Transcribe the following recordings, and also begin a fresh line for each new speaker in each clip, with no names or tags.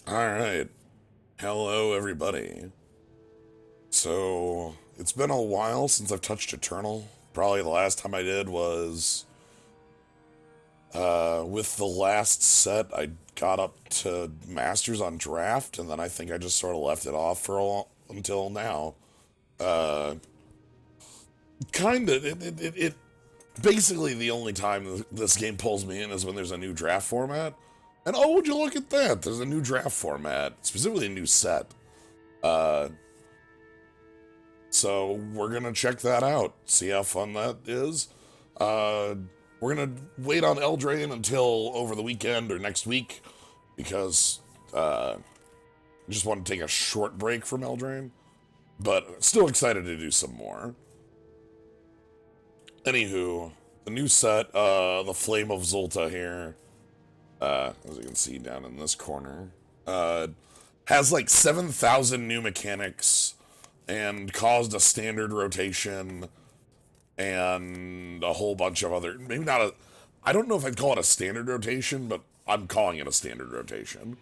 Alright. Hello, everybody. So, it's been a while since I've touched Eternal. Probably the last time I did was, with the last set, I got up to Masters on Draft, and then I think I just sort of left it off for until now. Uh, it basically the only time this game pulls me in is when there's a new draft format. And oh, would you look at that? There's a new draft format, specifically a new set. Uh, So we're gonna check that out, see how fun that is. Uh, we're gonna wait on Eldraine until over the weekend or next week because I just want to take a short break from Eldraine, but still excited to do some more. Anywho, the new set, the Flame of Xulta here, as you can see down in this corner, has like 7,000 new mechanics and caused a standard rotation and a whole bunch of other, maybe not a, I don't know if I'd call it a standard rotation, but I'm calling it a standard rotation.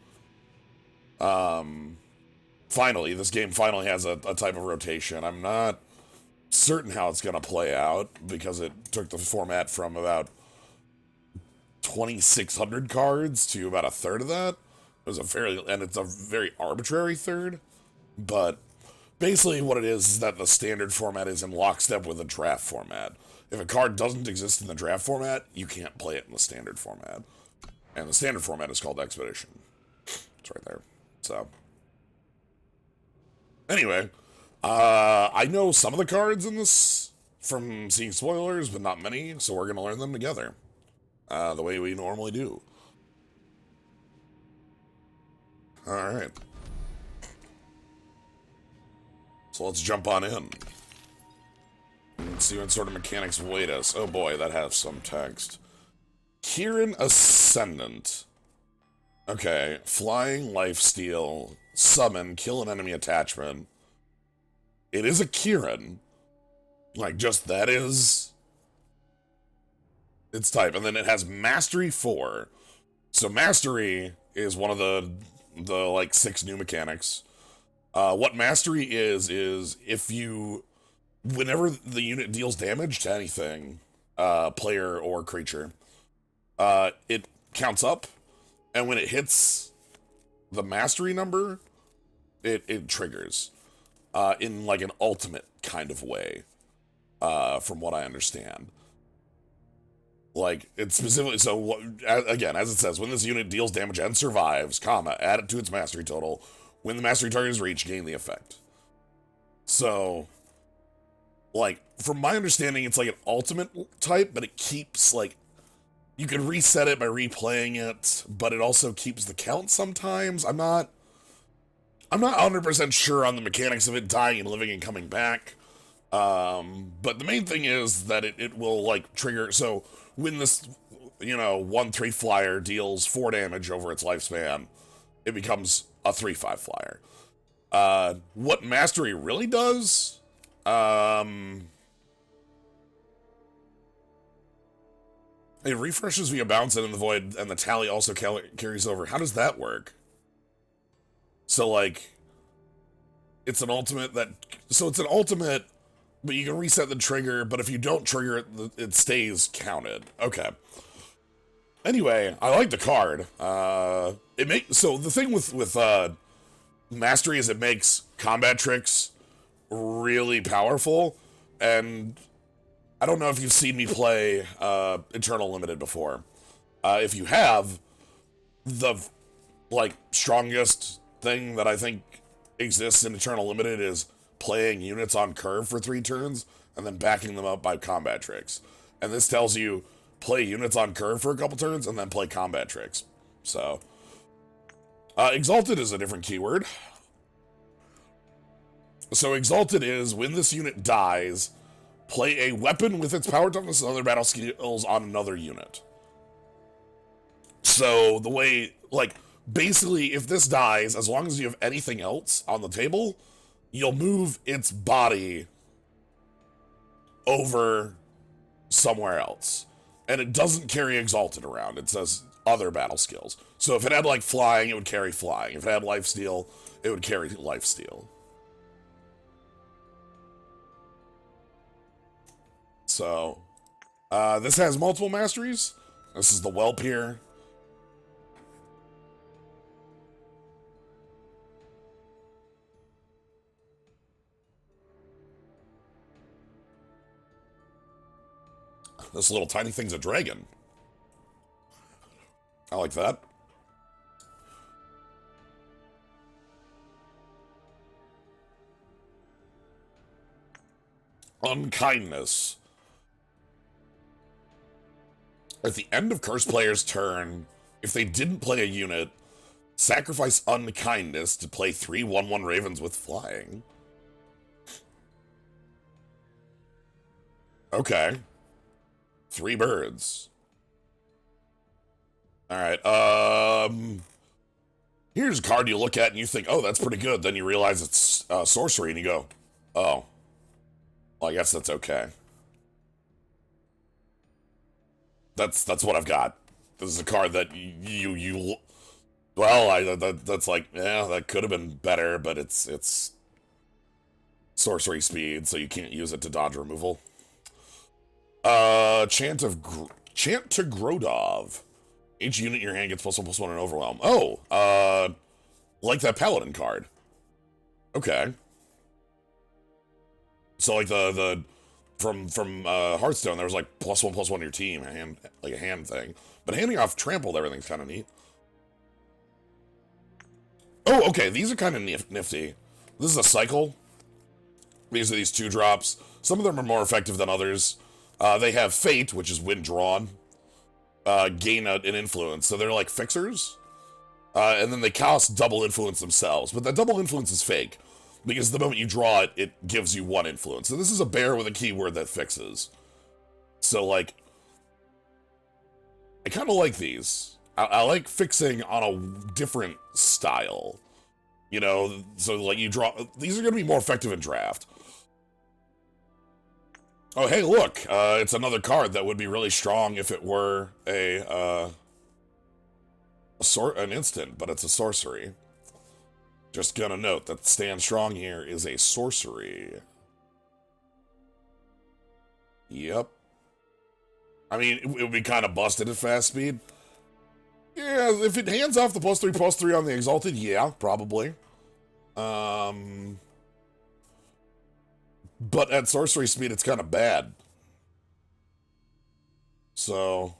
Finally, this game finally has a type of rotation. I'm not certain how it's going to play out because it took the format from about 2,600 cards to about a third of that. And it's a very arbitrary third, but basically what it is that the standard format is in lockstep with the draft format. If a card doesn't exist in the draft format, you can't play it in the standard format. And the standard format is called Expedition. It's right there. So, anyway, I know some of the cards in this from seeing spoilers, but not many, so we're going to learn them together. The way we normally do. Alright. So let's jump on in. And see what sort of mechanics await us. Oh boy, that has some text. Kirin Ascendant. Okay, flying, lifesteal, summon, kill an enemy attachment. It is a Kirin. Like, just that is its type. And then it has Mastery 4. So Mastery is one of the like 6 new mechanics. What Mastery is if you, whenever the unit deals damage to anything, player or creature, it counts up, and when it hits the Mastery number, it triggers, in like an ultimate kind of way, from what I understand. Like, it's specifically, so, again, as it says, when this unit deals damage and survives, comma, add it to its Mastery total. When the Mastery target is reached, gain the effect. So, like, from my understanding, it's like an ultimate type, but it keeps, like, you can reset it by replaying it, but it also keeps the count sometimes. I'm not 100% sure on the mechanics of it dying and living and coming back. But the main thing is that it will, like, trigger, so when this, 1/3 flyer deals 4 damage over its lifespan, it becomes a 3/5 flyer. What Mastery really does, it refreshes via bounce and in the void, and the tally also carries over. How does that work? So, like, it's an ultimate, but you can reset the trigger, but if you don't trigger it, it stays counted. Okay. Anyway, I like the card. So the thing with Mastery is it makes combat tricks really powerful, and I don't know if you've seen me play Eternal Limited before. If you have, the like strongest thing that I think exists in Eternal Limited is playing units on curve for 3 turns and then backing them up by combat tricks. And this tells you play units on curve for a couple turns and then play combat tricks. So, Exalted is a different keyword. So Exalted is when this unit dies, play a weapon with its power, toughness, and other battle skills on another unit. So the way, like, basically, if this dies, as long as you have anything else on the table, you'll move its body over somewhere else. And it doesn't carry Exalted around. It says other battle skills. So if it had like flying, it would carry flying. If it had lifesteal, it would carry lifesteal. So this has multiple masteries. This is the whelp here. This little tiny thing's a dragon. I like that. Unkindness. At the end of cursed player's turn, if they didn't play a unit, sacrifice Unkindness to play 3 1/1 ravens with flying. Okay. 3 birds. Alright, here's a card you look at and you think, oh, that's pretty good. Then you realize it's sorcery and you go, oh. Well, I guess that's okay. That's what I've got. This is a card that well, that's like, yeah, that could have been better, but it's sorcery speed, so you can't use it to dodge removal. Chant to Grodov. Each unit in your hand gets +1/+1 and overwhelm. Oh, like that paladin card. Okay. So like the from Hearthstone, there was like +1/+1 to your team, like a hand thing. But handing off trampled everything's kind of neat. Oh, okay, these are kind of nifty. This is a cycle. These are these 2-drops. Some of them are more effective than others. They have Fate, which is win drawn. Gain an influence, so they're like fixers. And then they cast double influence themselves, but that double influence is fake. Because the moment you draw it, it gives you 1 influence. So this is a bear with a keyword that fixes. So, like, I kind of like these. I like fixing on a different style. You know, so, like, you draw... These are going to be more effective in draft. Oh, hey, look! It's another card that would be really strong if it were an instant, but it's a sorcery. Just gonna note that Stand Strong here is a sorcery. Yep. I mean, it would be kind of busted at fast speed. Yeah, if it hands off the +3/+3 on the Exalted, yeah, probably. But at sorcery speed, it's kind of bad. So,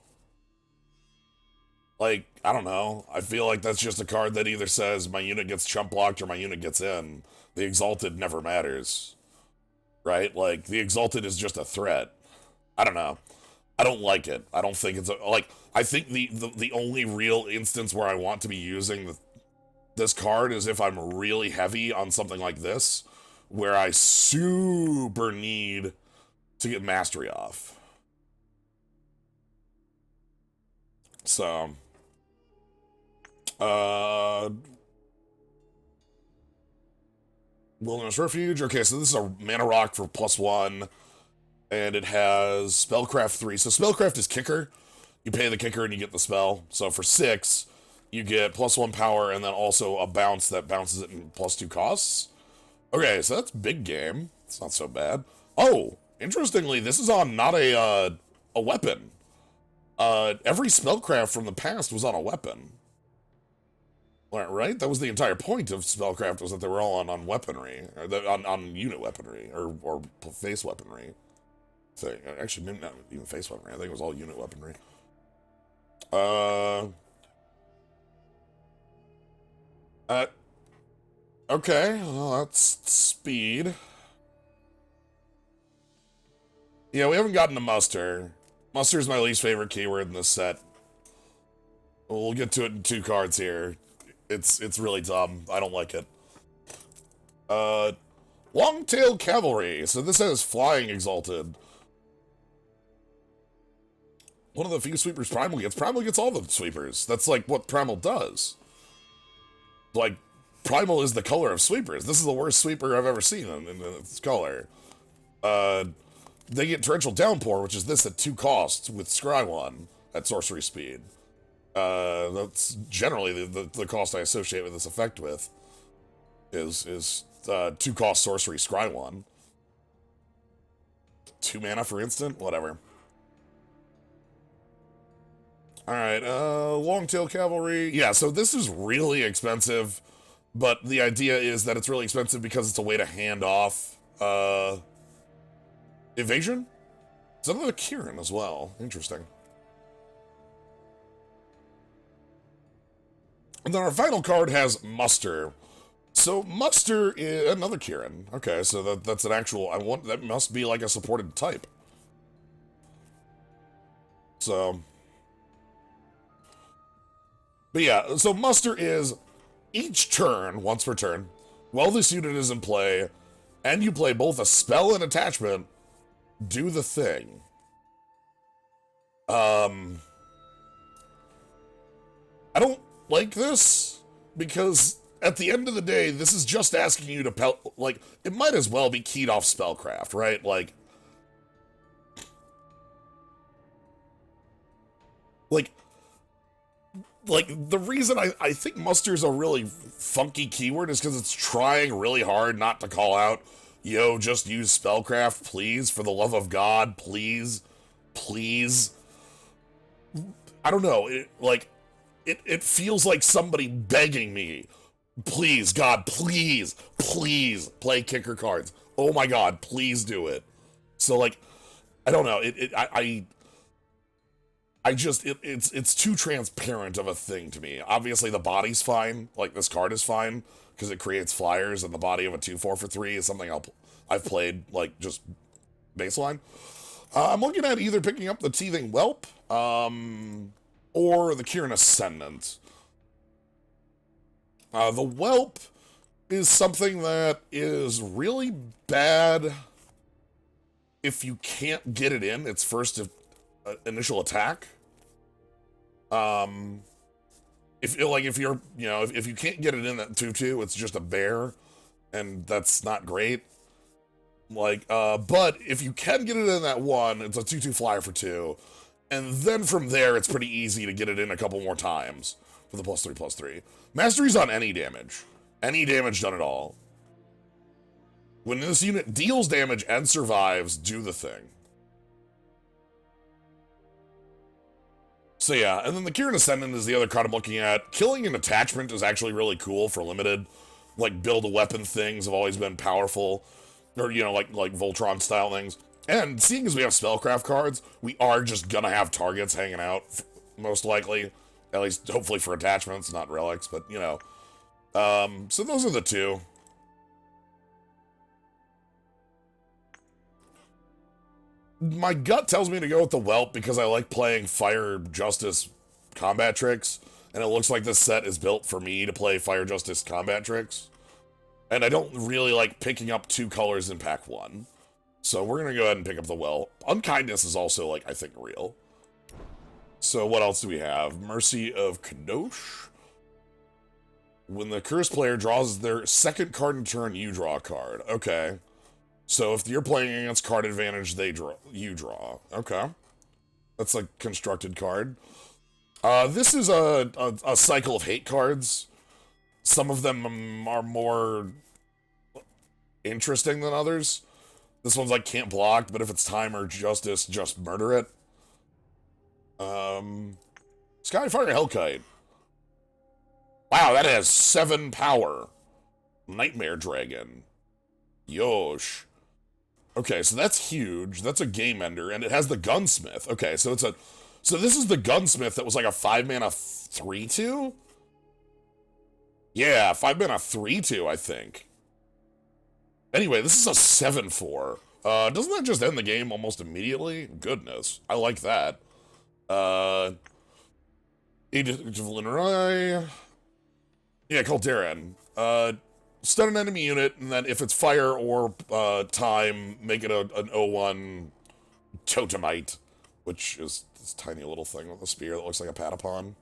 like, I don't know. I feel like that's just a card that either says my unit gets chump blocked or my unit gets in. The Exalted never matters. Right? Like, the Exalted is just a threat. I don't know. I don't like it. I don't think it's like, I think the only real instance where I want to be using this card is if I'm really heavy on something like this, where I super need to get mastery off. So, Wilderness Refuge. Okay, so this is a mana rock for +1, and it has Spellcraft 3. So Spellcraft is kicker. You pay the kicker and you get the spell. So for 6, you get +1 power and then also a bounce that bounces it in +2 costs. Okay, so that's big game. It's not so bad. Oh, interestingly, this is on not a weapon. Every spellcraft from the past was on a weapon. Right? That was the entire point of spellcraft, was that they were all on weaponry, or on unit weaponry, or face weaponry. Thing. Actually, maybe not even face weaponry. I think it was all unit weaponry. Okay, well, that's speed. Yeah, we haven't gotten to muster. Muster is my least favorite keyword in this set. We'll get to it in 2 cards here. It's really dumb. I don't like it. Long-tailed cavalry. So this has flying exalted. One of the few sweepers Primal gets. Primal gets all the sweepers. That's like what Primal does. Like, Primal is the color of sweepers. This is the worst sweeper I've ever seen in its color. They get Torrential Downpour, which is this at 2 costs with Scry 1 at sorcery speed. That's generally the cost I associate with this effect with is 2 cost sorcery scry 1. 2 mana for instant? Whatever. Alright, Longtail Cavalry. Yeah, so this is really expensive, but the idea is that it's really expensive because it's a way to hand off, evasion? Is that another Kieran as well? Interesting. And then our final card has Muster. So Muster is another Kieran. Okay, so that's an actual, that must be like a supported type. So, but yeah, so Muster is each turn, once per turn, while this unit is in play, and you play both a spell and attachment, do the thing. I don't like this, because at the end of the day, this is just asking you to, like, it might as well be keyed off spellcraft, right? Like, the reason I think Muster's a really funky keyword is because it's trying really hard not to call out, yo, just use spellcraft, please, for the love of God, please, please. I don't know, it feels like somebody begging me, please, God, please, please play kicker cards. Oh my God, please do it. So, like, I don't know, it's too transparent of a thing to me. Obviously, the body's fine. Like, this card is fine because it creates flyers, and the body of a 2/4 for 3 is something I've played, like, just baseline. I'm looking at either picking up the Teething Whelp, or the Kieran Ascendant. The Whelp is something that is really bad if you can't get it in its first initial attack. If you're, if you can't get it in that 2/2, it's just a bear, and that's not great. Like, but if you can get it in that 1, it's a 2/2 flyer for 2, and then from there, it's pretty easy to get it in a couple more times for the +3/+3. Mastery's on any damage done at all. When this unit deals damage and survives, do the thing. So yeah, and then the Kieran Ascendant is the other card I'm looking at. Killing an attachment is actually really cool for limited. Like, build-a-weapon things have always been powerful. Or, like Voltron style things. And seeing as we have spellcraft cards, we are just gonna have targets hanging out, most likely. At least, hopefully for attachments, not relics, but, so those are the two. My gut tells me to go with the Whelp because I like playing Fire Justice combat tricks, and it looks like this set is built for me to play Fire Justice combat tricks. And I don't really like picking up 2 colors in pack 1. So we're gonna go ahead and pick up the Whelp. Unkindness is also, like, I think real. So what else do we have? Mercy of Kadosh. When the cursed player draws their second card in turn, you draw a card. Okay. So if you're playing against card advantage, you draw. Okay. That's a constructed card. This is a cycle of hate cards. Some of them are more interesting than others. This one's like, can't block, but if it's time or justice, just murder it. Skyfire Hellkite. Wow, that has 7 power. Nightmare Dragon. Yosh. Okay, so that's huge. That's a game ender, and it has the Gunsmith. Okay, so this is the Gunsmith that was like a 5-mana 3/2? Yeah, 5-mana 3/2, I think. Anyway, this is a 7/4. Doesn't that just end the game almost immediately? Goodness, I like that. Edict of Linrai. Yeah, Calderon. Stun an enemy unit, and then if it's fire or time, make it an 0/1 Totemite, which is this tiny little thing with a spear that looks like a Patapon.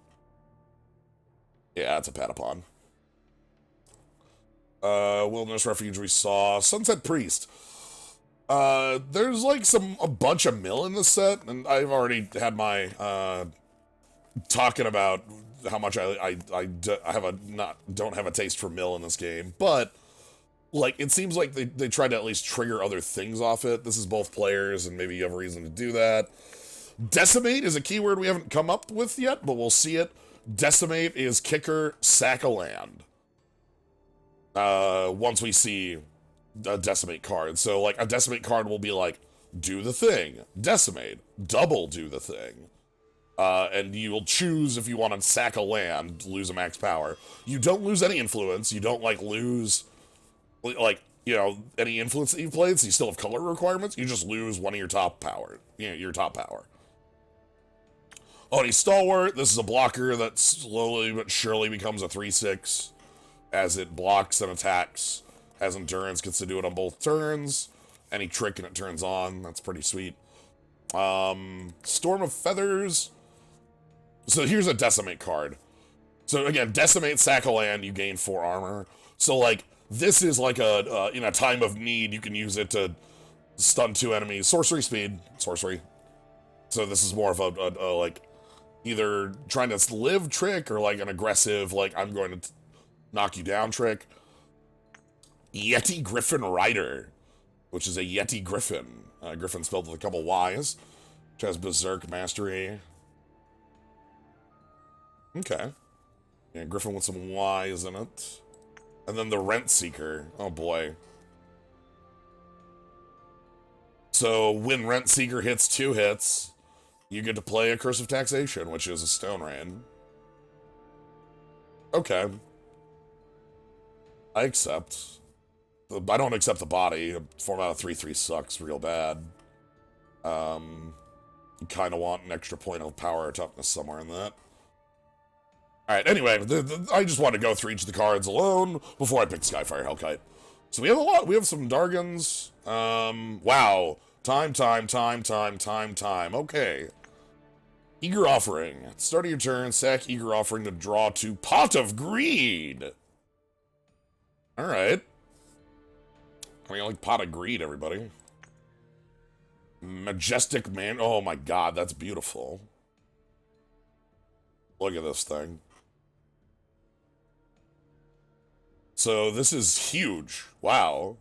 Yeah, it's a Patapon. Wilderness Refuge we saw. Sunset Priest. There's like a bunch of mill in this set, and I've already had my talking about how much I have a not don't have a taste for mill in this game, but like it seems like they tried to at least trigger other things off it. This is both players, and maybe you have a reason to do that. Decimate is a keyword we haven't come up with yet, but we'll see it. Decimate is kicker, sack a land. Once we see a decimate card. So like a decimate card will be like, do the thing, decimate, double do the thing. And you'll choose if you want to sack a land, lose a max power. You don't lose any influence. You don't like lose, like, you know, any influence that you've played, so you still have color requirements. You just lose one of your top power, you know, your top power. Oni Stalwart, this is a blocker that slowly but surely becomes a 3/6 as it blocks and attacks. Has endurance, gets to do it on both turns. Any trick and it turns on, that's pretty sweet. Storm of Feathers. So here's a Decimate card. So again, Decimate, sack a land, you gain 4 armor. So like, this is like a, in a time of need, you can use it to stun 2 enemies. Sorcery speed, sorcery. So this is more of a like, either trying to live trick or like an aggressive, like I'm going to knock you down trick. Yeti Griffin Rider, which is a Yeti Griffin. Griffin spelled with a couple Y's, which has Berserk Mastery. Okay. Yeah, Griffin with some Y's in it. And then the Rent Seeker. Oh boy. So when Rent Seeker hits 2 hits, you get to play a Curse of Taxation, which is a Stone Rain. Okay. I accept. I don't accept the body. 4 out of 3/3 sucks real bad. You kind of want an extra point of power or toughness somewhere in that. Alright, anyway, I just want to go through each of the cards alone before I pick Skyfire Hellkite. So we have a lot. We have some Dargans. Wow. Time. Okay. Eager Offering. At the start of your turn, sack Eager Offering to draw 2 Pot of Greed. Alright. I mean, like Pot of Greed, everybody. Majestic Man. Oh my god, that's beautiful. Look at this thing. So this is huge. Wow.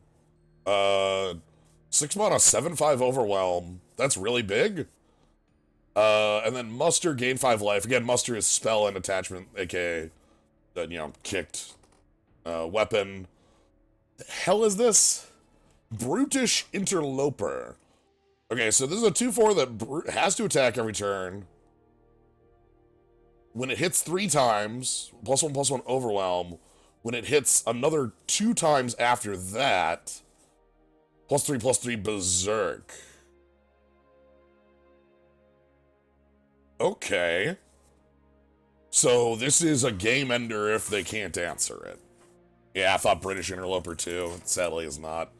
6 mana, 7/5 Overwhelm. That's really big. And then Muster, gain 5 life. Again, Muster is spell and attachment, aka, you know, kicked. Weapon. The hell is this? Brutish Interloper. Okay, so this is a 2/4 that has to attack every turn. When it hits 3 times, +1/+1 Overwhelm. When it hits another 2 times after that, +3/+3 Berserk. Okay. So this is a game ender if they can't answer it. Yeah, I thought British Interloper too. Sadly, is not.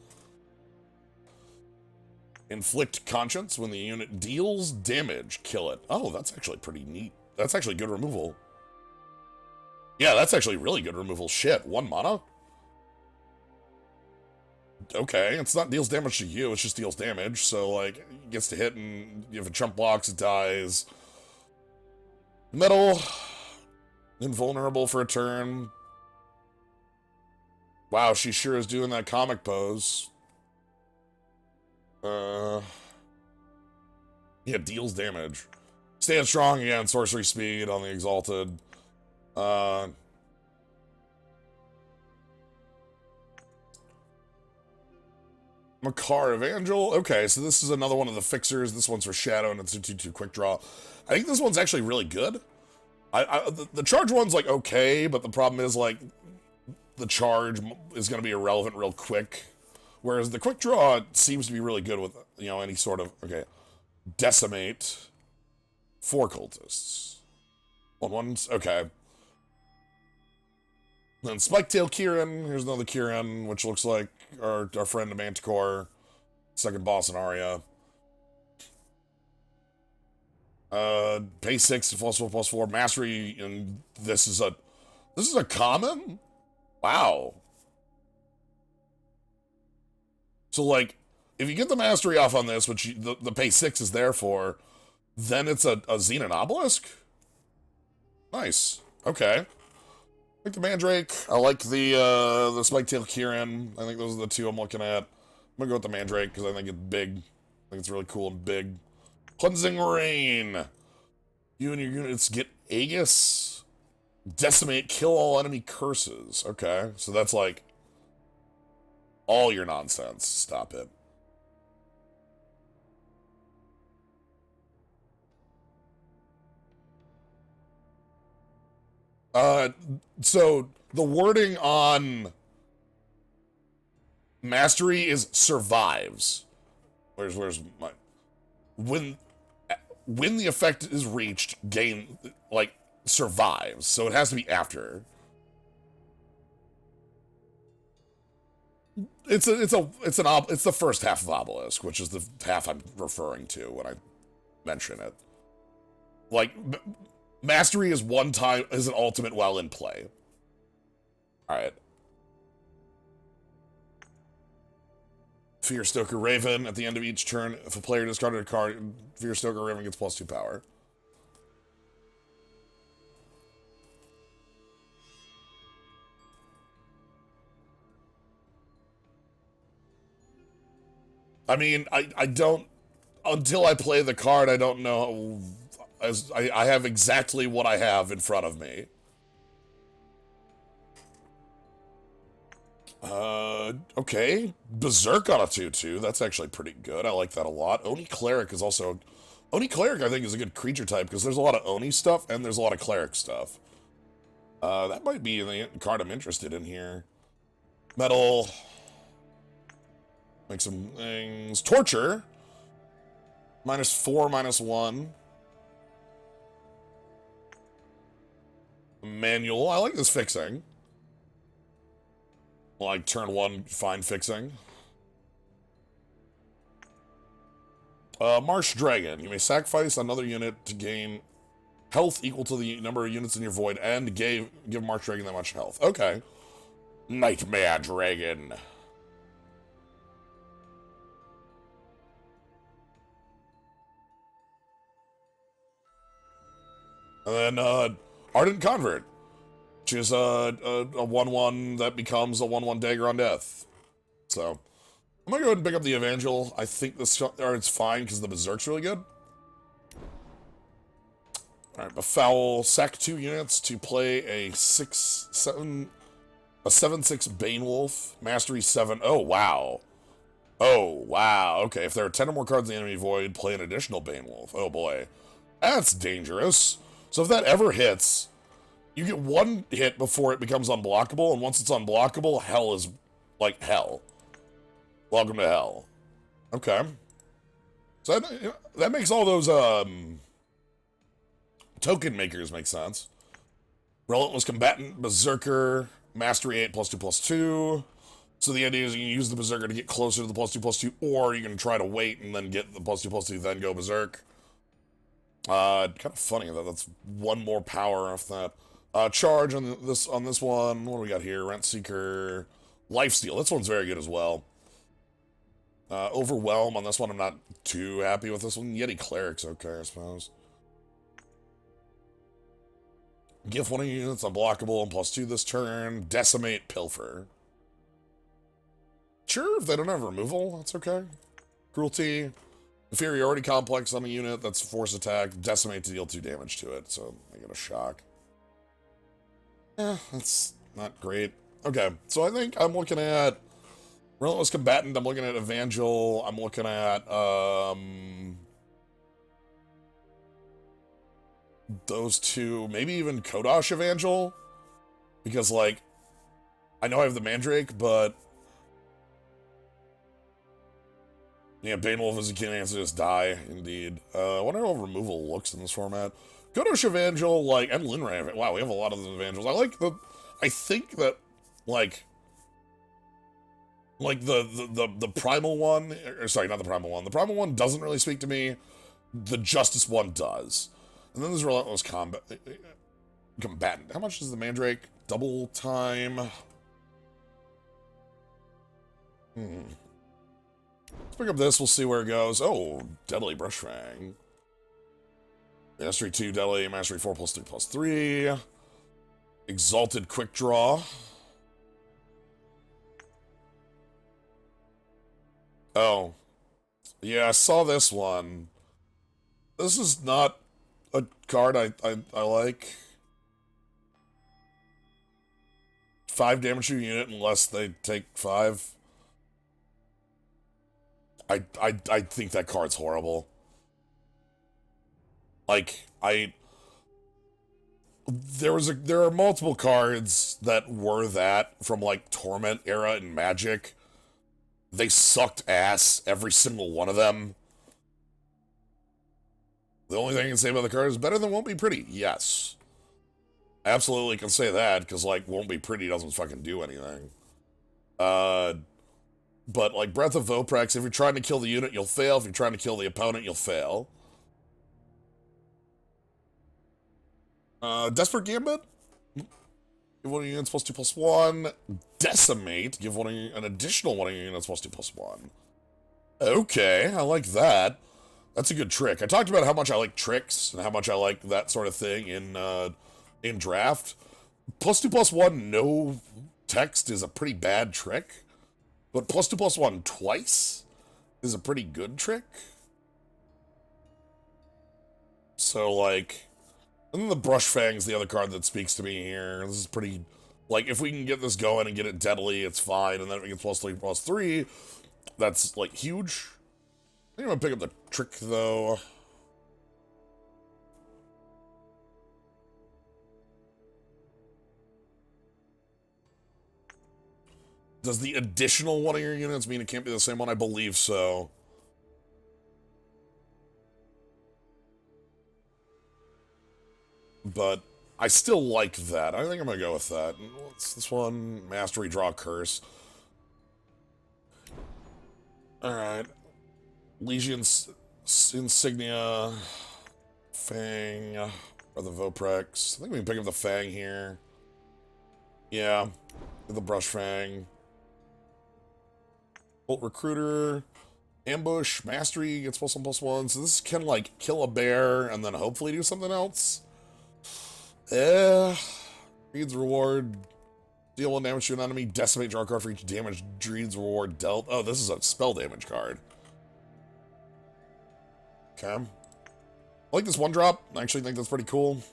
Inflict Conscience. When the unit deals damage, kill it. Oh, that's actually pretty neat. That's actually good removal. Yeah, that's actually really good removal. Shit, 1 mana? Okay, it's not deals damage to you, it just deals damage. So, like, it gets to hit and if it chump blocks, it dies. Metal. Invulnerable for a turn. Wow, she sure is doing that comic pose. Yeah, deals damage. Stand strong again, sorcery speed on the Exalted. Makar Evangel. Okay, so this is another one of the fixers. This one's for Shadow, and it's a 2/2 quick draw. I think this one's actually really good. The charge one's, like, okay, but the problem is, like, the charge is going to be irrelevant real quick. Whereas the quick draw seems to be really good with, you know, any sort of... Okay. Decimate. 4 cultists. 1/1s. Okay. Then Spiketail Kieran. Here's another Kieran, which looks like our friend Manticore. Second boss in Aria. Pay 6 +1/+4 mastery, and this is a common? Wow. So, like, if you get the mastery off on this, which the pay 6 is there for, then it's a Xenon Obelisk? Nice. Okay. I like the Mandrake. I like the Spiketail Kieran. I think those are the two I'm looking at. I'm gonna go with the Mandrake because I think it's big. I think it's really cool and big. Cleansing Rain. You and your units get Aegis. Decimate, kill all enemy curses. Okay, so that's like all your nonsense. Stop it. So the wording on mastery is survives. Where's my when when the effect is reached, gain like survives. So it has to be after. It's the first half of Obelisk, which is the half I'm referring to when I mention it. Like mastery is an ultimate while in play. All right. Fear Stoker Raven. At the end of each turn, if a player discarded a card, Fear Stoker Raven gets +2 power. I mean, I don't, until I play the card, I don't know, as I have exactly what I have in front of me. Okay. Berserk on a 2/2. That's actually pretty good. I like that a lot. Oni Cleric is also... Oni Cleric, I think, is a good creature type, because there's a lot of Oni stuff, and there's a lot of Cleric stuff. That might be the card I'm interested in here. Metal. Make some things. Torture. -4, -1. Manual. I like this fixing. Like turn 1, fine fixing. Marsh Dragon. You may sacrifice another unit to gain health equal to the number of units in your void and give Marsh Dragon that much health. Okay. Nightmare Dragon. And then Ardent Convert, which is a 1/1 that becomes a 1/1 dagger on death. So I'm gonna go ahead and pick up the Evangel. I think this it's fine because the Berserk's really good. Alright, Befoul, sack 2 units to play a 7/6 Bane Wolf, Mastery 7. Oh wow. Oh wow. Okay, if there are 10 or more cards in the enemy void, play an additional Bane Wolf. Oh boy. That's dangerous. So if that ever hits, you get 1 hit before it becomes unblockable, and once it's unblockable, hell is like hell. Welcome to hell. Okay. So that makes all those token makers make sense. Relentless Combatant, Berserker, Mastery 8 +2/+2. So the idea is you can use the Berserker to get closer to the +2/+2, or you can try to wait and then get the +2/+2, then go Berserk. Kind of funny that that's 1 more power off that. Charge on this one. What do we got here? Rent Seeker, Lifesteal. This one's very good as well. Overwhelm on this one. I'm not too happy with this one. Yeti Cleric's okay, I suppose. Give 1 of your units unblockable and +2 this turn. Decimate Pilfer. Sure, if they don't have removal, that's okay. Cruelty. Inferiority Complex on a unit that's force attack. Decimate to deal 2 damage to it, so I get a shock. That's not great. Okay, so I think I'm looking at Relentless Combatant, I'm looking at Evangel, I'm looking at, those 2, maybe even Kodosh Evangel, because, like, I know I have the Mandrake, but yeah, Bane Wolf is a kid answer, just die, indeed. I wonder how removal looks in this format. Kodosh Evangel, like, and Linray. Wow, we have a lot of the Evangels. I think that, like the primal one, or sorry, not the primal one. The primal one doesn't really speak to me. The Justice one does. And then there's Relentless Combatant. How much is the Mandrake? Double time. Let's pick up this, we'll see where it goes. Oh, Deadly Brushfang. Mastery 2 Deli, Mastery 4 +3/+3. Exalted Quick Draw. Oh. Yeah, I saw this one. This is not a card I like. 5 damage to a unit unless they take 5. I think that card's horrible. Like, there are multiple cards that were that from like Torment era and Magic. They sucked ass, every single one of them. The only thing I can say about the card is better than Won't Be Pretty. Yes. I absolutely can say that, because like Won't Be Pretty doesn't fucking do anything. But like Breath of Voprex, if you're trying to kill the unit, you'll fail. If you're trying to kill the opponent, you'll fail. Desperate Gambit? Give one of your units +2/+1. Decimate. Give an additional one of your units +2/+1. Okay, I like that. That's a good trick. I talked about how much I like tricks and how much I like that sort of thing in draft. +2/+1 no text is a pretty bad trick, but +2/+1 twice is a pretty good trick. So like, and then the Brush Fang's the other card that speaks to me here. This is pretty, like, if we can get this going and get it deadly, it's fine. And then if it gets +3/+3, that's, like, huge. I think I'm gonna pick up the trick, though. Does the additional one of your units mean it can't be the same one? I believe so. But I still like that. I think I'm gonna go with that. What's this one? Mastery, draw, curse. Alright. Legion's Insignia. Fang. Or the Voprex. I think we can pick up the Fang here. Yeah. The Brush Fang. Bolt Recruiter. Ambush. Mastery gets +1/+1. So this can, like, kill a bear and then hopefully do something else. Dreid's Reward. Deal 1 damage to an enemy. Decimate, draw a card for each damage Dreid's Reward dealt. Oh, this is a spell damage card. Okay. I like this 1-drop. I actually think that's pretty cool.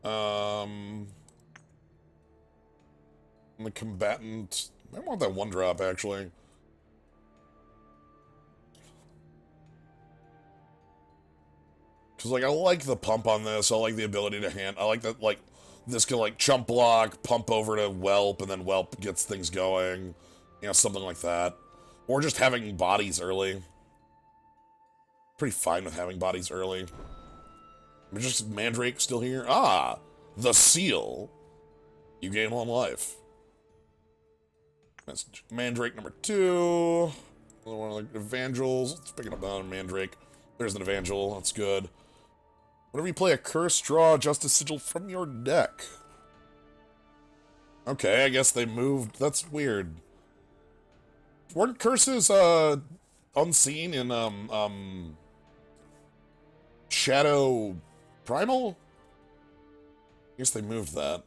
The Combatant. I want that 1-drop, actually. Because, like, I like the pump on this. I like the ability to hand... I like that, like, this can, like, chump block, pump over to Whelp, and then Whelp gets things going. You know, something like that. Or just having bodies early. Pretty fine with having bodies early. Just Mandrake still here? Ah! The Seal. You gain 1 life. That's Mandrake number 2. Another one of the Evangels. Let's pick up on Mandrake. There's an Evangel. That's good. Whenever you play a curse, draw a Justice Sigil from your deck. Okay, I guess they moved. That's weird. Weren't curses, unseen in, Shadow Primal? I guess they moved that.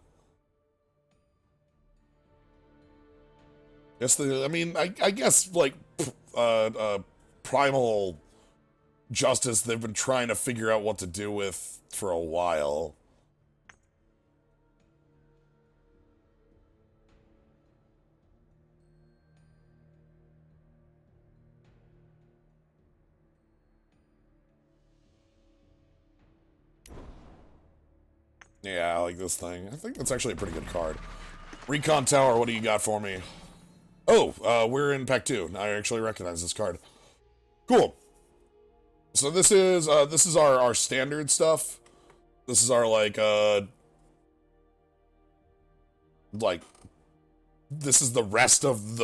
I mean, I guess, like, Primal Justice, they've been trying to figure out what to do with for a while. Yeah, I like this thing. I think that's actually a pretty good card. Recon Tower, what do you got for me? Oh, we're in Pack 2. I actually recognize this card. Cool. So this is our standard stuff. This is our, like, this is the rest of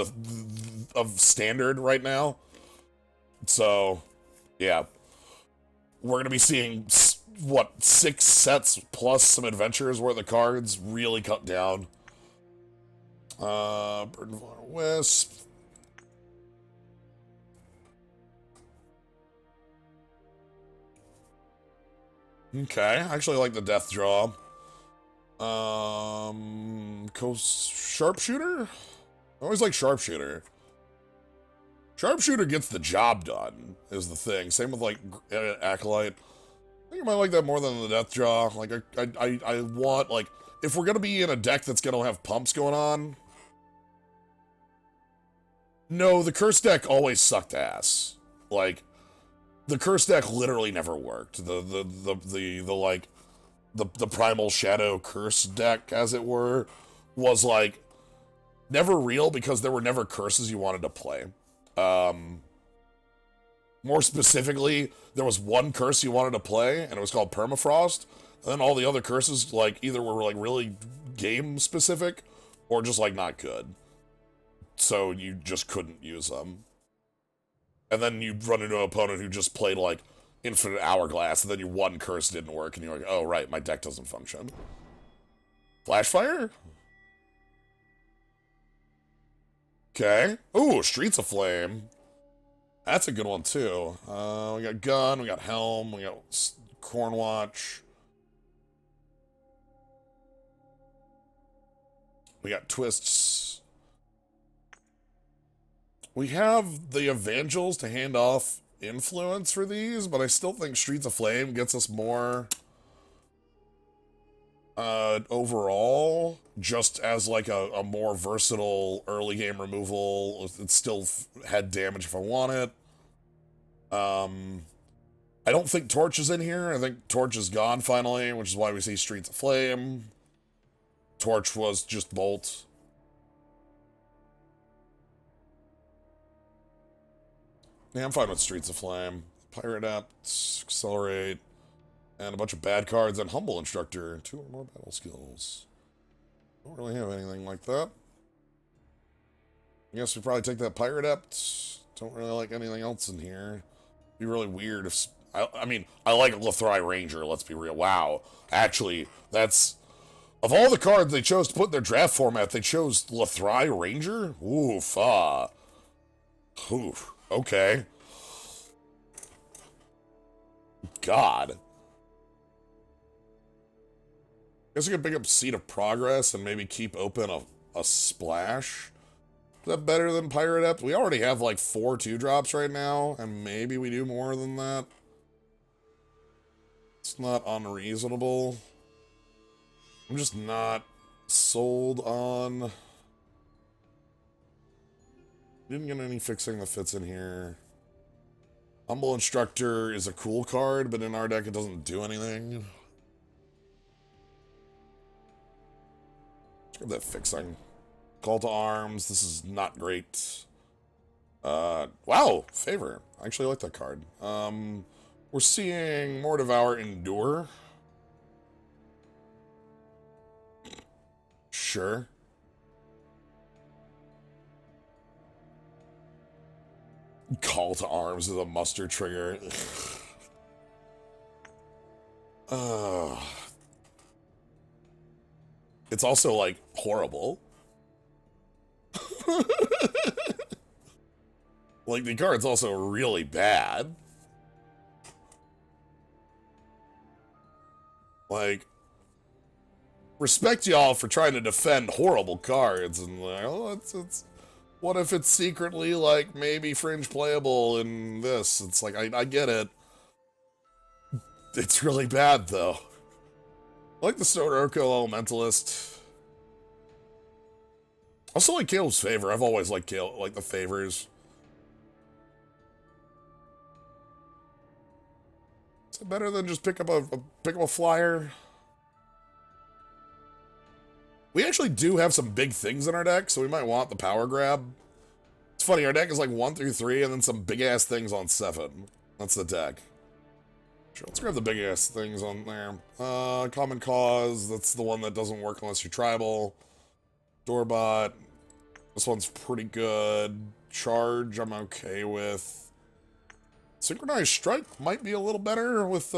of standard right now. So, yeah. We're gonna be seeing, what, 6 sets plus some adventures where the cards really cut down. Burden of Wisp. Okay, I actually like the death draw. Sharpshooter? I always like Sharpshooter. Sharpshooter gets the job done, is the thing. Same with, like, Acolyte. I think I might like that more than the death draw. Like, I want, like, if we're gonna be in a deck that's gonna have pumps going on... No, the curse deck always sucked ass. Like, the curse deck literally never worked. The Primal Shadow curse deck, as it were, was, like, never real because there were never curses you wanted to play. More specifically, there was one curse you wanted to play, and it was called Permafrost, and then all the other curses, like, either were, like, really game-specific, or just, like, not good. So you just couldn't use them. And then you'd run into an opponent who just played, like, Infinite Hourglass, and then your one curse didn't work, and you're like, oh, right, my deck doesn't function. Flashfire? Okay. Ooh, Streets of Flame. That's a good one, too. We got Gun, we got Helm, we got Cornwatch. We got Twists. We have the Evangels to hand off influence for these, but I still think Streets of Flame gets us more overall, just as like a more versatile early game removal. It still had damage if I want it. I don't think Torch is in here. I think Torch is gone finally, which is why we see Streets of Flame. Torch was just Bolt. Yeah, I'm fine with Streets of Flame. Pirate Apt, Accelerate, and a bunch of bad cards, and Humble Instructor. 2 or more battle skills. Don't really have anything like that. I guess we probably take that Pirate Apt. Don't really like anything else in here. Be really weird if... I mean, I like Lothrai Ranger, let's be real. Wow. Actually, that's... Of all the cards they chose to put in their draft format, they chose Lothrai Ranger? Oof, Oof. Okay. God. Guess I could pick up Seed of Progress and maybe keep open a splash. Is that better than Pirate Apt? We already have like 4 2-drops right now, and maybe we do more than that. It's not unreasonable. I'm just not sold on... Didn't get any fixing that fits in here. Humble Instructor is a cool card, but in our deck it doesn't do anything. Let's get that fixing. Call to Arms, this is not great. Wow, Favor. I actually like that card. We're seeing More Devour Endure. Sure. Call to Arms is a muster trigger. It's also, like, horrible. Like, the card's also really bad. Like, respect y'all for trying to defend horrible cards, and like, oh, it's what if it's secretly, like, maybe fringe playable in this? It's like, I get it. It's really bad, though. I like the Soroko Elementalist. Also like Caleb's Favor. I've always liked Caleb, like the favors. Is it better than just pick up a flyer? We actually do have some big things in our deck, so we might want the power grab. It's funny, our deck is like 1 through 3, and then some big-ass things on 7. That's the deck. Sure, let's grab the big-ass things on there. Common Cause, that's the one that doesn't work unless you're tribal. Doorbot, this one's pretty good. Charge, I'm okay with. Synchronized Strike might be a little better with,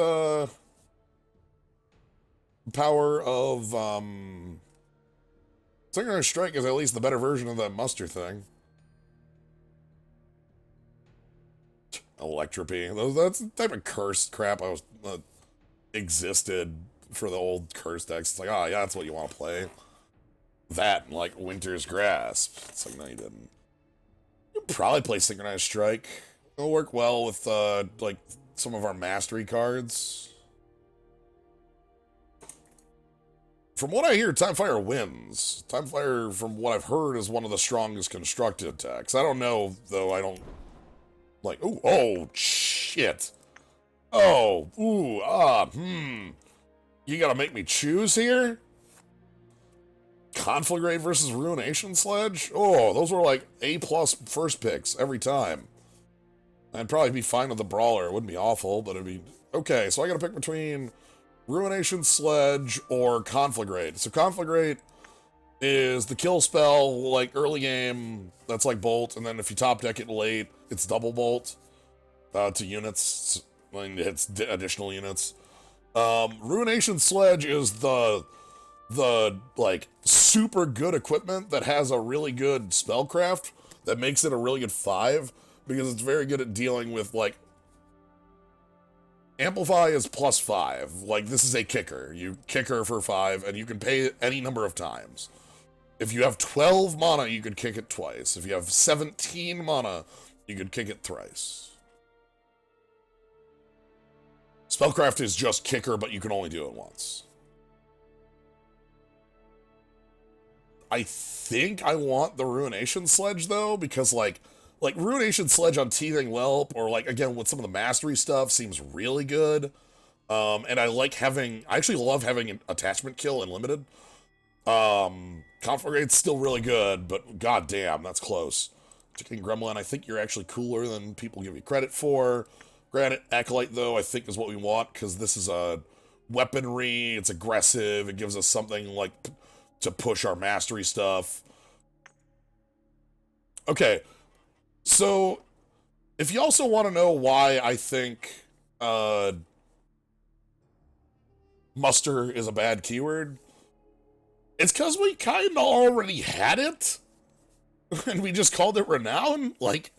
power of, Synchronized Strike is at least the better version of that muster thing. Electropy. That's the type of cursed crap I was existed for the old curse decks. It's like, oh yeah, that's what you want to play. That and like Winter's Grasp. It's like, no, you didn't. You'd probably play Synchronized Strike. It'll work well with like some of our mastery cards. From what I hear, Timefire wins. Timefire, from what I've heard, is one of the strongest constructed attacks. I don't know, though. I don't like. Ooh, oh shit. Oh, ooh, You gotta make me choose here? Conflagrate versus Ruination Sledge? Oh, those were like A+ first picks every time. I'd probably be fine with the Brawler. It wouldn't be awful, but it'd be... Okay, so I gotta pick between Ruination Sledge or Conflagrate. So Conflagrate is the kill spell, like, early game, that's like Bolt, and then if you top deck it late, it's double Bolt to units, when it hits additional units. Ruination Sledge is the like super good equipment that has a really good spellcraft that makes it a really good 5 because it's very good at dealing with like Amplify is +5. Like this is a kicker. You kick her for 5 and you can pay it any number of times. If you have 12 mana, you could kick it twice. If you have 17 mana, you could kick it thrice. Spellcraft is just kicker, but you can only do it once. I think I want the Ruination Sledge, though, because, like Ruination Sledge on Teething Whelp, or, like, again, with some of the Mastery stuff, seems really good. And I actually love having an attachment kill in Limited. Conflagrate's still really good, but goddamn, that's close. Ticking Gremlin, I think you're actually cooler than people give you credit for. Granted, Acolyte, though, I think is what we want, because this is a weaponry, it's aggressive, it gives us something, like, to push our mastery stuff. Okay, so, if you also want to know why I think, muster is a bad keyword, it's because we kind of already had it, and we just called it Renown, like...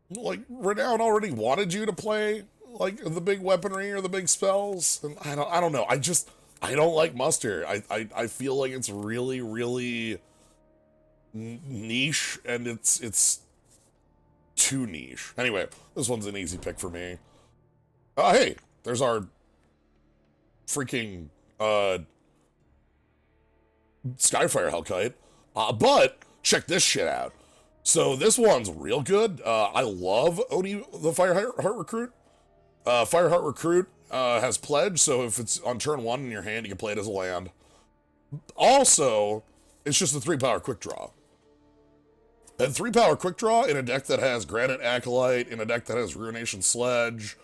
Like, Renown already wanted you to play, like, the big weaponry or the big spells. And I don't know. I don't like muster. I feel like it's really, really niche, and it's too niche. Anyway, this one's an easy pick for me. Hey, there's our freaking, Skyfire Hellkite. But, check this shit out. So this one's real good. I love Oni, the Fireheart Recruit. Fireheart Recruit has Pledge, so if it's on turn 1 in your hand, you can play it as a land. Also, it's just a 3-power quick draw. And 3-power quick draw in a deck that has Granite Acolyte, in a deck that has Ruination Sledge,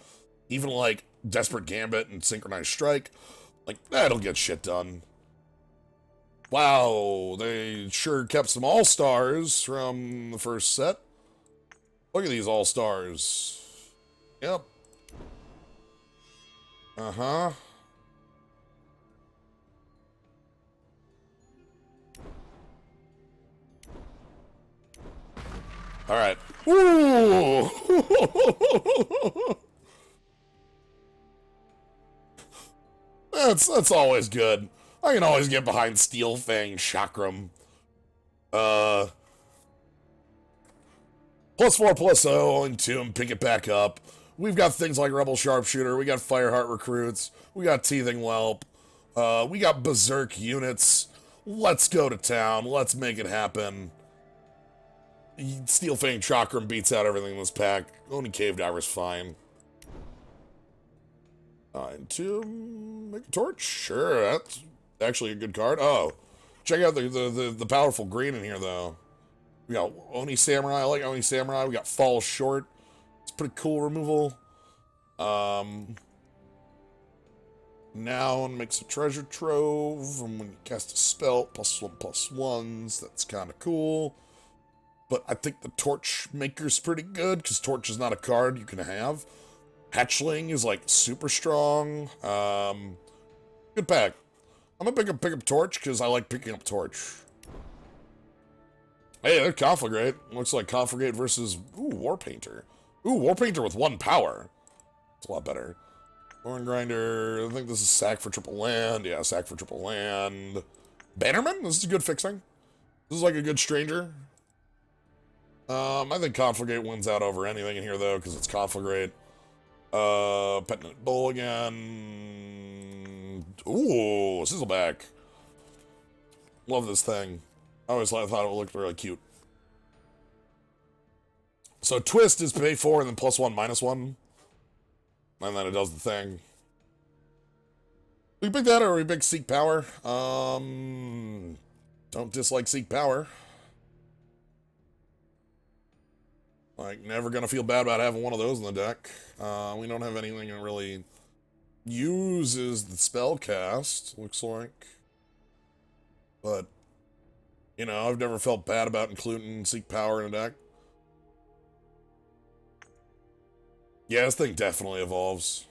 even like Desperate Gambit and Synchronized Strike, like, that'll get shit done. Wow, they sure kept some all-stars from the first set. Look at these all-stars. Yep. Uh-huh. Alright. Ooh! That's always good. I can always get behind Steel Fang Chakram. +4/+0, Entomb, pick it back up. We've got things like Rebel Sharpshooter, we got Fireheart Recruits, we got Teething Whelp, we got Berserk units. Let's go to town, let's make it happen. Steel Fang Chakram beats out everything in this pack. Only Cave Diver's fine. Entomb, make a torch? Sure, that's actually a good card. Oh, check out the powerful green in here, though. We got Oni Samurai. I like Oni Samurai. We got Fall Short. It's pretty cool removal. Now makes a treasure trove from when you cast a spell. +1/+1s. That's kind of cool. But I think the Torch Maker's pretty good, because Torch is not a card you can have. Hatchling is, like, super strong. Good pack. I'm gonna pick up Torch, because I like picking up Torch. Hey, they're Conflagrate. Looks like Conflagrate versus, War Painter. Ooh, War Painter with 1 power. It's a lot better. Thorn Grinder. I think this is sack for triple land. Yeah, sack for triple land. Bannerman? This is a good fixing. This is like a good stranger. I think Conflagrate wins out over anything in here, though, because it's Conflagrate. Petulant Bull again. Ooh, Sizzleback. Love this thing. I always thought it looked really cute. So Twist is pay 4 and then +1, -1. And then it does the thing. We can pick that or we pick Seek Power. Don't dislike Seek Power. Like, never gonna feel bad about having one of those in the deck. We don't have anything that really uses the spell cast, looks like. But, you know, I've never felt bad about including Seek Power in a deck. Yeah, this thing definitely evolves.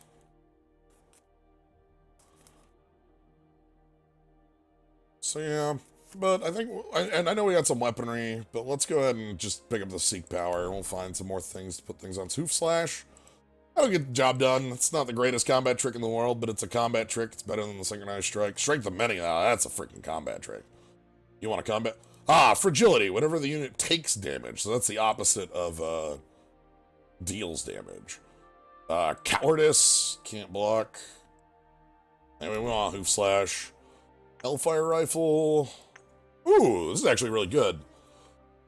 So yeah, but I think, and I know we got some weaponry, but let's go ahead and just pick up the Seek Power. We'll find some more things to put things on. Hoof Slash. That'll get the job done. It's not the greatest combat trick in the world, but it's a combat trick. It's better than the Synchronized Strike. Strength of Many, that's a freaking combat trick. You want a combat? Fragility. Whenever the unit takes damage. So that's the opposite of deals damage. Cowardice. Can't block. Anyway, we want Hoof Slash. Hellfire Rifle. Ooh, this is actually really good.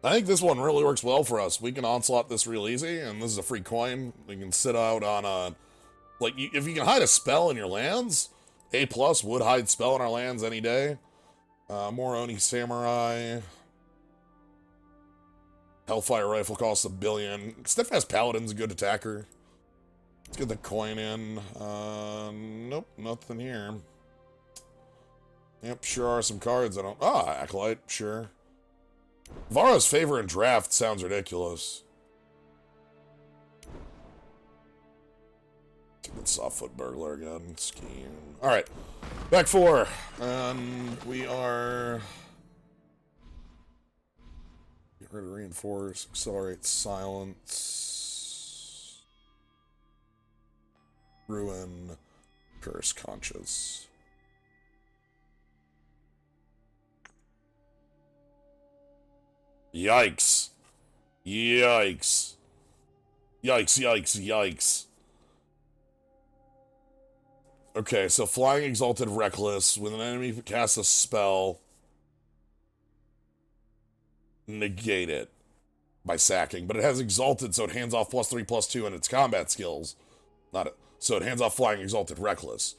I think this one really works well for us. We can onslaught this real easy, and this is a free coin. We can sit out on a... Like, if you can hide a spell in your lands, A+ would hide spell in our lands any day. More Oni Samurai. Hellfire Rifle costs 1 billion. Steadfast Paladin's a good attacker. Let's get the coin in. Nope, nothing here. Yep, sure are some cards I don't... Acolyte, sure. Vara's Favor in Draft sounds ridiculous. Softfoot Burglar again. Scheme. Alright. Back 4. And we are... Get rid of Reinforce. Accelerate Silence. Ruin. Curse Conscious. Yikes. Yikes. Yikes, yikes, yikes. Okay, so Flying Exalted Reckless. When an enemy casts a spell, negate it by sacking. But it has Exalted, so it hands off +3/+2 in its combat skills. Not it. So it hands off Flying Exalted Reckless.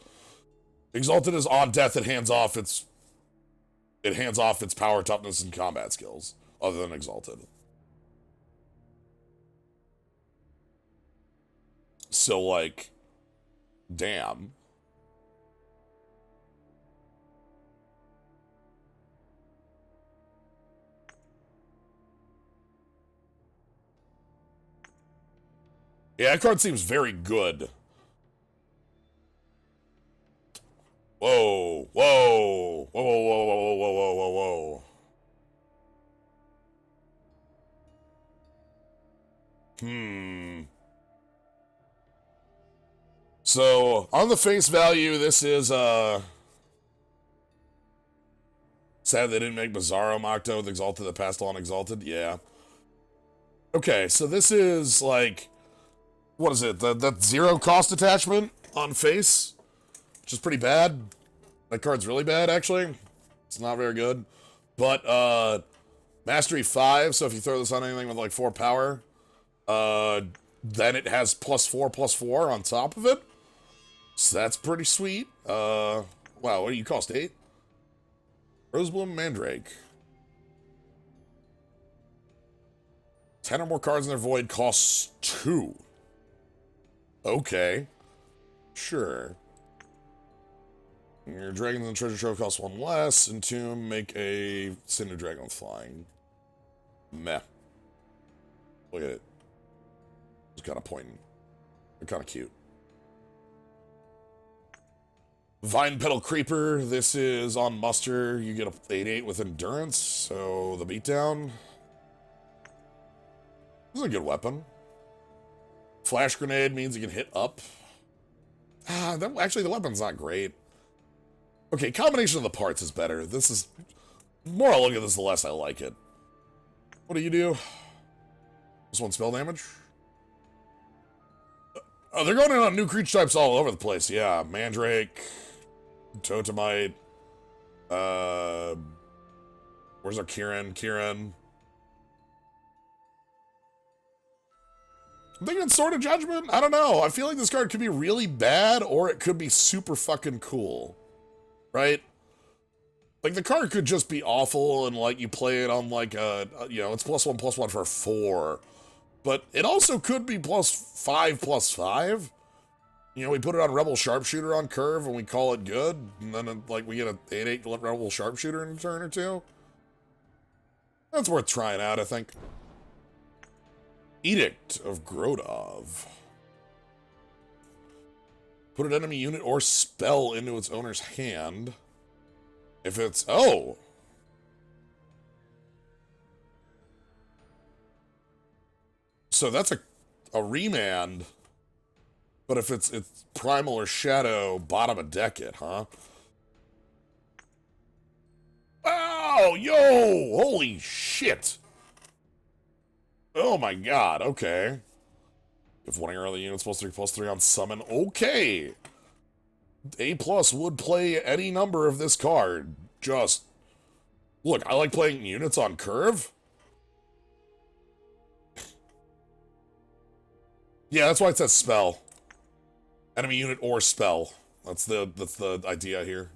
Exalted is on death, it hands off its power, toughness, and combat skills. Other than Exalted. So, like, damn. Yeah, that card seems very good. Whoa, whoa, whoa, whoa, whoa, whoa, whoa, whoa, whoa, whoa. So, on the face value, this is, sad they didn't make Bizarro Mocto with Exalted that passed on Exalted. Yeah. Okay, so this is, like, what is it? That 0 cost attachment on face? Which is pretty bad. That card's really bad, actually. It's not very good. But, Mastery 5, so if you throw this on anything with, like, 4 power, then it has +4/+4 on top of it. So that's pretty sweet. Wow, what do you cost? 8? Rosebloom Mandrake. 10 or more cards in their void costs 2. Okay. Sure. Your Dragons and Treasure Trove costs 1 less. Entomb, make a Cinder Dragon with Flying. Meh. Look at it. It's kind of pointing. They're kind of cute. Vine Petal Creeper. This is on muster. You get a 8/8 with endurance, so the beatdown. This is a good weapon. Flash grenade means you can hit up. Actually, the weapon's not great. Okay, combination of the parts is better. This is... The more I look at this, the less I like it. What do you do? This one spell damage? Oh, they're going in on new creature types all over the place. Yeah, Mandrake, Totemite, where's our Kieran? I'm thinking Sword of Judgment? I don't know. I feel like this card could be really bad, or it could be super fucking cool. Right? Like, the card could just be awful, and, like, you play it on, like, you know, it's +1/+1 for 4. But it also could be +5/+5. You know, we put it on Rebel Sharpshooter on curve, and we call it good, and then, like, we get a 8/8 Rebel Sharpshooter in a turn or two. That's worth trying out, I think. Edict of Grodov. Put an enemy unit or spell into its owner's hand. If it's... Oh! So that's a remand. But if it's Primal or Shadow, bottom of deck it, huh? Oh, yo! Holy shit! Oh my god, okay. If one of your other units +3/+3 on summon, okay! A+ would play any number of this card. Just... Look, I like playing units on curve. Yeah, that's why it says spell. Enemy unit or spell. That's the idea here.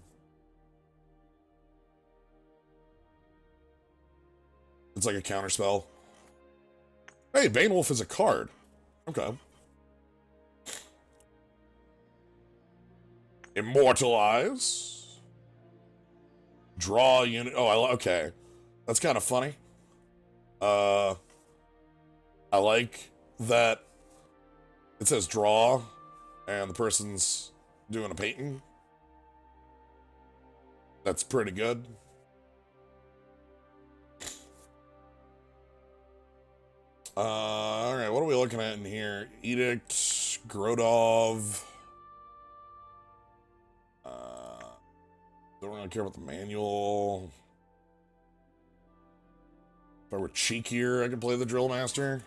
It's like a counter spell. Hey, Banewolf is a card. Okay. Immortalize. Draw a unit. Oh, okay. That's kind of funny. I like that it says draw, and the person's doing a painting. That's pretty good. Alright, what are we looking at in here? Edict, Grodov. Don't really care about the manual. If I were cheekier, I could play the Drill Master.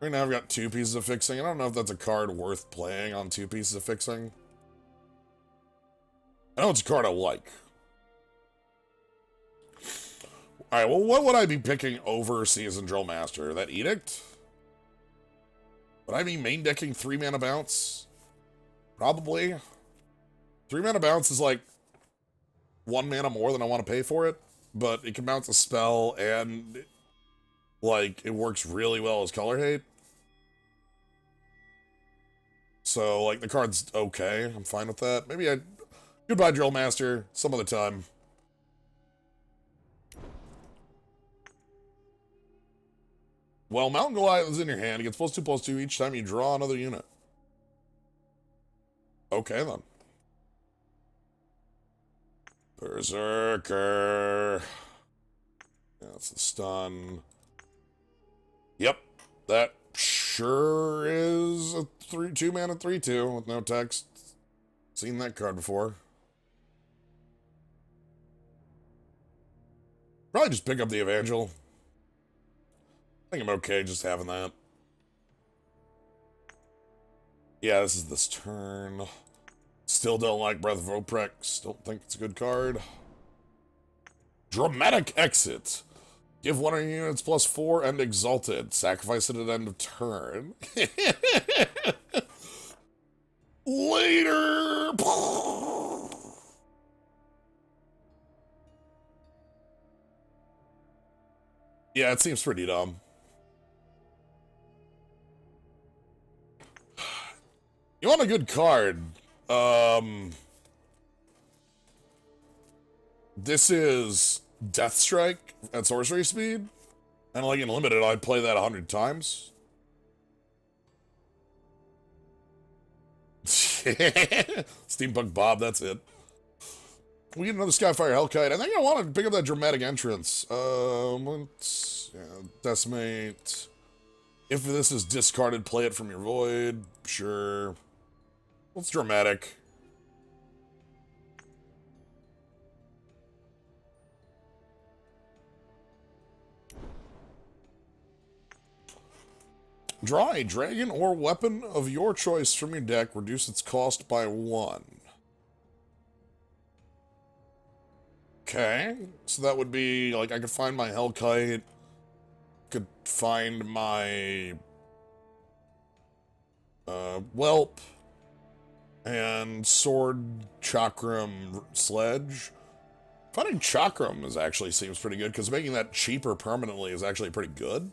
Right now I've got 2 pieces of fixing. I don't know if that's a card worth playing on 2 pieces of fixing. I know it's a card I like. Alright, well, what would I be picking over Seasoned Drill Master? That Edict? Would I be main decking 3 mana bounce? Probably. 3 mana bounce is like 1 mana more than I want to pay for it, but it can bounce a spell and like it works really well as color hate. So like the card's okay. I'm fine with that. Maybe goodbye Drill Master some other time. Well, Mountain Goliath is in your hand. It gets +2/+2 each time you draw another unit. Okay, then. Berserker. Yeah, that's the stun. Yep, that sure is a 2 mana 3/2 with no text. Seen that card before. Probably just pick up the Evangel. I think I'm okay just having that. Yeah, this is this turn. Still don't like Breath of Oprex. Don't think it's a good card. Dramatic Exit. Give one of your units +4 and Exalted. Sacrifice it at end of turn. Later! Yeah, it seems pretty dumb. You want a good card? This is Death Strike at sorcery speed, and like in limited, I'd play that 100 times. Steampunk Bob, that's it. We get another Skyfire Hellkite. I think I want to pick up that dramatic entrance. Let's decimate. If this is discarded, play it from your void. Sure. What's dramatic? Draw a dragon or weapon of your choice from your deck. Reduce its cost by 1. Okay. So that would be, like, I could find my Hellkite. Could find my Whelp and Sword Chakram Sledge. Finding Chakram seems pretty good, because making that cheaper permanently is actually pretty good.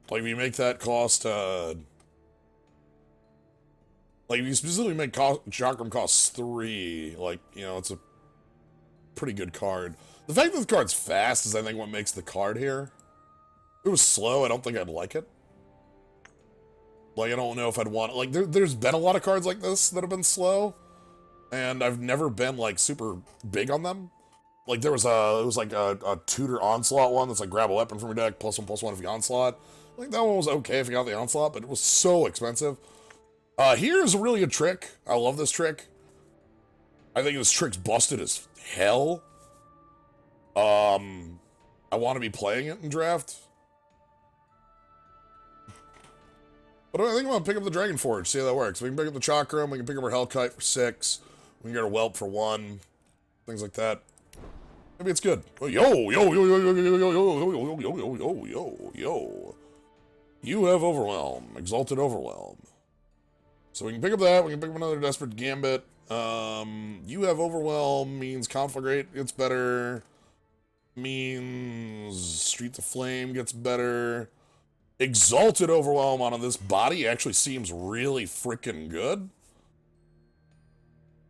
Like, if you make that cost, like, if you specifically make Chakram costs 3, like, you know, it's a pretty good card. The fact that the card's fast is, I think, what makes the card here. If it was slow, I don't think I'd like it. Like, I don't know if I'd want... Like, there's been a lot of cards like this that have been slow, and I've never been, like, super big on them. Like, it was like a Tutor Onslaught one that's like, grab a weapon from your deck, +1/+1 if you Onslaught. Like, that one was okay if you got the Onslaught, but it was so expensive. Here's really a trick. I love this trick. I think this trick's busted as hell. I want to be playing it in draft. But I think I'm going to pick up the Dragon Forge, see how that works. We can pick up the Chakram, we can pick up our Hellkite for 6, we can get our Whelp for 1, things like that. Maybe it's good. Yo, yo, yo, yo, yo, yo, yo, yo, yo, yo, yo, yo, yo, yo. You have Overwhelm, Exalted Overwhelm. So we can pick up that, we can pick up another Desperate Gambit. You have Overwhelm means Conflagrate gets better. Means Streets of Flame gets better. Exalted Overwhelm on this body actually seems really freaking good.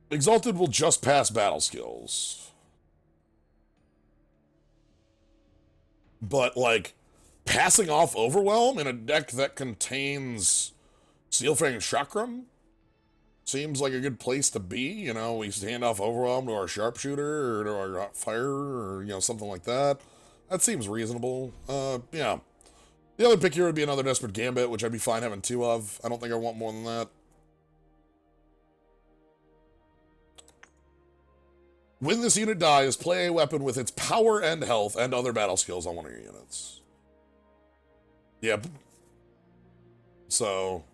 Exalted will just pass battle skills. But, like, passing off Overwhelm in a deck that contains Steelfang Chakram seems like a good place to be. You know, we hand off Overwhelm to our Sharpshooter or to our Fire or, you know, something like that. That seems reasonable. Yeah. The other pick here would be another Desperate Gambit, which I'd be fine having 2 of. I don't think I want more than that. When this unit dies, play a weapon with its power and health and other battle skills on one of your units. Yep. So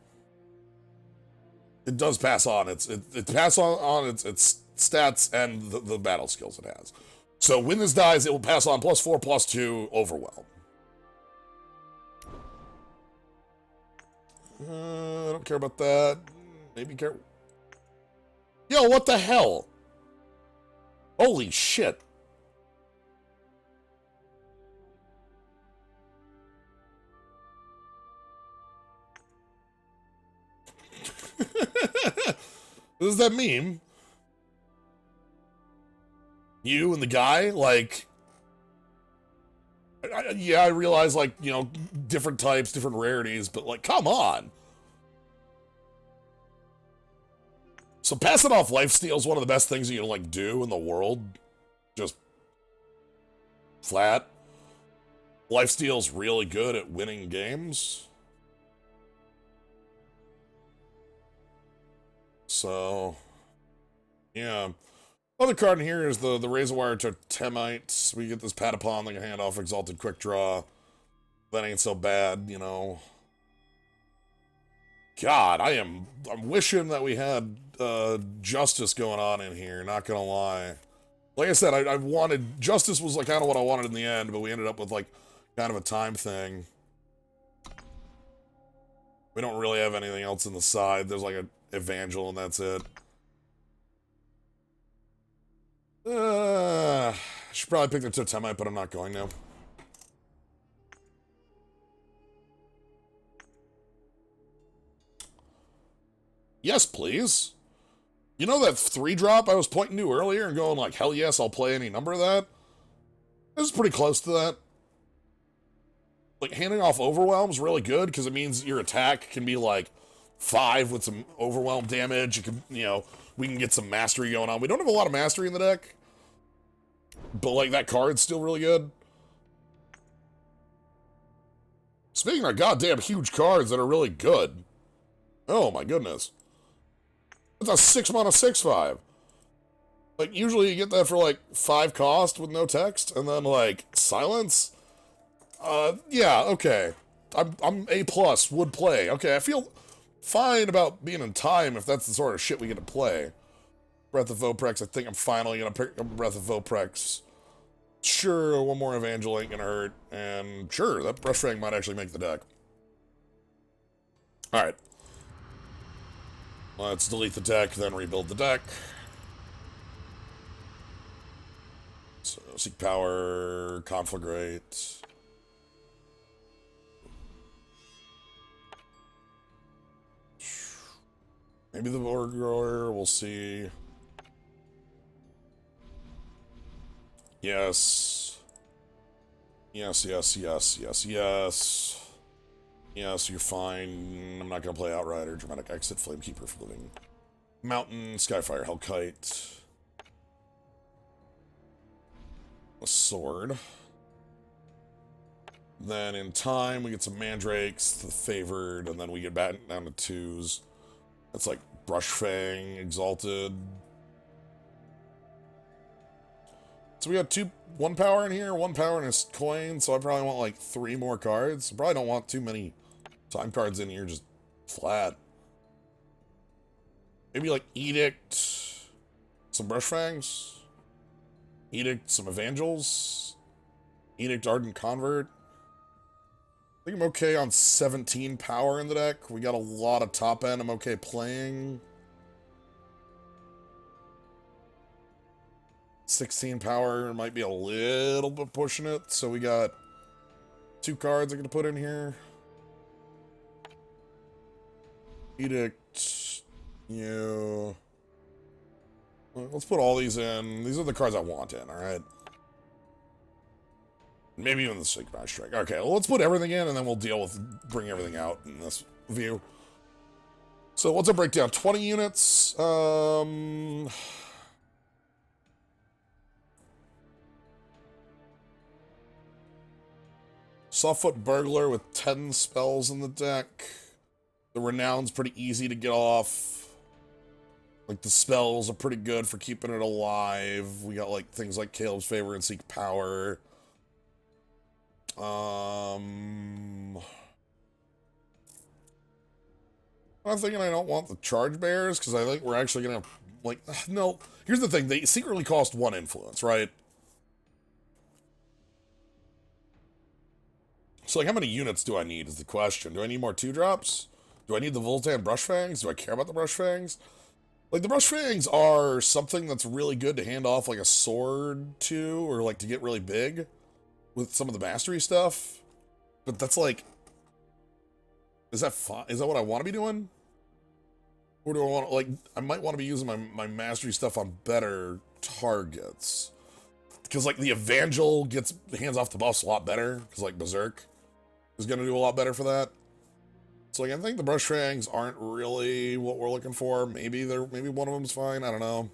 it does pass on. It passes on its stats and the battle skills it has. So when this dies, it will pass on +4/+2 Overwhelm. I don't care about that. Maybe care. Yo, what the hell? Holy shit. This is that meme. You and the guy, like... yeah, I realize, like, you know, different types, different rarities, but, like, come on. So passing off lifesteal is one of the best things you can, like, do in the world. Just flat. Lifesteal's really good at winning games. So, yeah. Other card in here is the Razorwire Totemite. We get this Patapon that can hand off Exalted Quick Draw. That ain't so bad, you know. God, I'm wishing that we had Justice going on in here, not gonna lie. Like I said, I wanted... Justice was like kind of what I wanted in the end, but we ended up with like kind of a time thing. We don't really have anything else in the side. There's like an Evangel and that's it. I should probably pick the Totemite, but I'm not going to. Yes, please. You know that 3-drop I was pointing to earlier and going like, hell yes, I'll play any number of that? This is pretty close to that. Like, handing off Overwhelm's really good, because it means your attack can be like 5 with some Overwhelm damage. You can, you know, we can get some mastery going on. We don't have a lot of mastery in the deck, but like that card's still really good. Speaking of goddamn huge cards that are really good. Oh my goodness. It's a 6-mana 6/5. Like, usually you get that for like 5 cost with no text, and then like silence. Yeah, okay. I'm A+, would play. Okay, I feel fine about being in time if that's the sort of shit we get to play. Breath of Voprex, I think I'm finally gonna pick up Breath of Voprex. Sure, one more Evangel ain't gonna hurt, and sure, that Brushfang might actually make the deck. Alright. Let's delete the deck, then rebuild the deck. So, Seek Power, Conflagrate. Maybe the Borgrower, we'll see. Yes. Yes, yes, yes, yes, yes. Yes, you're fine. I'm not gonna play Outrider, Dramatic Exit, Flamekeeper for living. Mountain, Skyfire, Hellkite. A sword. Then in time, we get some Mandrakes, the favored, and then we get back down to 2s. That's like Brushfang, Exalted. So we got 1 power in here, 1 power in his coin, so I probably want like 3 more cards. I probably don't want too many time cards in here, just flat. Maybe like Edict, some Brushfangs, Edict, some Evangels, Edict, Ardent Convert. I think I'm okay on 17 power in the deck. We got a lot of top end I'm okay playing. 16 power might be a little bit pushing it, so we got 2 cards I'm gonna put in here. Edict, you. Let's put all these in. These are the cards I want in, alright? Maybe even the Synchronized Strike. Okay, well, let's put everything in, and then we'll deal with bring everything out in this view. So what's our breakdown? 20 units. Softfoot Burglar with 10 spells in the deck. The Renown's pretty easy to get off. Like, the spells are pretty good for keeping it alive. We got, like, things like Caleb's Favor and Seek Power. I'm thinking I don't want the Charge Bears, because I think we're actually gonna, like, no. Here's the thing, they secretly cost 1 influence, right? So, like, how many units do I need is the question. Do I need more 2-drops? Do I need the Voltan Brushfangs? Do I care about the Brushfangs? Like, the Brushfangs are something that's really good to hand off, like, a sword to, or, like, to get really big with some of the mastery stuff. But that's, like... Is that fun? Is that what I want to be doing? Or do I want to, like... I might want to be using my mastery stuff on better targets. Because, like, the Evangel hands off the buffs a lot better. Because, like, Berserk is going to do a lot better for that. So, like, I think the Brushfangs aren't really what we're looking for. Maybe one of them's fine. I don't know.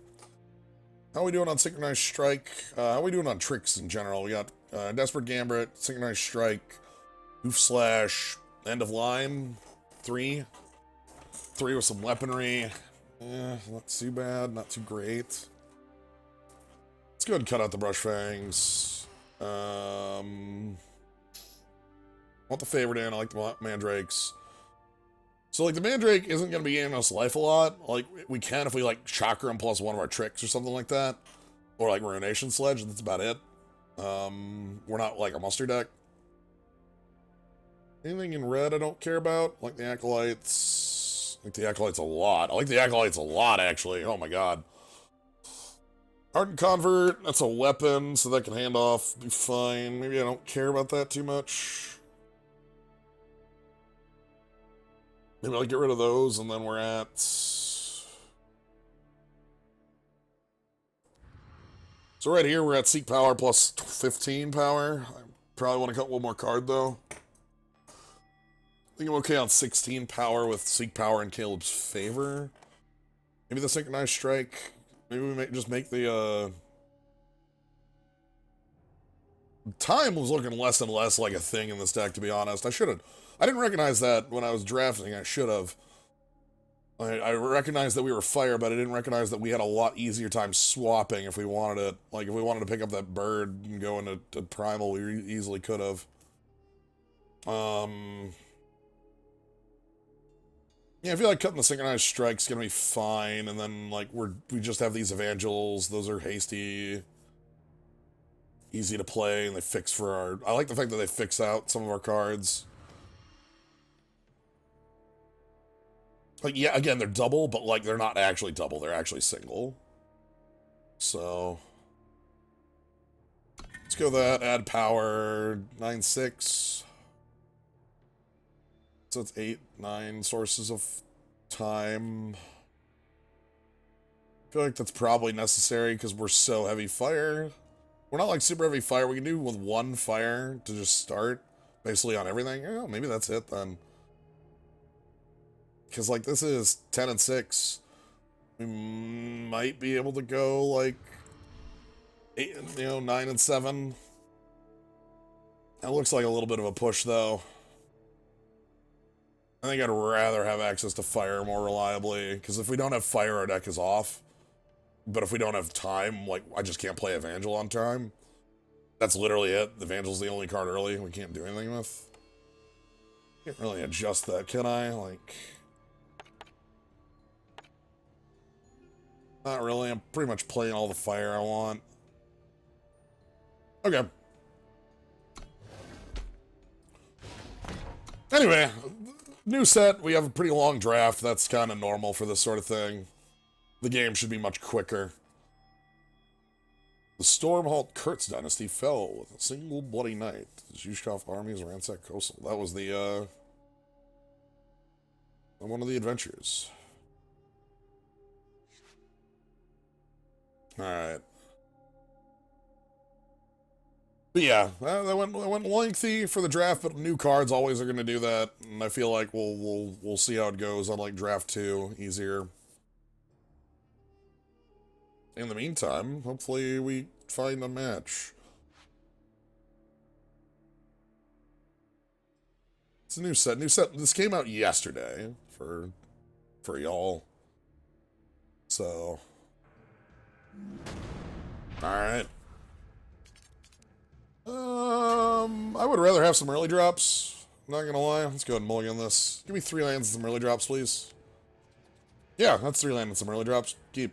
How are we doing on Synchronized Strike? How are we doing on tricks in general? We got Desperate Gambit, Synchronized Strike, Hoof Slash, End of Line, 3. 3 with some weaponry. Not too bad, not too great. Let's go ahead and cut out the Brushfangs. Want the favorite in. I like the Mandrakes. So, like, the Mandrake isn't going to be gaining us life a lot. Like, we can if we, like, Chakra him plus 1 of our tricks or something like that. Or, like, Ruination Sledge. That's about it. We're not, like, a muster deck. Anything in red I don't care about? Like the Acolytes. I like the Acolytes a lot. I like the Acolytes a lot, actually. Oh, my God. Ardent Convert. That's a weapon, so that can hand off. Be fine. Maybe I don't care about that too much. Maybe I'll get rid of those, and then we're at... So right here, we're at Seek Power plus 15 power. I probably want to cut one more card, though. I think I'm okay on 16 power with Seek Power and Caleb's Favor. Maybe the synchronized strike. Maybe we just make the time was looking less and less like a thing in this deck, to be honest. I didn't recognize that when I was drafting. I should have. I recognized that we were fire, but I didn't recognize that we had a lot easier time swapping if we wanted it. Like, if we wanted to pick up that bird and go into Primal, we easily could have. Yeah, I feel like cutting the synchronized strike's gonna be fine, and then, like, we just have these Evangels. Those are hasty, easy to play, and they fix for our... I like the fact that they fix out some of our cards. Like, yeah, again, they're double, but, like, they're not actually double. They're actually single. So... let's go that. Add power. 9/6. So it's 8, 9 sources of time. I feel like that's probably necessary because we're so heavy fire. We're not, like, super heavy fire. We can do with 1 fire to just start, basically, on everything. Oh, maybe that's it, then. Because, like, this is 10 and 6. We might be able to go, like, 8, 9 and 7. That looks like a little bit of a push, though. I think I'd rather have access to fire more reliably, because if we don't have fire, our deck is off. But if we don't have time, like, I just can't play Evangel on time. That's literally it. The Evangel's the only card early we can't do anything with. Can't really adjust that, can I? Like... not really. I'm pretty much playing all the fire I want. Okay. Anyway, new set. We have a pretty long draft. That's kind of normal for this sort of thing. The game should be much quicker. The Stormhalt Kurtz dynasty fell with a single bloody night. The Zhushkov armies ransacked coastal. That was the, one of the adventures. Alright. But yeah, that went lengthy for the draft, but new cards always are going to do that, and I feel like we'll see how it goes on, like, draft 2, easier. In the meantime, hopefully we find a match. It's a new set. This came out yesterday for y'all. So... alright. I would rather have some early drops. Not gonna lie. Let's go ahead and mulligan this. Give me 3 lands and some early drops, please. Yeah, that's 3 lands and some early drops. Keep.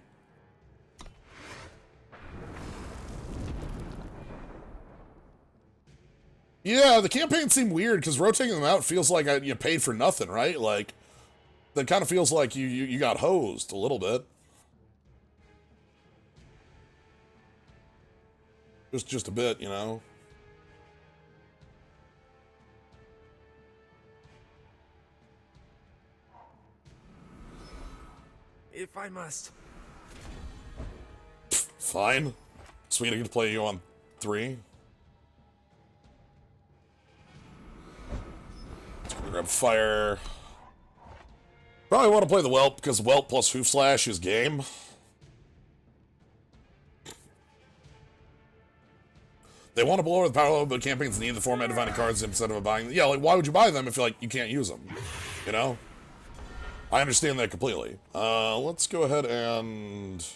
Yeah, the campaigns seem weird, because rotating them out feels like you paid for nothing, right? Like, that kind of feels like you got hosed a little bit. Just a bit, you know?
If I must.
Fine. Sweet, I get to play you on 3. Let's go grab fire. Probably want to play the Whelp, because Whelp plus Hoof Slash is game. They want to blow over the power level, but campaigns need the format defining cards instead of buying them. Yeah, like, why would you buy them if like you can't use them? You know? I understand that completely. Let's go ahead and...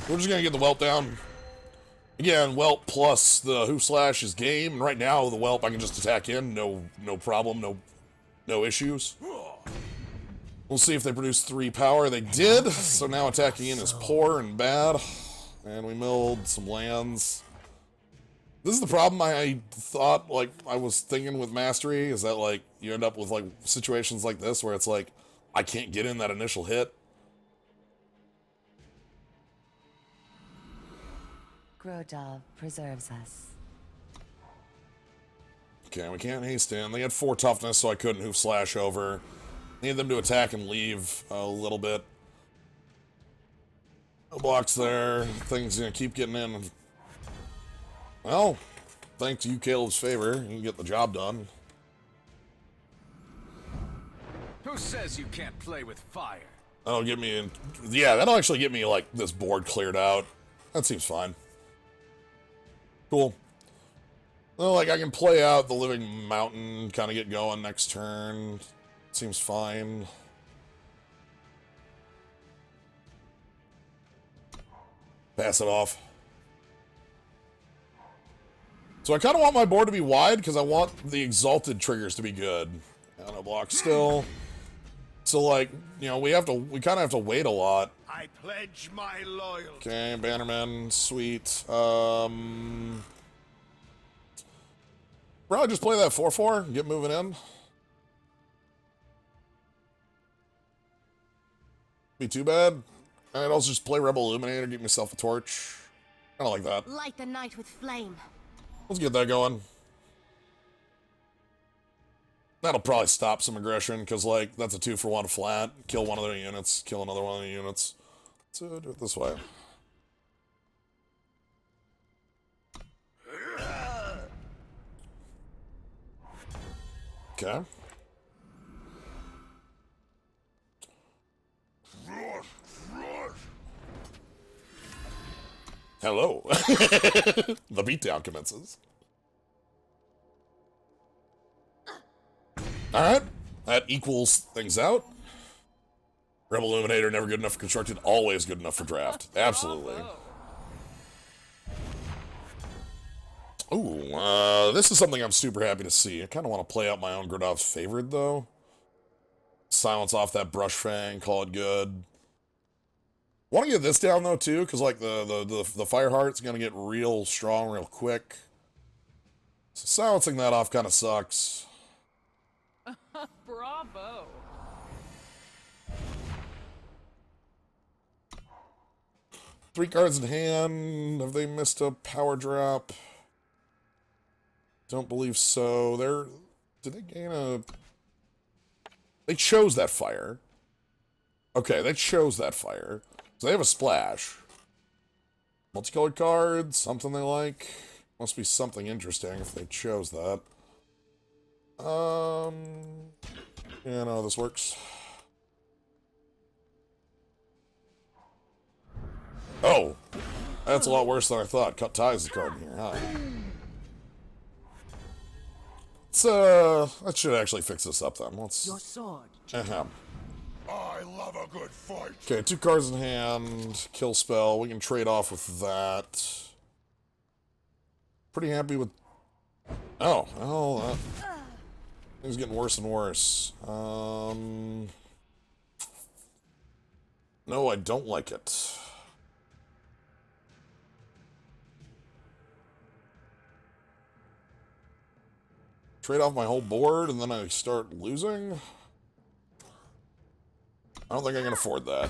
we're just gonna get the Whelp down. Again, Whelp plus the Hoof Slash is game. And right now, the Whelp I can just attack in, no problem, no issues. We'll see if they produce 3 power. They did, so now attacking in is poor and bad. And we milled some lands. This is the problem I thought, like, I was thinking with Mastery, is that, like, you end up with, like, situations like this where it's like, I can't get in that initial hit.
Grodov preserves us.
Okay, we can't haste in. They had 4 toughness, so I couldn't Hoof Slash over. Need them to attack and leave a little bit. No blocks there. Things gonna keep getting in. Well, thanks to you, Caleb's favor, you can get the job done.
Who says you can't play with fire?
That'll get me in. Yeah, that'll actually get me, like, this board cleared out. That seems fine. Cool. Well, like, I can play out the Living Mountain, kind of get going next turn. Seems fine. Pass it off. So I kind of want my board to be wide, because I want the Exalted triggers to be good. And a block still. So, like, you know, we kind of have to wait a lot.
I pledge my loyalty.
Okay, Bannerman, sweet. Probably just play that 4/4 and get moving in. Be too bad. I'd also just play Rebel Illuminator, get myself a torch. I don't like that.
Light the night with flame.
Let's get that going. That'll probably stop some aggression, because, like, that's a 2-for-1 flat. Kill one of their units, kill another one of the units. So do it this way. Okay. Hello. The beatdown commences. Alright. That equals things out. Rebel Illuminator, never good enough for constructed, always good enough for draft. Absolutely. Ooh, this is something I'm super happy to see. I kind of want to play out my own Grodov's Favored, though. Silence off that Brush Fang, call it good. Want to get this down, though, too, because, like, the Fireheart's going to get real strong real quick. So silencing that off kind of sucks.
Bravo.
3 cards in hand. Have they missed a power drop? Don't believe so. Did they gain a... They chose that fire. Okay, they chose that fire. So they have a splash. Multicolored cards, something they like. Must be something interesting if they chose that. Yeah, no, this works. Oh! That's a lot worse than I thought. Cut ties the card in here, huh? That should actually fix this up then. Let's...
Your sword.
I love a good fight.
Okay, 2 cards in hand. Kill spell. We can trade off with that. Pretty happy with... Oh, well, things getting worse and worse. No, I don't like it. Trade off my whole board, and then I start losing? I don't think I can afford that.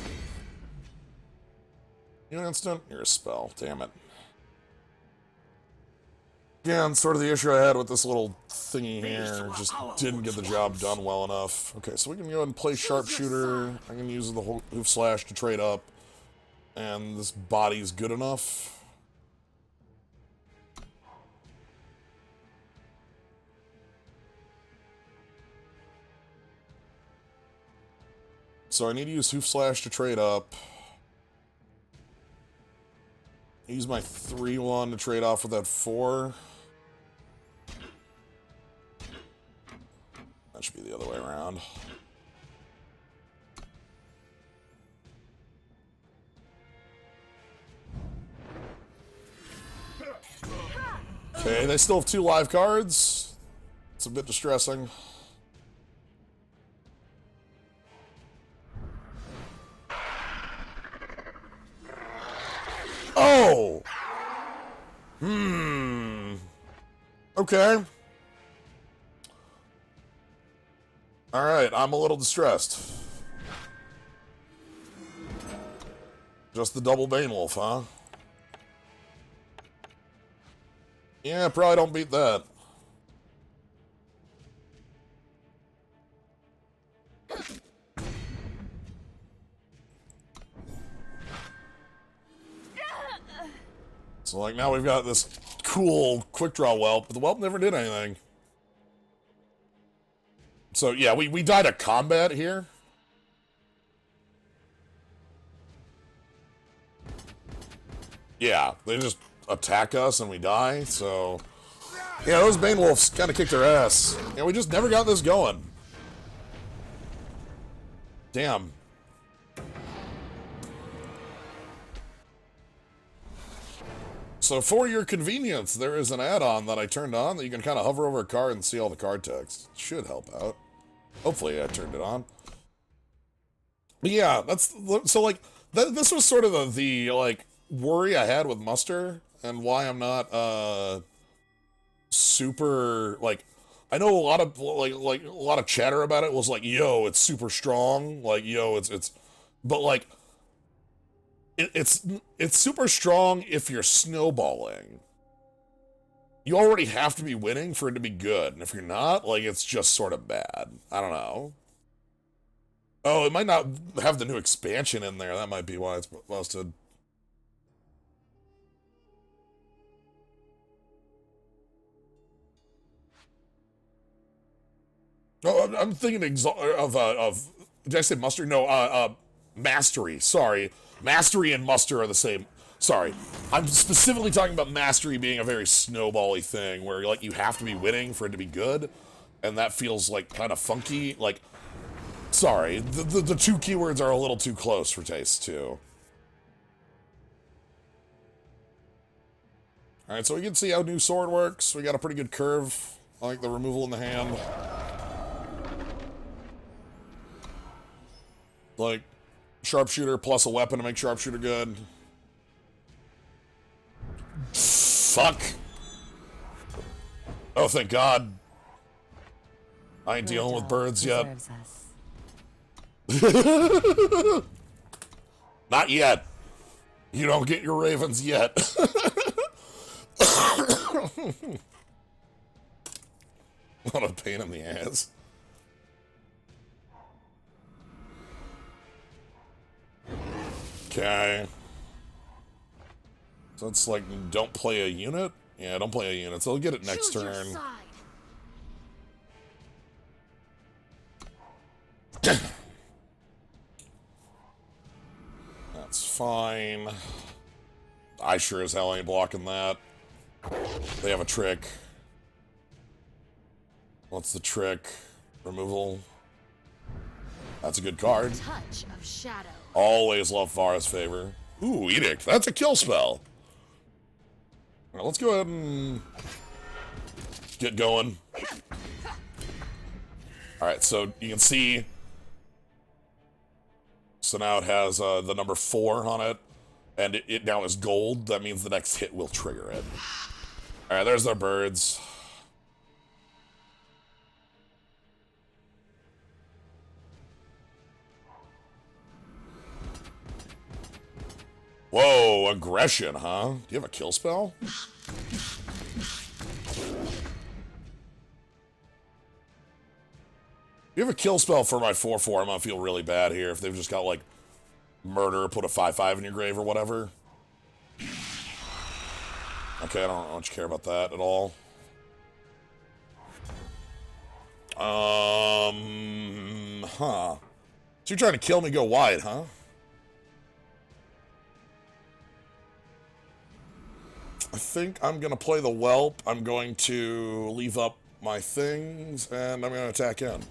You an instant? You're a spell. Damn it. Again, sort of the issue I had with this little thingy here. Just didn't get the job done well enough. Okay, so we can go ahead and play Sharpshooter. I can use the Hoof Slash to trade up. And this body's good enough. So I need to use Hoof Slash to trade up. Use my 3/1 to trade off with that 4. That should be the other way around. Okay, they still have 2 live cards. It's a bit distressing. Oh! Okay. Alright, I'm a little distressed. Just the double Bane Wolf, huh? Yeah, probably don't beat that. So, like, now we've got this cool quick draw whelp, but the whelp never did anything. So yeah, we died a combat here. Yeah, they just attack us and we die, so... Yeah, those Bane Wolves kind of kicked our ass. Yeah, we just never got this going. Damn. So for your convenience, there is an add-on that I turned on that you can kind of hover over a card and see all the card text. Should help out. Hopefully I turned it on. But yeah, that's... So, like, this was sort of the like, worry I had with Muster, and why I'm not, super, like... I know a lot of, like a lot of chatter about it was like, yo, it's super strong. Like, yo, it's... But, like... It's super strong if you're snowballing. You already have to be winning for it to be good, and if you're not, like, it's just sort of bad. I don't know. Oh, it might not have the new expansion in there. That might be why it's busted. Oh, I'm thinking of did I say muster? No, mastery. Sorry. Mastery and muster are the same. Sorry. I'm specifically talking about mastery being a very snowbally thing where, like, you have to be winning for it to be good, and that feels, like, kind of funky. Like, sorry. The two keywords are a little too close for taste, too. Alright, so we can see how new sword works. We got a pretty good curve. I like the removal in the hand. Like, sharpshooter plus a weapon to make sharpshooter good. Fuck. Oh, thank God. I ain't dealing with birds yet. Not yet. You don't get your ravens yet. What a pain in the ass. Okay. So it's like, don't play a unit? Yeah, don't play a unit, so I'll get it next turn. That's fine. I sure as hell ain't blocking that. They have a trick. What's the trick? Removal. That's a good card.
Touch of shadow.
Always love Vara's favor. Ooh, Edict. That's a kill spell. All right, let's go ahead and get going. All right, so you can see. So now it has the number 4 on it, and it now is gold. That means the next hit will trigger it. All right, there's their birds. Whoa, aggression, huh? Do you have a kill spell? You have a kill spell for my 4/4, I'm gonna feel really bad here if they've just got, like, murder, put a 5/5 in your grave or whatever. Okay, I don't much care about that at all. Huh. So you're trying to kill me, go wide, huh? I think I'm gonna play the whelp. I'm going to leave up my things, and I'm gonna attack in.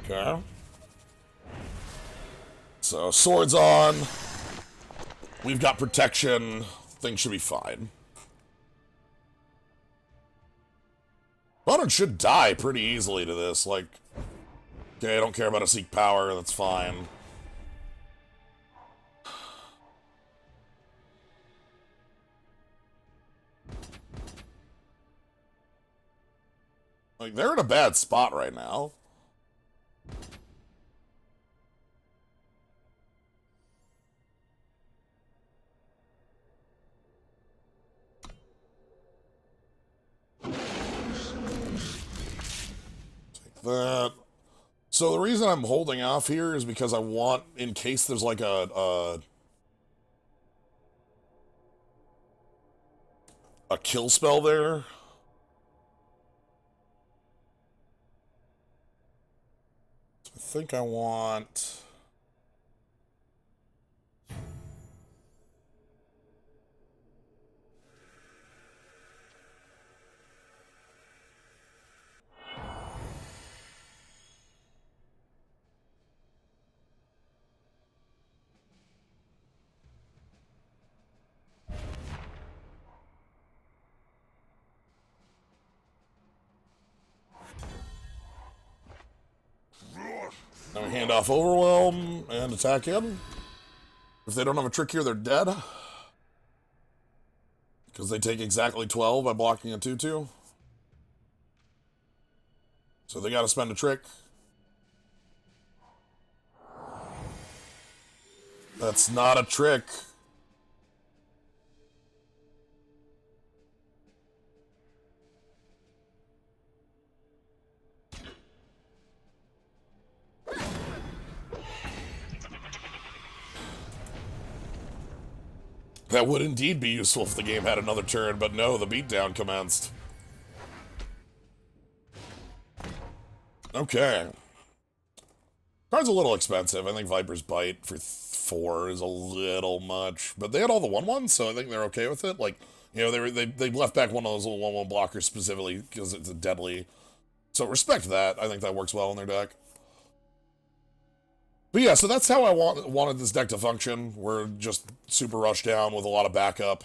Okay. So, swords on. We've got protection. Things should be fine. Opponent should die pretty easily to this. Like, okay, I don't care about a seek power. That's fine. Like, they're in a bad spot right now. Take that. So the reason I'm holding off here is because I want, in case there's like a kill spell there. I think I want... Now we hand off Overwhelm and attack him. If they don't have a trick here, they're dead. Because they take exactly 12 by blocking a 2-2. So they gotta spend a trick. That's not a trick. That would indeed be useful if the game had another turn, but no, the beatdown commenced. Okay. Card's a little expensive. I think Viper's Bite for 4 is a little much. But they had all the 1/1s, so I think they're okay with it. Like, you know, they left back one of those little 1/1 blockers specifically because it's a deadly. So respect that. I think that works well in their deck. But yeah, so that's how I wanted this deck to function. We're just super rush down with a lot of backup.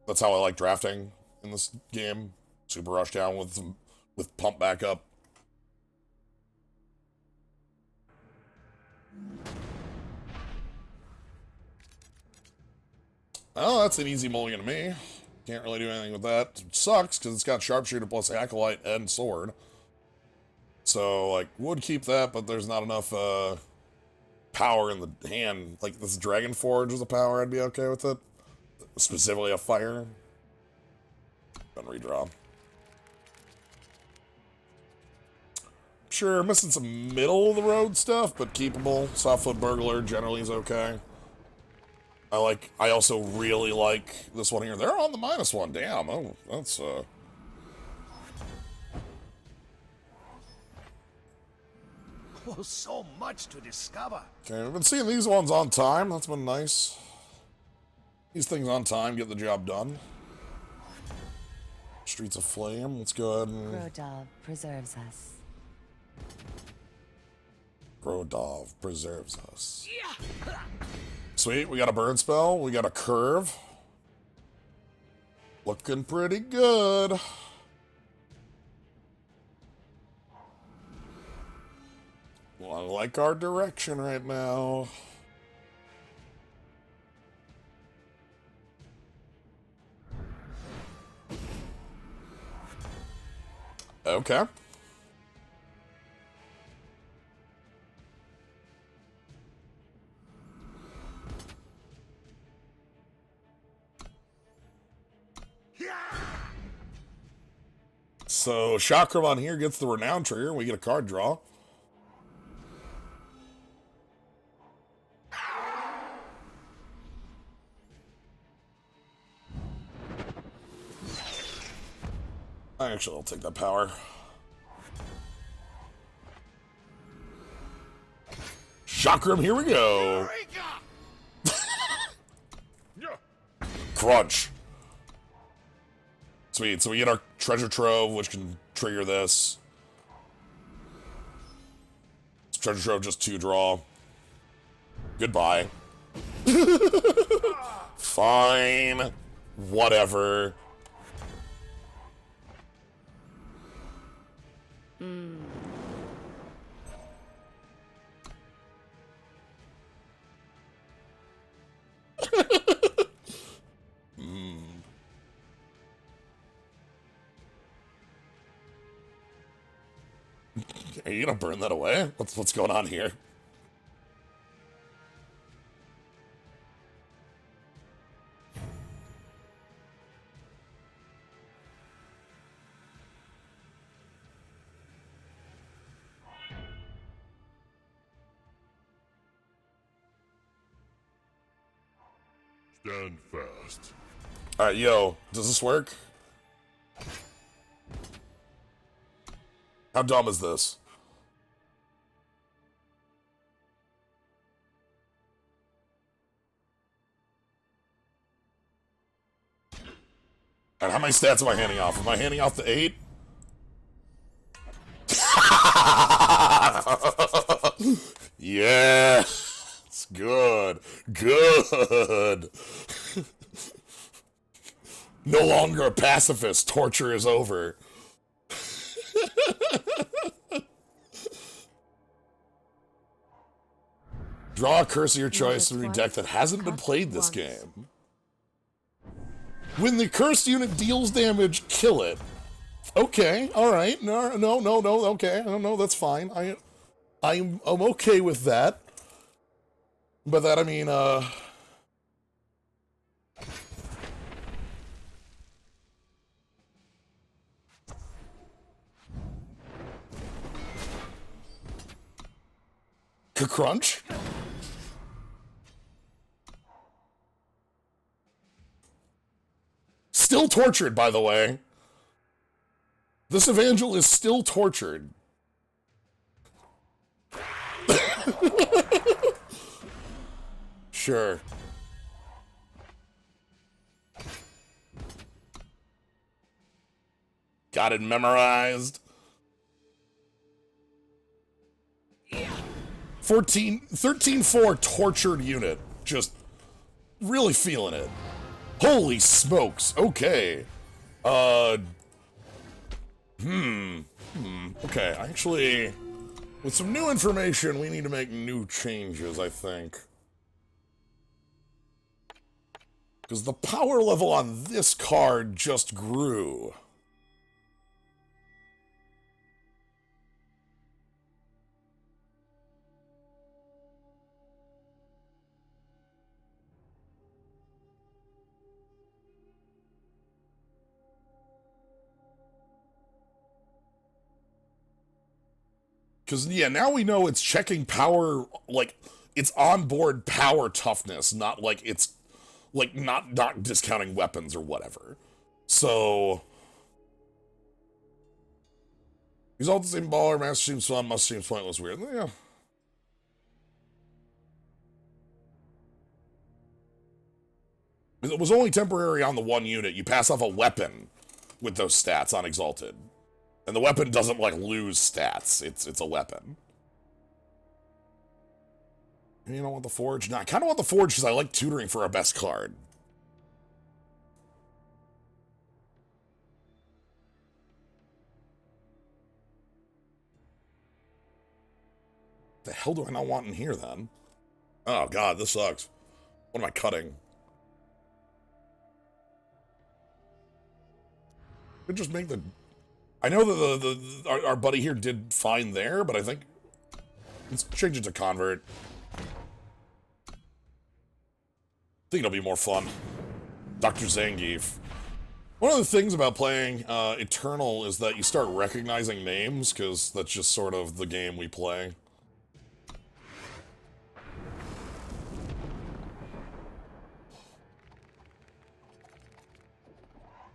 That's how I like drafting in this game. Super rush down with pump backup. Oh, that's an easy mulligan to me. Can't really do anything with that. It sucks, because it's got Sharpshooter plus Acolyte and Sword. So, like, would keep that, but there's not enough, power in the hand. Like, this Dragon Forge was a power, I'd be okay with it. Specifically a fire. Then redraw. Sure, missing some middle-of-the-road stuff, but keepable. Softfoot Burglar generally is okay. I also really like this one here. They're on the -1. Damn, oh, that's,
Oh, so much to discover.
Okay, we've been seeing these ones on time. That's been nice. These things on time get the job done. Streets of Flame. Let's go ahead and...
Grodov preserves us.
Grodov preserves us. Sweet, we got a burn spell. We got a curve. Looking pretty good. Well, I like our direction right now. Okay. So, Chakram on here gets the Renown trigger, and we get a card draw. Actually, I'll take that power. Chakram, here we go. Crunch. Sweet, so we get our treasure trove, which can trigger this. Treasure trove, just 2 draw. Goodbye. Fine. Whatever. Are you gonna burn that away? What's going on here?
Stand fast.
Alright, yo, does this work? How dumb is this? And how many stats am I handing off? Am I handing off the 8? Yeah, it's good. Good. No longer a pacifist. Torture is over. Draw a curse of your choice from your deck that hasn't been played this game. When the cursed unit deals damage, kill it. Okay, alright. No, okay. No, that's fine. I'm okay with that. By that I mean, Crunch? Still tortured, by the way. This Evangel is still tortured. Sure. Got it memorized. 13-4 tortured unit. Just really feeling it. Holy smokes. Okay. Okay, actually, with some new information, we need to make new changes, I think. Because the power level on this card just grew. Because, yeah, now we know it's checking power, like, it's onboard power toughness, not like it's, like, not discounting weapons or whatever. So, he's all the same baller, master seems fun, must seems pointless, weird. Yeah. It was only temporary on the one unit. You pass off a weapon with those stats on Exalted. And the weapon doesn't, like, lose stats. It's a weapon. You don't want the Forge? No, I kind of want the Forge because I like tutoring for our best card. The hell do I not want in here, then? Oh, God, this sucks. What am I cutting? Could just make the... I know that our buddy here did fine there, but I think... Let's change it to Convert. I think it'll be more fun. Dr. Zangief. One of the things about playing Eternal is that you start recognizing names, because that's just sort of the game we play.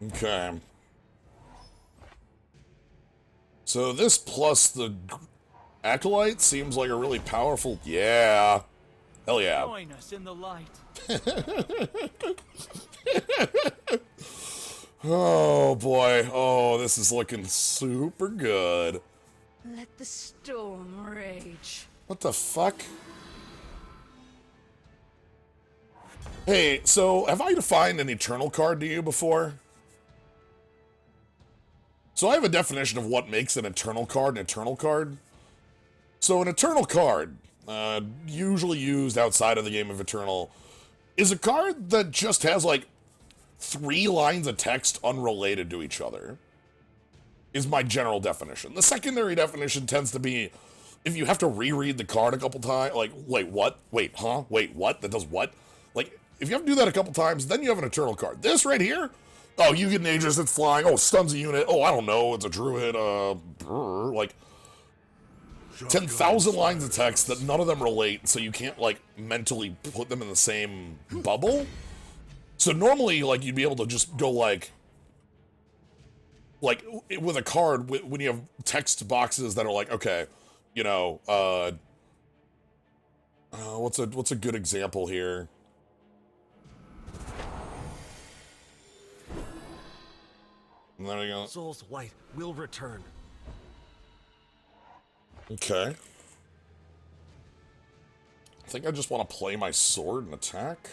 Okay. So this plus the Acolyte seems like a really powerful... Yeah. Hell yeah.
Join us in the light.
Oh, boy. Oh, this is looking super good.
Let the storm rage.
What the fuck? Hey, so have I defined an Eternal card to you before? So I have a definition of what makes an Eternal card an Eternal card. So an Eternal card, usually used outside of the game of Eternal, is a card that just has, like, 3 lines of text unrelated to each other, is my general definition. The secondary definition tends to be, if you have to reread the card a couple times, like, wait, what? Wait, huh? Wait, what? That does what? Like, if you have to do that a couple times, then you have an Eternal card. This right here, oh, you get an Aegis that's flying, oh, stuns a unit, oh, I don't know, it's a druid, like, 10,000 lines of text that none of them relate, so you can't, like, mentally put them in the same bubble. So normally, like, you'd be able to just go, like with a card, when you have text boxes that are like, okay, you know, what's a good example here? And there we go.
Soul's light will return.
Okay. I think I just want to play my sword and attack.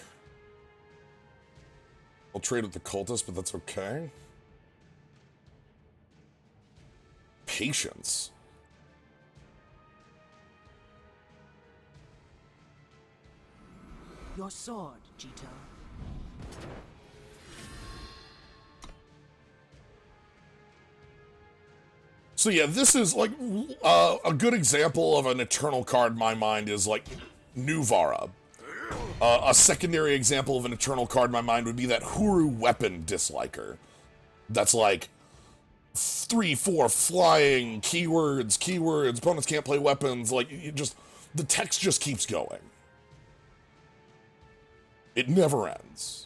I'll trade with the cultist, but that's okay. Patience.
Your sword, Jito.
So yeah, this is like a good example of an eternal card in my mind is like Nuvara. A secondary example of an eternal card in my mind would be that Huru weapon disliker. That's like 3-4 flying keywords. Opponents can't play weapons. Like the text just keeps going. It never ends.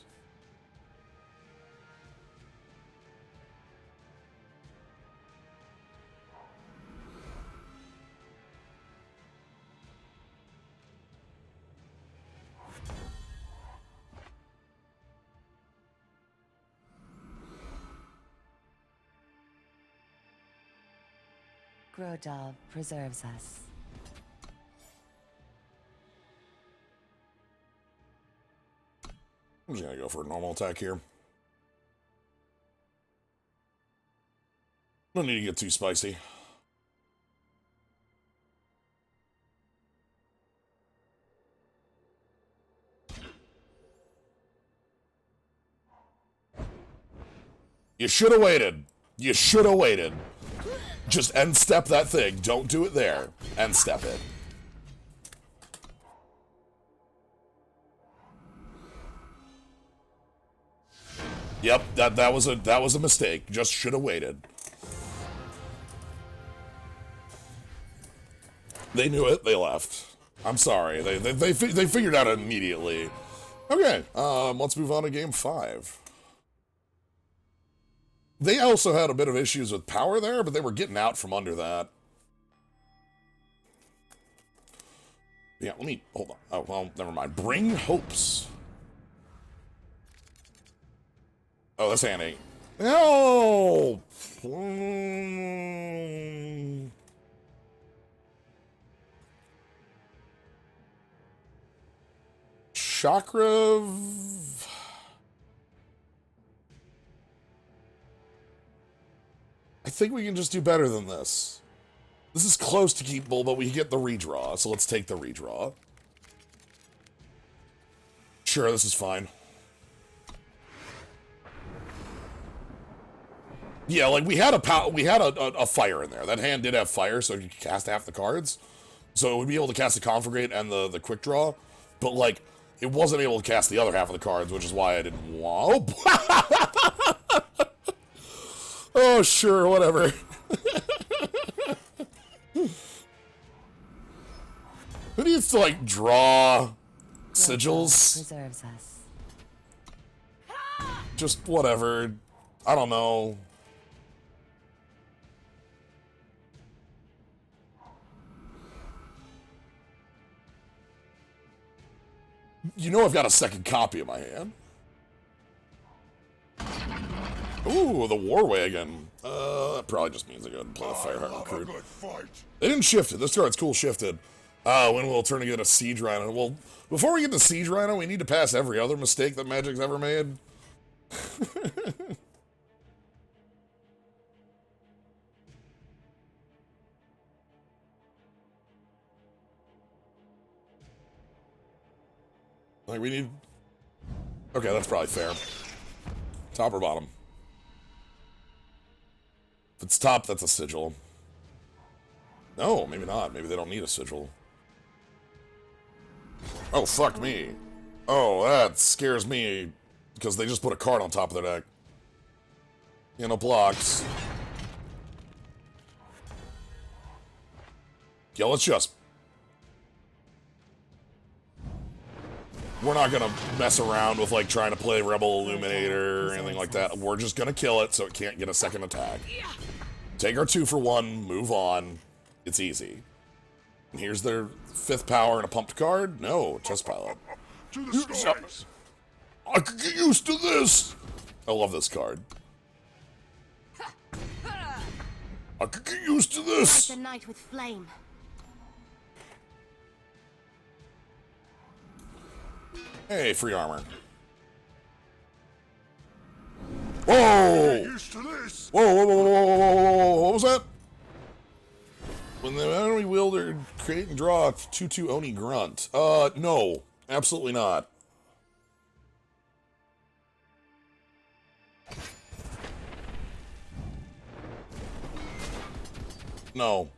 Grodal preserves us.
I'm just gonna go for a normal attack here. No need to get too spicy. You should have waited. You should have waited. Just end step that thing. Don't do it there. End step it. Yep, that was a mistake. Just should have waited. They knew it. They left. I'm sorry. They figured out immediately. Okay. Let's move on to game 5. They also had a bit of issues with power there, but they were getting out from under that. Yeah, let me hold on. Oh, well, never mind. Bring hopes. Oh, that's Annie. No! Chakra. I think we can just do better than this. This is close to keepable, but we get the redraw, so let's take the redraw. Sure, this is fine. Yeah, like we had a fire in there. That hand did have fire, so you could cast half the cards. So it would be able to cast the Conflagrate and the quick draw, but like it wasn't able to cast the other half of the cards, which is why I didn't want. Oh, sure, whatever. Who needs to like draw sigils?
Preserves us.
Just whatever. I don't know. You know I've got a second copy in my hand. Ooh, the War Wagon. That probably just means I go ahead and play the Fireheart Recruit. They didn't shift it. This card's cool shifted. When will it turn to get a Siege Rhino? Well, before we get to Siege Rhino, we need to pass every other mistake that Magic's ever made. Like, we need... Okay, that's probably fair. Top or bottom? If it's top, that's a sigil. No, maybe not. Maybe they don't need a sigil. Oh, fuck me. Oh, that scares me. Because they just put a card on top of their deck. You know, blocks. Yeah, let's just... we're not gonna mess around with like trying to play Rebel Illuminator or anything like that. We're just gonna kill it so it can't get a second attack. Take our 2 for 1, move on. It's easy. And here's their 5th power and a pumped card. No, Chess Pilot.
To the skies.
I could get used to this. I love this card. I could get used to this.
The night with flame.
Hey, free armor.
Get
Whoa!
used to this.
Whoa, whoa, whoa, whoa, whoa, whoa, whoa, whoa, what was that? When the enemy wielder create and draw a 2/2 Oni Grunt. No. Absolutely not. No.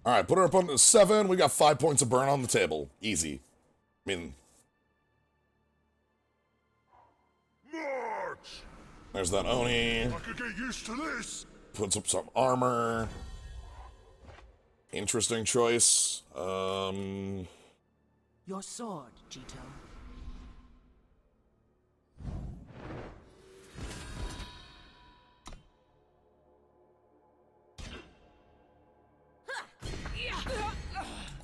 Alright, put her up on 7. We got 5 points of burn on the table. Easy. I mean...
March.
There's that Oni.
I could get used to this.
Puts up some armor. Interesting choice.
Your sword, Jito.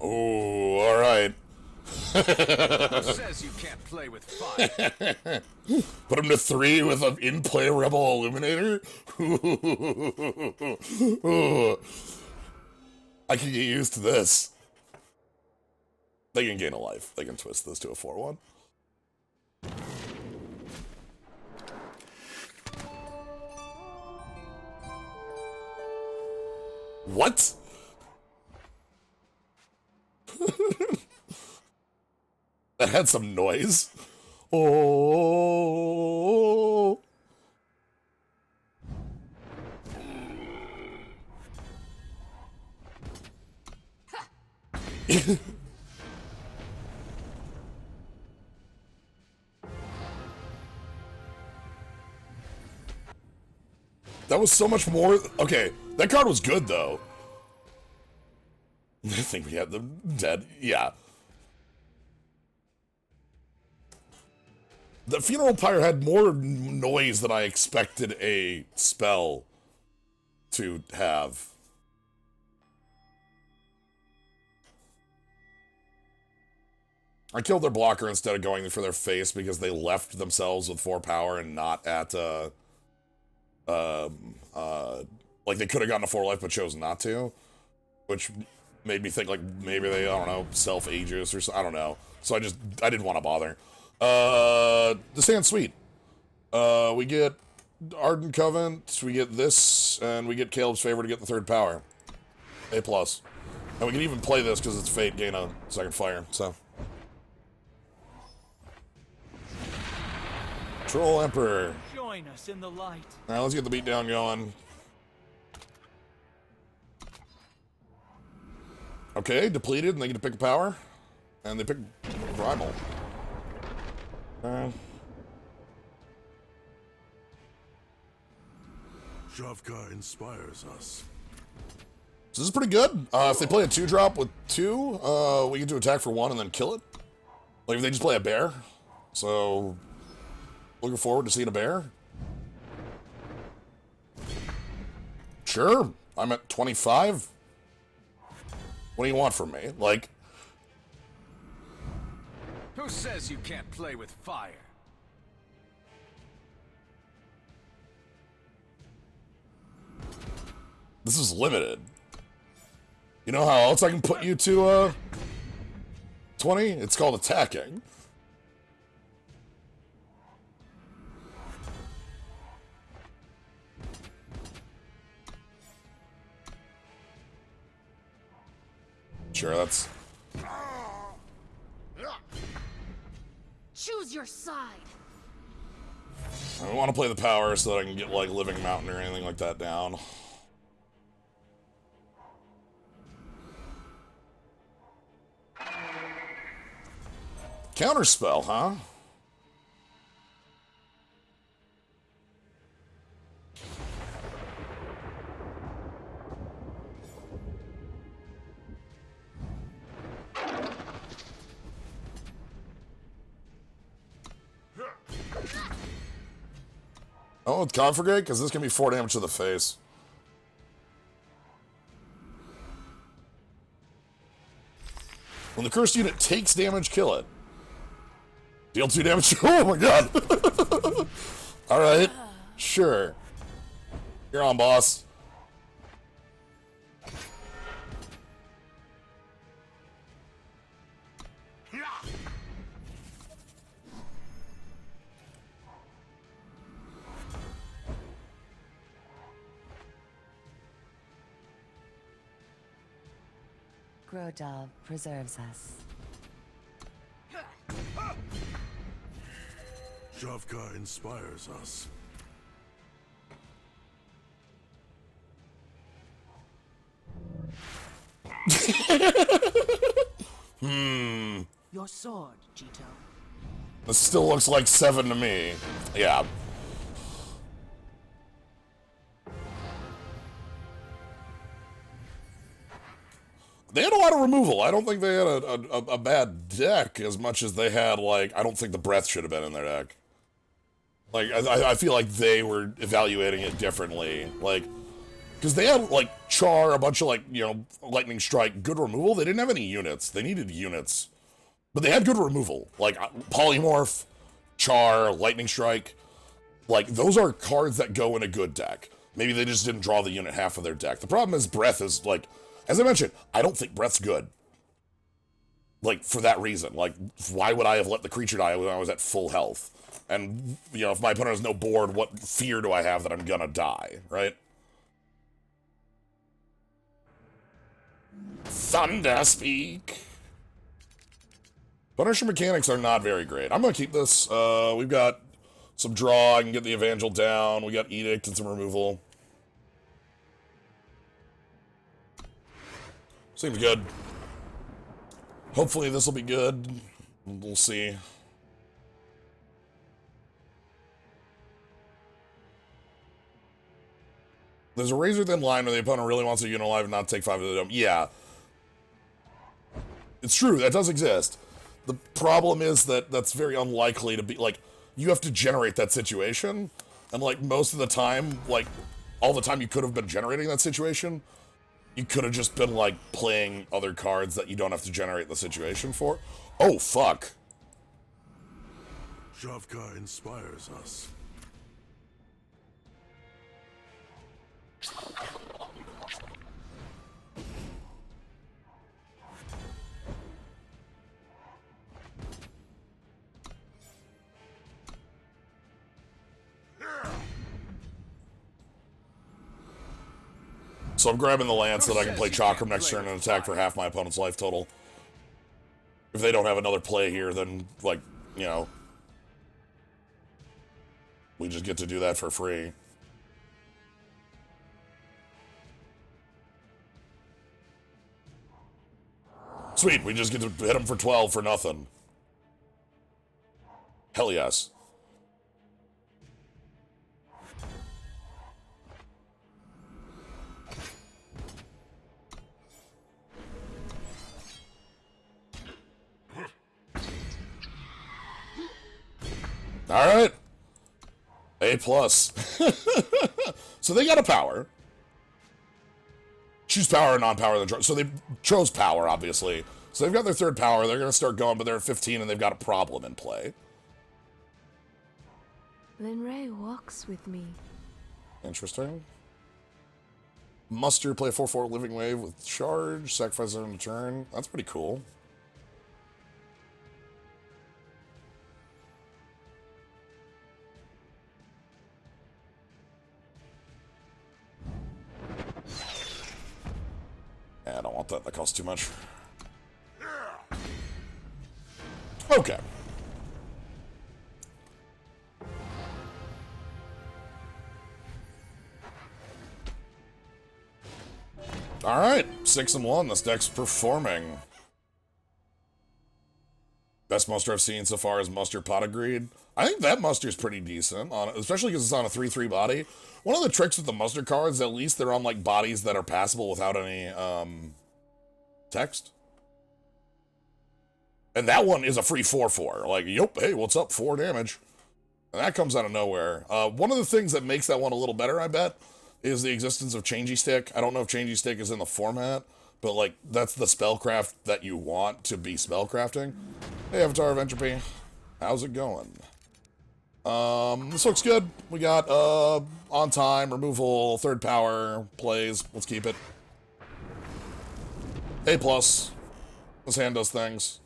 Oh, alright.
Who says you can't play with fire?
Put him to 3 with an in-play Rebel Illuminator? I can get used to this. They can gain a life. They can twist this to a 4/1. What? That had some noise. Oh. That was so much more. Okay, that card was good though. I think we had them dead. Yeah. The Funeral Pyre had more noise than I expected a spell to have. I killed their blocker instead of going for their face because they left themselves with 4 power and not at, like they could have gotten a 4 life but chose not to, which made me think like maybe they, I don't know, self-aegis or so, I don't know. So I didn't want to bother. The Sand Sweet. We get Ardent Covenant, we get this, and we get Caleb's Favor to get the 3rd power. A+. And we can even play this because it's Fate, gain a 2nd fire, so. Troll Emperor.
Join us in the light.
Alright, let's get the beatdown going. Okay, depleted, and they get to pick a power. And they pick Primal.
Shavka inspires us.
So this is pretty good. If they play a 2-drop with 2, we get to attack for 1 and then kill it. Like if they just play a bear. So, looking forward to seeing a bear. Sure, I'm at 25. What do you want from me? Like...
Who says you can't play with fire?
This is limited. You know how else I can put you to, 20? It's called attacking. Sure, that's...
Choose your side.
I don't want to play the power so that I can get, like, Living Mountain or anything like that down. Counterspell, huh? Oh, with Configurate? Because this can be 4 damage to the face. When the cursed unit takes damage, kill it. Deal 2 damage. Oh my god! Alright. Sure. You're on, boss.
Grodov preserves us.
Xulta inspires us.
Your sword, Jito.
This still looks like 7 to me. Yeah. They had a lot of removal. I don't think they had a bad deck as much as they had, like, I don't think the breath should have been in their deck. Like, I feel like they were evaluating it differently. Like, because they had, like, Char, a bunch of, like, you know, Lightning Strike, good removal. They didn't have any units. They needed units. But they had good removal. Like, Polymorph, Char, Lightning Strike. Like, those are cards that go in a good deck. Maybe they just didn't draw the unit half of their deck. The problem is Breath is, like, as I mentioned, I don't think Breath's good. Like, for that reason. Like, why would I have let the creature die when I was at full health? And, you know, if my opponent has no board, what fear do I have that I'm gonna die, right? Thunderspeak. Punisher mechanics are not very great. I'm gonna keep this. We've got some draw. I can get the Evangel down. We got Edict and some removal. Seems good. Hopefully this will be good. We'll see. There's a razor thin line where the opponent really wants to unalive and not take 5 of the dome. Yeah. It's true, that does exist. The problem is that that's very unlikely to be, like, you have to generate that situation. And, like, most of the time, like, all the time you could have been generating that situation, you could have just been, like, playing other cards that you don't have to generate the situation for. Oh, fuck.
Xulta inspires us.
So I'm grabbing the lance so that I can play Chakram next turn and attack for half my opponent's life total. If they don't have another play here, then, like, you know, we just get to do that for free. Sweet, we just get to hit him for 12 for nothing. Hell yes. Alright. A+. So they got a power. Choose power or non-power. So they chose power, obviously. So they've got their third power. They're going to start going, but they're at 15 and they've got a problem in play.
Linray walks with me.
Interesting. Muster, play a 4/4 Living Wave with charge. Sacrifice on a turn. That's pretty cool. Yeah, I don't want that. That costs too much. Okay. Alright, 6-1. This deck's performing. Best muster I've seen so far is Muster Pot of Greed. I think that muster's pretty decent, especially because it's on a 3/3 body. One of the tricks with the muster cards, at least they're on like bodies that are passable without any text. And that one is a free 4/4. Like, yup, hey, what's up? 4 damage. And that comes out of nowhere. One of the things that makes that one a little better, I bet, is the existence of Changey Stick. I don't know if Changey Stick is in the format, but like that's the spellcraft that you want to be spellcrafting. Hey, Avatar of Entropy. How's it going? This looks good. We got on time, removal, third power, plays. Let's keep it. A+. This hand does things.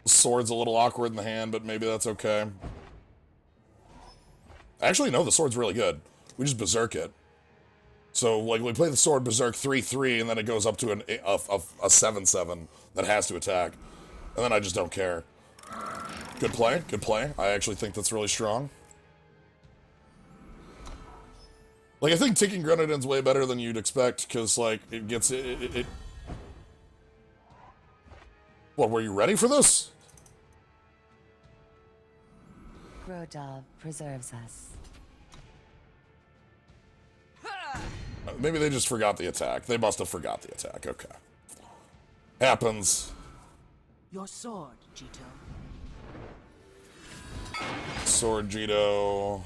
The sword's a little awkward in the hand, but maybe that's okay. Actually, no, the sword's really good. We just berserk it. So, like, we play the sword berserk 3/3, and then it goes up to a 7/7 that has to attack. And then I just don't care. Good play, good play. I actually think that's really strong. Like, I think Ticking Grenadin's way better than you'd expect, because, like, it gets... it. What, were you ready for this?
Grodov preserves us.
Maybe they just forgot the attack. They must have forgot the attack. Okay. Happens.
Your sword, Jito.
Sword Jito.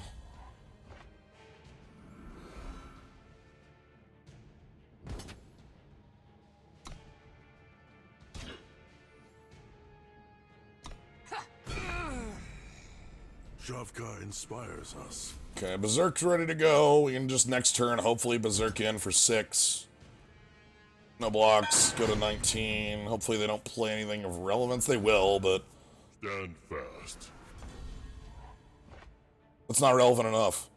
Shavka inspires us.
Okay, Berserk's ready to go. We can just next turn, hopefully, Berserk in for 6. No blocks, go to 19. Hopefully they don't play anything of relevance. They will, but...
Stand fast.
it's not relevant enough.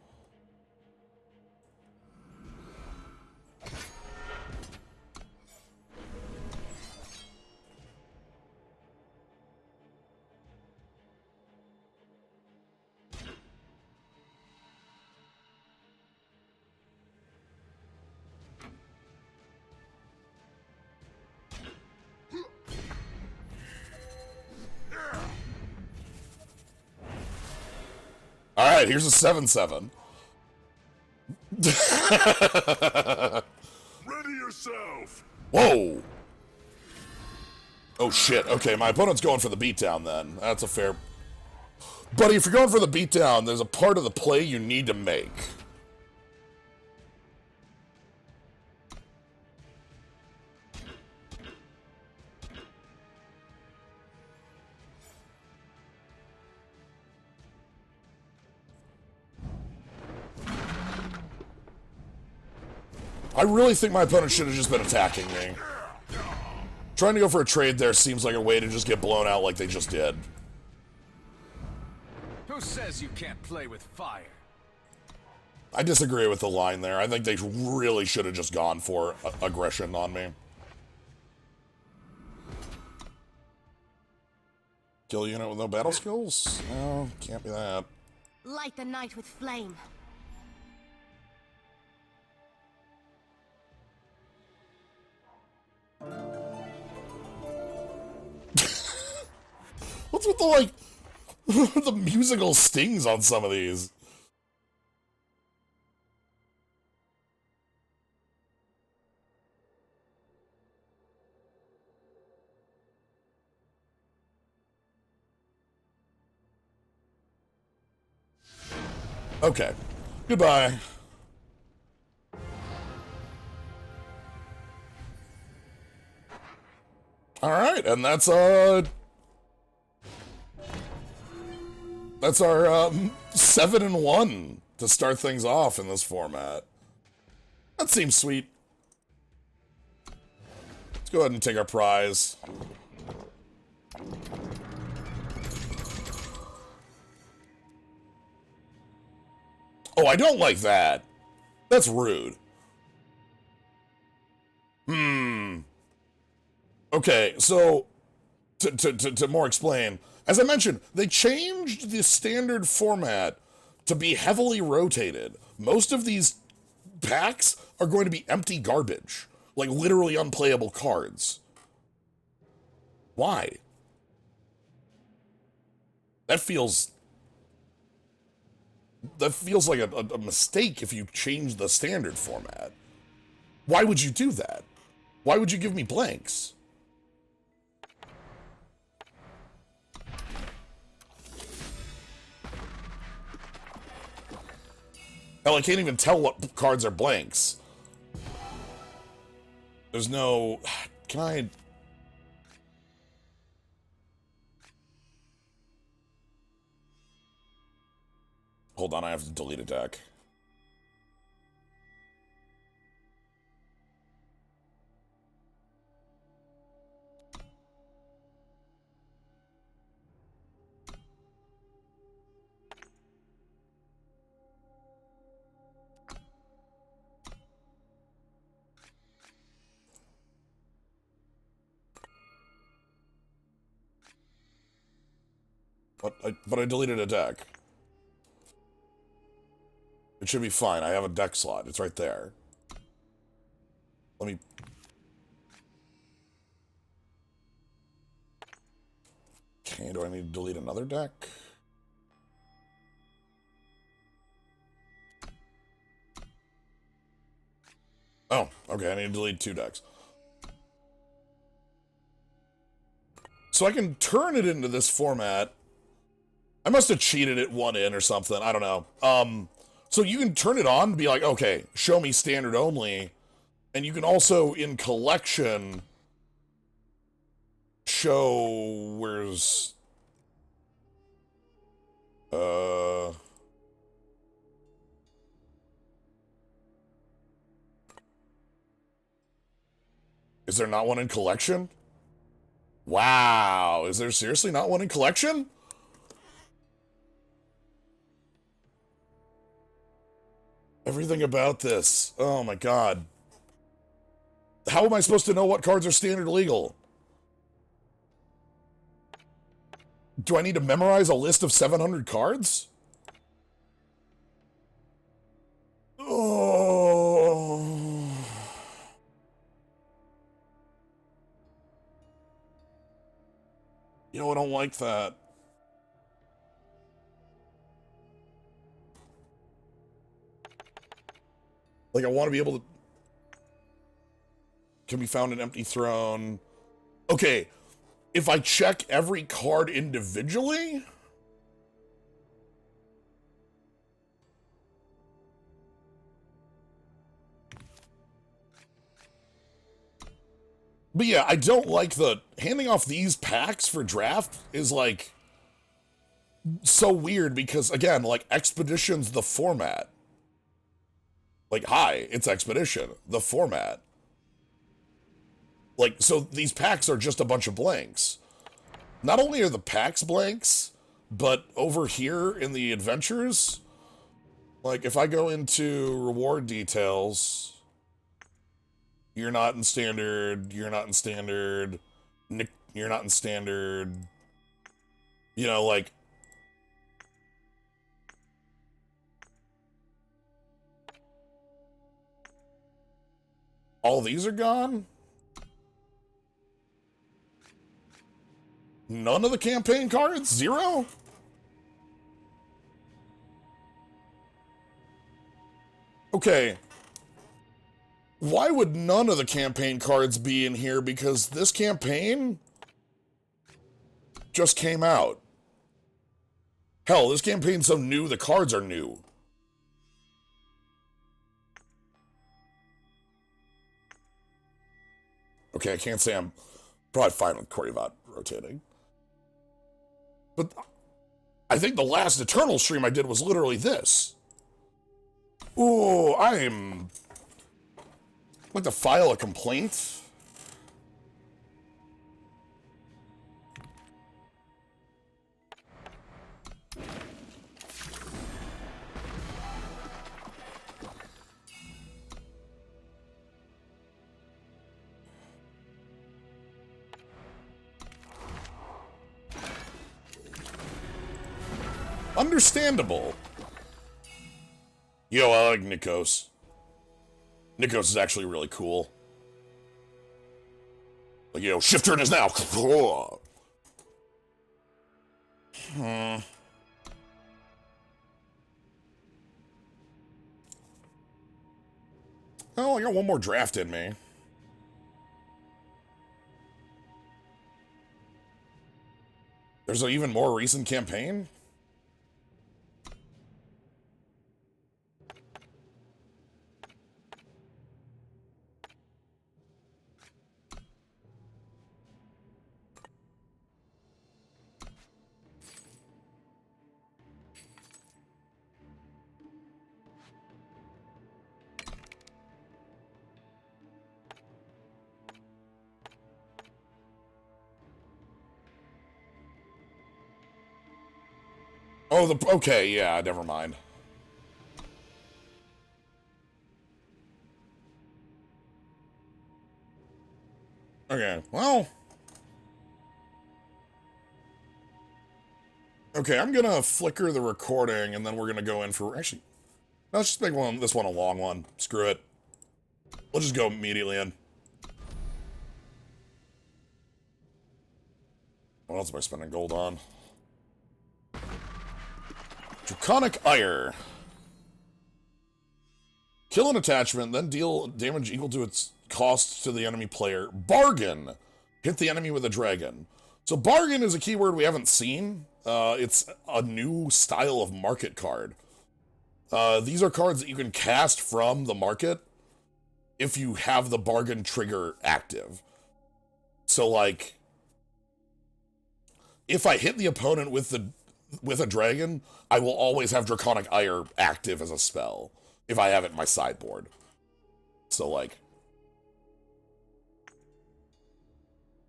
Alright, here's a 7/7.
Ready yourself!
Whoa! Oh shit, okay, my opponent's going for the beatdown then. That's a fair... Buddy, if you're going for the beatdown, there's a part of the play you need to make. I really think my opponent should have just been attacking me. Trying to go for a trade there seems like a way to just get blown out like they just did.
Who says you can't play with fire?
I disagree with the line there. I think they really should have just gone for aggression on me. Kill unit with no battle skills? No, can't be that.
Light the night with flame.
What's with the, like, the musical stings on some of these? Okay. Goodbye. Alright, and that's our 7-1 to start things off in this format. That seems sweet. Let's go ahead and take our prize. Oh, I don't like that. That's rude. Okay, so to more explain, as I mentioned, they changed the standard format to be heavily rotated. Most of these packs are going to be empty garbage, like literally unplayable cards. Why? That feels like a mistake if you change the standard format. Why would you do that? Why would you give me blanks? Hell, I can't even tell what cards are blanks. There's no... Can I... Hold on, I have to delete a deck. But I deleted a deck. It should be fine. I have a deck slot. It's right there. Let me... Okay, do I need to delete another deck? Oh, okay, I need to delete 2 decks. So I can turn it into this format. I must have cheated it 1 in or something. I don't know. So you can turn it on and be like, okay, show me standard only. And you can also, in collection, show where's... Is there not one in collection? Wow, is there seriously not one in collection? Everything about this. Oh my god. How am I supposed to know what cards are standard legal? Do I need to memorize a list of 700 cards? Oh. You know, I don't like that. Like, I want to be able to... Can be found an empty throne. Okay, if I check every card individually... But yeah, I don't like the... Handing off these packs for draft is, like... so weird because, again, like, Expedition's the format. Like, hi, it's Expedition, the format. Like, so these packs are just a bunch of blanks. Not only are the packs blanks, but over here in the adventures, like, if I go into reward details... You're not in standard, you're not in standard, Nick, you're not in standard. You know, like... All these are gone? None of the campaign cards? 0? Okay. Why would none of the campaign cards be in here? Because this campaign just came out. Hell, this campaign's so new, the cards are new. Okay, I can't say I'm probably fine with Korrivat rotating. But I think the last Eternal stream I did was literally this. Ooh, I'd like to file a complaint. Understandable. Yo, I like Nikos. Nikos is actually really cool. Like, yo, shift turn is now. Oh, I got one more draft in me. There's an even more recent campaign? Oh, okay, yeah, never mind. Okay, well. Okay, I'm gonna flicker the recording, and then we're gonna go in for... Actually, let's just make this one a long one. Screw it. We'll just go immediately in. What else am I spending gold on? Draconic Ire. Kill an attachment, then deal damage equal to its cost to the enemy player. Bargain. Hit the enemy with a dragon. So bargain is a keyword we haven't seen. It's a new style of market card. These are cards that you can cast from the market if you have the bargain trigger active. So, like, if I hit the opponent with a dragon, I will always have Draconic Ire active as a spell if I have it in my sideboard. So, like,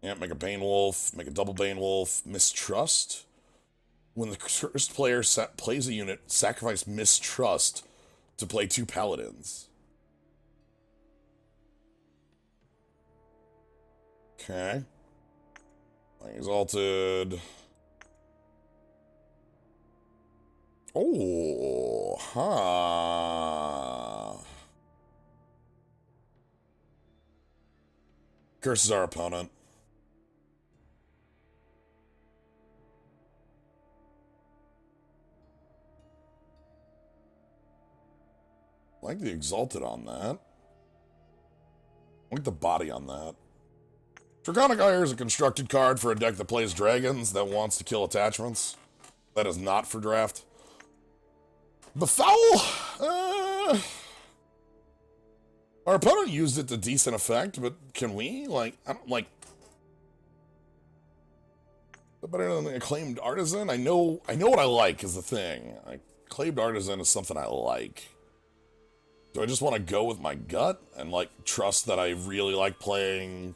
yeah, make a Bane Wolf, make a double Bane Wolf, Mistrust. When the cursed player plays a unit, sacrifice Mistrust to play 2 Paladins. Okay. Exalted. Oh, huh. Curses our opponent. I like the Exalted on that. I like the body on that. Draconic Ire is a constructed card for a deck that plays dragons that wants to kill attachments. That is not for draft. Befoul! Our opponent used it to decent effect, but can we? Like, I don't, like... Better than the Acclaimed Artisan? I know what I like is the thing. Acclaimed Artisan is something I like. Do I just want to go with my gut and, like, trust that I really like playing...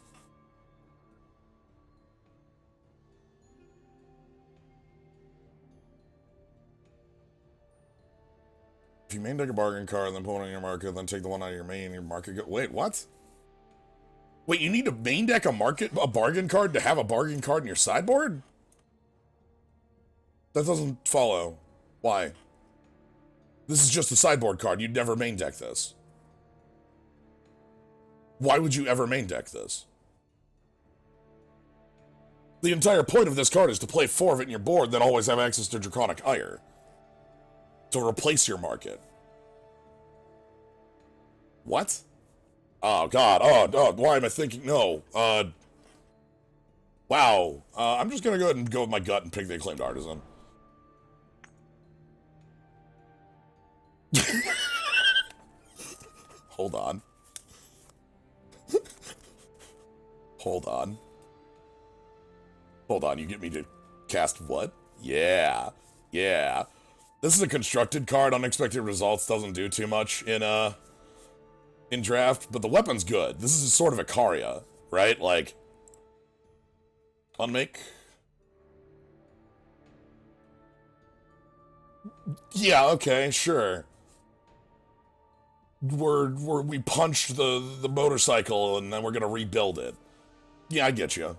If you main deck a bargain card, then put it on your market, then take the one out of your main, your market... Wait, what? Wait, you need to main deck a bargain card to have a bargain card in your sideboard? That doesn't follow. Why? This is just a sideboard card. You'd never main deck this. Why would you ever main deck this? The entire point of this card is to play 4 of it in your board, then always have access to Draconic Ire. To replace your market. What? Oh, God. Oh, why am I thinking? No. Wow. I'm just gonna go ahead and go with my gut and pick the Acclaimed Artisan. Hold on. Hold on. Hold on, you get me to cast what? Yeah. Yeah. This is a constructed card. Unexpected results doesn't do too much in draft, but the weapon's good. This is sort of a Caria, right? Like, unmake. Yeah, okay, sure. We punched the motorcycle and then we're gonna rebuild it. Yeah, I get you.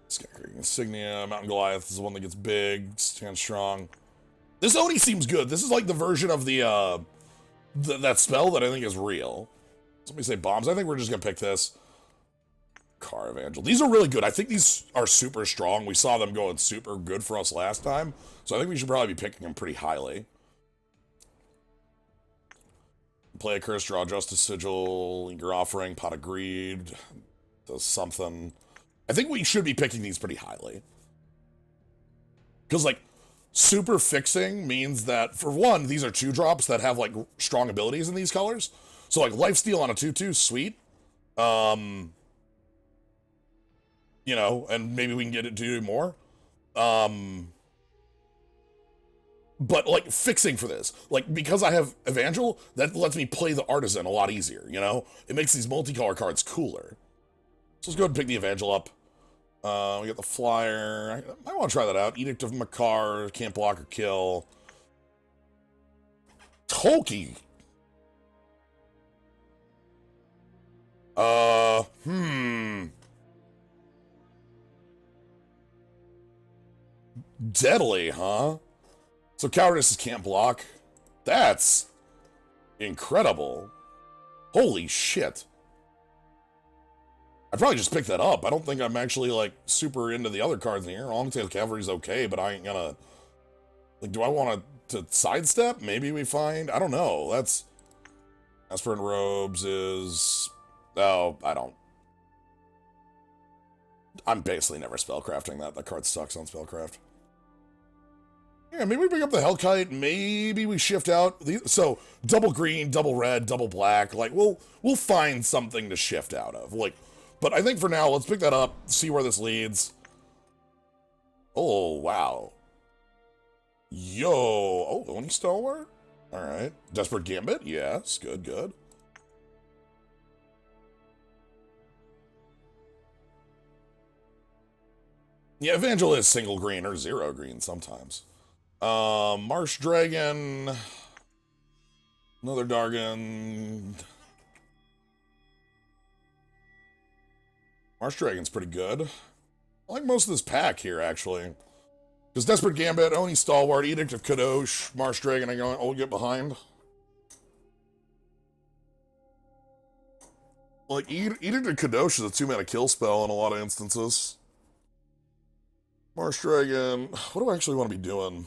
Scarecrow Insignia, Mountain Goliath is the one that gets big, stands strong. This Oni seems good. This is like the version of that spell that I think is real. Somebody say bombs. I think we're just gonna pick this. Car Evangel. These are really good. I think these are super strong. We saw them going super good for us last time, so I think we should probably be picking them pretty highly. Play a curse, draw Justice Sigil, Eager Offering, Pot of Greed, does something. I think we should be picking these pretty highly. Because, like, super fixing means that, for one, these are 2-drops that have, like, strong abilities in these colors. So, like, Lifesteal on a 2/2, sweet. You know, and maybe we can get it to do more. But, like, fixing for this. Like, because I have Evangel, that lets me play the Artisan a lot easier, you know? It makes these multicolor cards cooler. So let's go ahead and pick the Evangel up. We got the flyer. I want to try that out. Edict of Makar, can't block or kill. Tolkien. Deadly, huh? So cowardice can't block. That's incredible. Holy shit. I'd probably just pick that up. I don't think I'm actually, like, super into the other cards in here. Long-tail cavalry's okay, but I ain't gonna... Like, do I want to sidestep? Maybe we find... I don't know. That's... Aspirant Robes is... Oh, I don't... I'm basically never spellcrafting that. That card sucks on spellcraft. Yeah, maybe we pick up the Hellkite. Maybe we shift out. So, double green, double red, double black. Like, we'll find something to shift out of. Like, but I think for now, let's pick that up, see where this leads. Oh, wow. Yo. Oh, Oni Stalwart? Alright. Desperate Gambit? Yes. Good, good. Yeah, Evangel is single green or zero green sometimes. Marsh Dragon. Another Dargon. Marsh Dragon's pretty good. I like most of this pack here, actually. Because Desperate Gambit, Oni Stalwart, Edict of Kadosh, Marsh Dragon, I'll get behind. Like, Edict of Kadosh is a 2-mana kill spell in a lot of instances. Marsh Dragon, what do I actually want to be doing?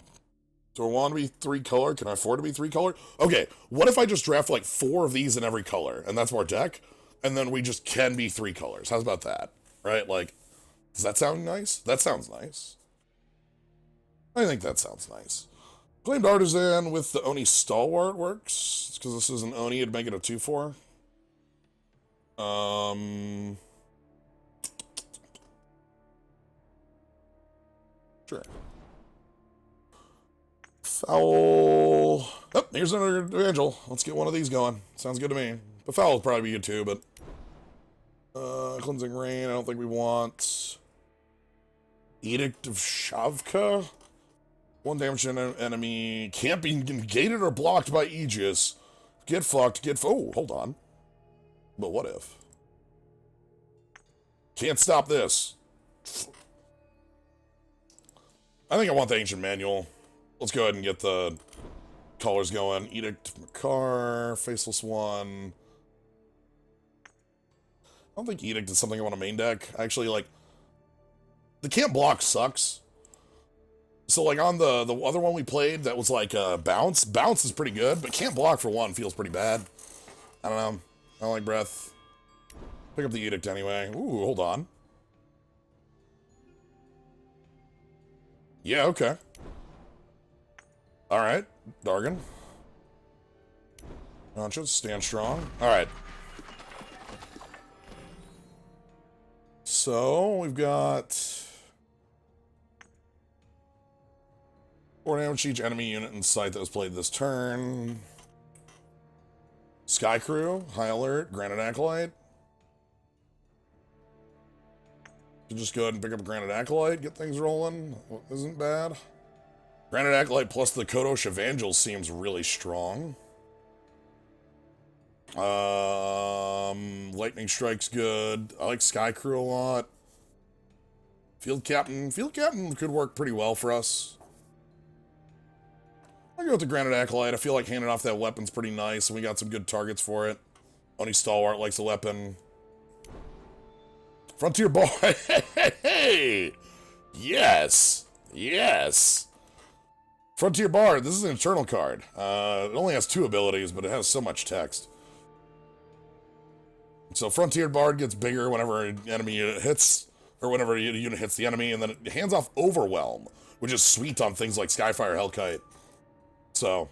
Do I want to be 3-color? Can I afford to be 3-color? Okay, what if I just draft like 4 of these in every color, and that's our deck, and then we just can be 3 colors? How's about that? Right? Like, does that sound nice? That sounds nice. I think that sounds nice. Claimed Artisan with the Oni Stalwart works, because this is an Oni, it'd make it a 2/4. Sure. Foul. Oh, here's another Evangel. Let's get one of these going. Sounds good to me. The foul will probably be good too, but... Cleansing Rain, I don't think we want... Edict of Shavka? 1 damage to an enemy. Can't be negated or blocked by Aegis. Get fucked, oh, hold on. But what if? Can't stop this. I think I want the Ancient Manual. Let's go ahead and get the colors going. Edict Makar, Faceless One. I don't think Edict is something I want to main deck. Actually, like, the can't block sucks. So, like, on the other one we played that was like Bounce. Bounce is pretty good, but can't block for 1 feels pretty bad. I don't know. I don't like Breath. Pick up the Edict anyway. Ooh, hold on. Yeah, okay. Alright, Dargon. Conscious, stand strong. Alright. So, we've got... 4 damage to each enemy unit in sight that was played this turn. Sky Crew, High Alert, Granite Acolyte. You just go ahead and pick up a Granite Acolyte, get things rolling. Isn't bad. Granite Acolyte plus the Kadosh Evangel seems really strong. Lightning Strike's good. I like Sky Crew a lot. Field Captain could work pretty well for us. I'll go with the Granite Acolyte. I feel like handing off that weapon's pretty nice, and we got some good targets for it. Oni Stalwart likes the weapon. Frontier Boy! Hey! Yes! Yes! Frontier Bard, this is an internal card. It only has 2 abilities, but it has so much text. So Frontier Bard gets bigger whenever an enemy unit hits, or whenever a unit hits the enemy, and then it hands off Overwhelm, which is sweet on things like Skyfire Hellkite. So,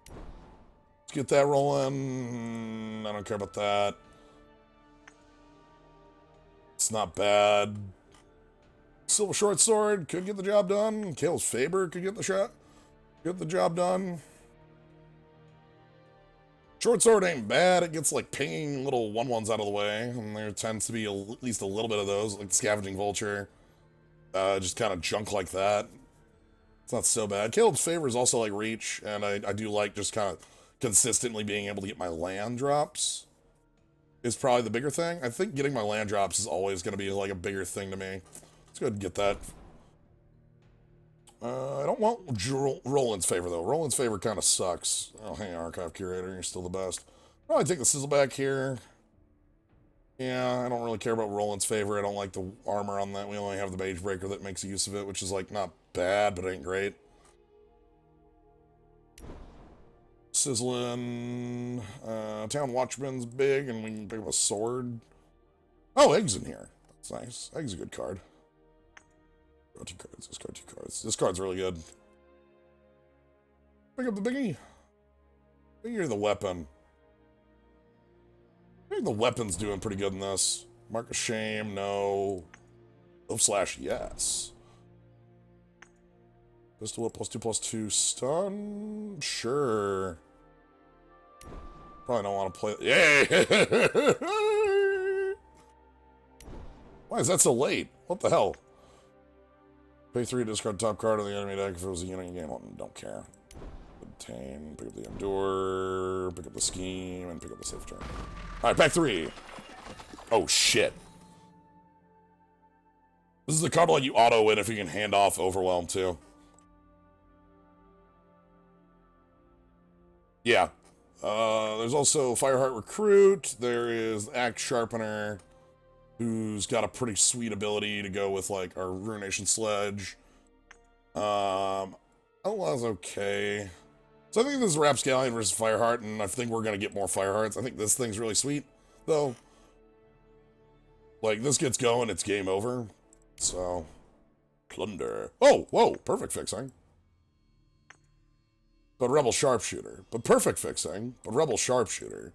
let's get that rolling. I don't care about that. It's not bad. Silver Short Sword could get the job done. Kale's Faber could get the job done. Short sword ain't bad. It gets like pinging little 1/1s out of the way, and there tends to be at least a little bit of those, like the scavenging vulture. Just kind of junk like that. It's not so bad. Caleb's favor is also like reach, and I do like just kind of consistently being able to get my land drops is probably the bigger thing. I think getting my land drops is always going to be like a bigger thing to me. Let's go ahead and get that. I don't want Roland's favor, though. Roland's favor kind of sucks. Oh, hey, Archive Curator, you're still the best. Probably take the Sizzle back here. Yeah, I don't really care about Roland's favor. I don't like the armor on that. We only have the Mage Breaker that makes use of it, which is, like, not bad, but ain't great. Sizzling. Town Watchman's big, and we can pick up a sword. Oh, Egg's in here. That's nice. Egg's a good card. Draw 2 cards. Discard 2 cards. This card's really good. Pick up the biggie. Biggie or the weapon? I think the weapon's doing pretty good in this. Mark of Shame, no. Love Slash, yes. Pistol Whip +2/+2 stun? Sure. Probably don't want to play. Yay! Why is that so late? What the hell? Pay 3 to discard top card of the enemy deck if it was a unit game. Well, don't care. Obtain, pick up the Endure, pick up the Scheme, and pick up the Safe Turn. Alright, back 3. Oh, shit. This is the card to let you auto-win if you can hand off Overwhelm, too. Yeah. There's also Fireheart Recruit. There is Axe Sharpener, who's got a pretty sweet ability to go with, like, our Ruination Sledge. Outlaw's okay. So I think this is Rapscallion versus Fireheart, and I think we're going to get more Firehearts. I think this thing's really sweet, though. Like, this gets going, it's game over. So, Plunder. Oh, whoa, perfect fixing. But Rebel Sharpshooter. But perfect fixing, but Rebel Sharpshooter.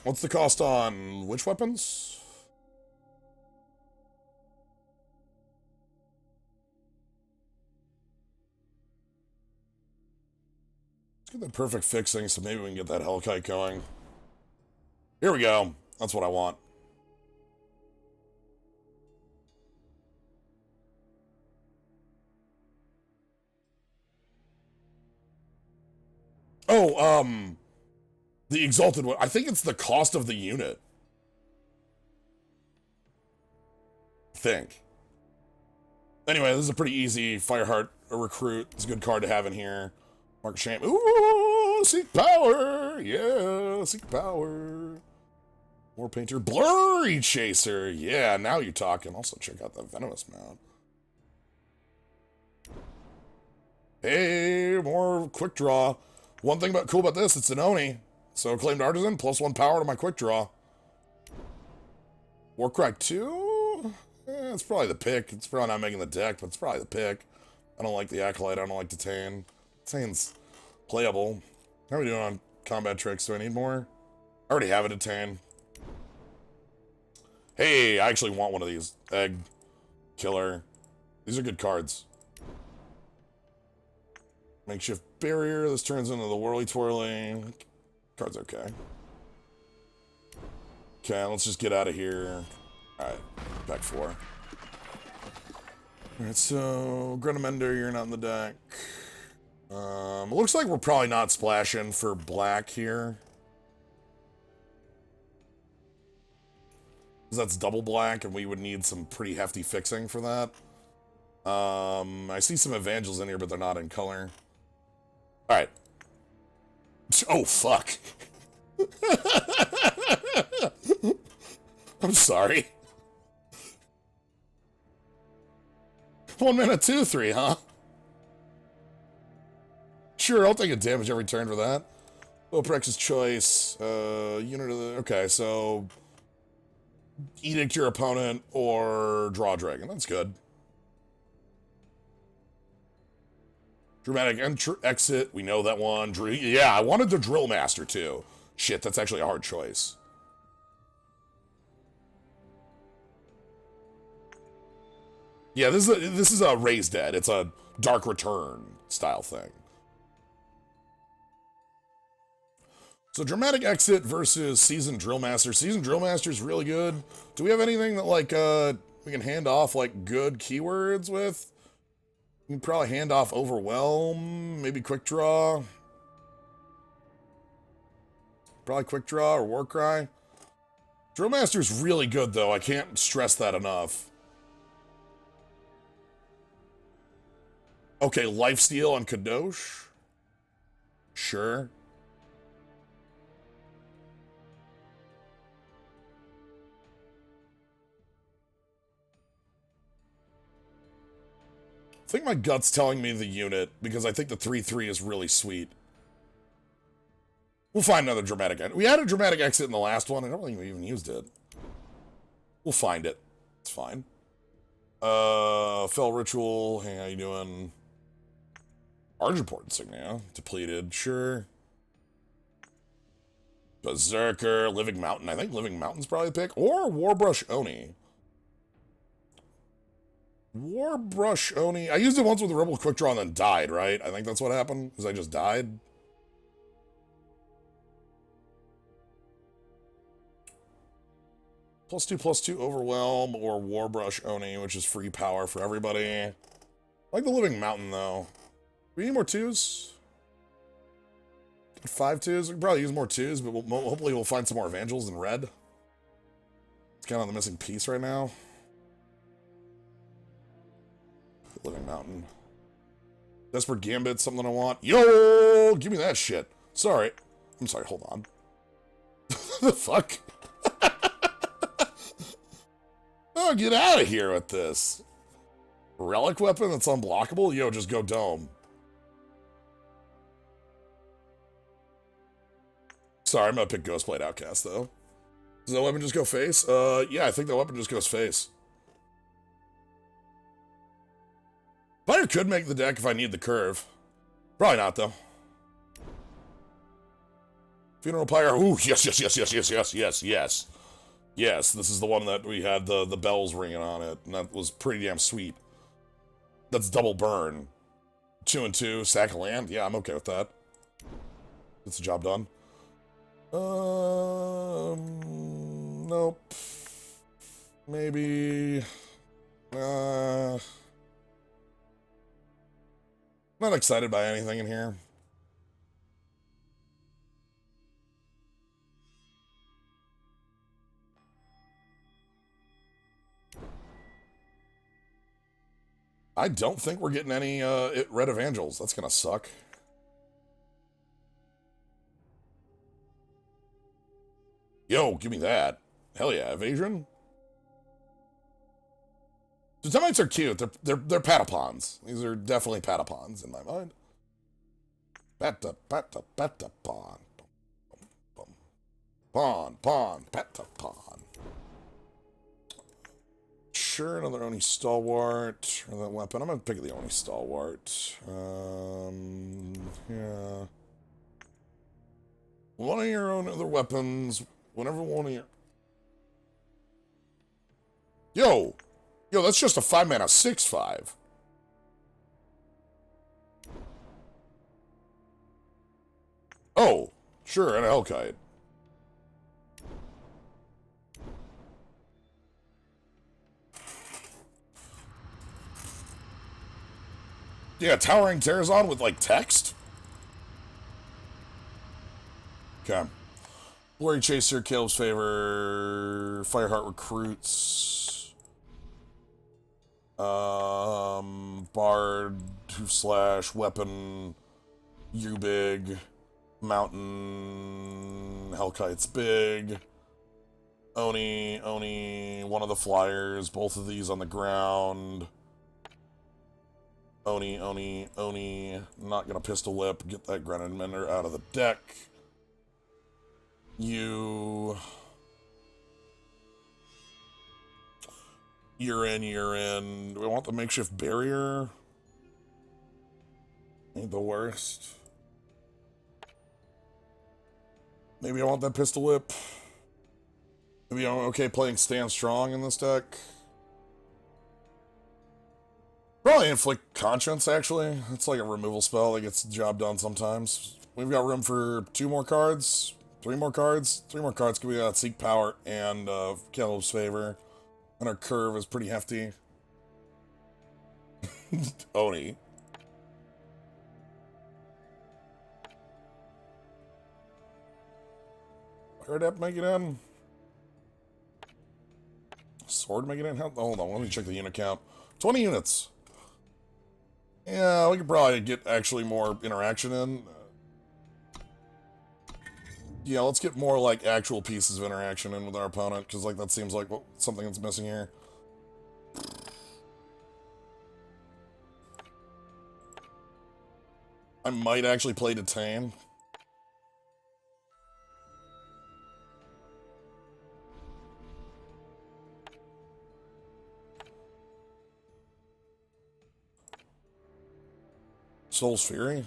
What's the cost on which weapons? Let's get that perfect fixing so maybe we can get that Hellkite going. Here we go. That's what I want. Oh, the Exalted one. I think it's the cost of the unit. I think. Anyway, this is a pretty easy Fireheart recruit. It's a good card to have in here. Mark of Shame. Ooh, Seek Power. Yeah, Seek Power. War Painter. Blurry Chaser. Yeah, now you're talking. Also, check out the Venomous mount. Hey, more quick draw. One thing cool about this, it's an Oni. So, Acclaimed Artisan, +1 power to my quick draw. Warcry 2? It's probably the pick. It's probably not making the deck, but it's probably the pick. I don't like the Acolyte. I don't like Detain. Detain's playable. How are we doing on combat tricks? Do I need more? I already have a Detain. Hey, I actually want one of these. Egg. Killer. These are good cards. Makeshift Barrier. This turns into the Whirly Twirly. Card's okay. Okay, let's just get out of here. Alright, back 4. Alright, so Grenamender, you're not in the deck. It looks like we're probably not splashing for black here. Because that's double black, and we would need some pretty hefty fixing for that. I see some Evangels in here, but they're not in color. Alright. Oh, fuck. I'm sorry. 1 mana, 2/3, huh? Sure, I'll take a damage every turn for that. Oprex's Choice. Unit of the... Okay, so... Edict your opponent or draw a dragon. That's good. Dramatic Exit. We know that one. Yeah, I wanted the Drill Master, too. Shit, that's actually a hard choice. Yeah, this is a Raised Dead. It's a Dark Return style thing. So Dramatic Exit versus Seasoned Drill Master. Seasoned Drill Master is really good. Do we have anything that like we can hand off like good keywords with? We can probably hand off Overwhelm, maybe Quick Draw. Probably Quick Draw or Warcry. Drill Master's really good though. I can't stress that enough. Okay, Lifesteal on Kadosh. Sure. I think my gut's telling me the unit, because I think the 3/3 is really sweet. We'll find another dramatic exit. We had a dramatic exit in the last one. I don't think we even used it. We'll find it. It's fine. Fell Ritual. Hey, how you doing? Argentport Insignia. Depleted. Sure. Berserker. Living Mountain. I think Living Mountain's probably the pick. Or Warbrush Oni. Warbrush Oni. I used it once with the Rebel Quick Draw and then died, right? I think that's what happened, because I just died. +2/+2 Overwhelm or Warbrush Oni, which is free power for everybody. I like the Living Mountain, though. We need more 2s? 5 2s? We can probably use more 2s, but hopefully we'll find some more Evangels in red. It's kind of the missing piece right now. Living Mountain. Desperate Gambit, something I want. Yo! Give me that shit. Sorry. I'm sorry, hold on. The fuck? Oh, get out of here with this. Relic weapon that's unblockable? Yo, just go dome. Sorry, I'm gonna pick Ghostblade Outcast, though. Does that weapon just go face? Yeah, I think that weapon just goes face. Spider could make the deck if I need the curve. Probably not, though. Funeral Pyre. Ooh, yes. Yes, this is the one that we had the bells ringing on it, and that was pretty damn sweet. That's double burn. 2 and 2, sack of land. Yeah, I'm okay with that. Gets the job done. Nope. Maybe. Not excited by anything in here. I don't think we're getting any Red Evangels. That's gonna suck. Yo, give me that. Hell yeah, evasion. The Termites are cute. They're Patapons. These are definitely Patapons in my mind. Patapon. Pawn, Patapon. Sure, another Oni Stalwart. Or that weapon. I'm gonna pick the Oni Stalwart. Yeah. One of your own other weapons. Whenever one of your... Yo, that's just a 5-mana 6/5. Oh, sure, and a Hellkite. Yeah, Towering Terrazon with, like, text? Okay. Glory Chaser, Caleb's Favor, Fireheart Recruits, Bard, / Weapon, U-Big, Mountain, Hellkite's Big, Oni, one of the flyers, both of these on the ground. Oni, not gonna Pistol Whip, get that Grenade Mender out of the deck. You're in. Do we want the Makeshift Barrier? Ain't the worst. Maybe I want that Pistol Whip. Maybe I'm okay playing Stand Strong in this deck. Probably Inflict Conscience, actually. It's like a removal spell that gets the job done sometimes. We've got room for 2 more cards, 3 more cards. 3 more cards, because we got Seek Power and Caleb's Favor. And our curve is pretty hefty. Oni. Hurry up, make it in. Sword make it in? Hold on, let me check the unit count. 20 units. Yeah, we could probably get actually more interaction in. Yeah, let's get more like actual pieces of interaction in with our opponent, because like that seems like something that's missing here. I might actually play Detain. Soul's Fury?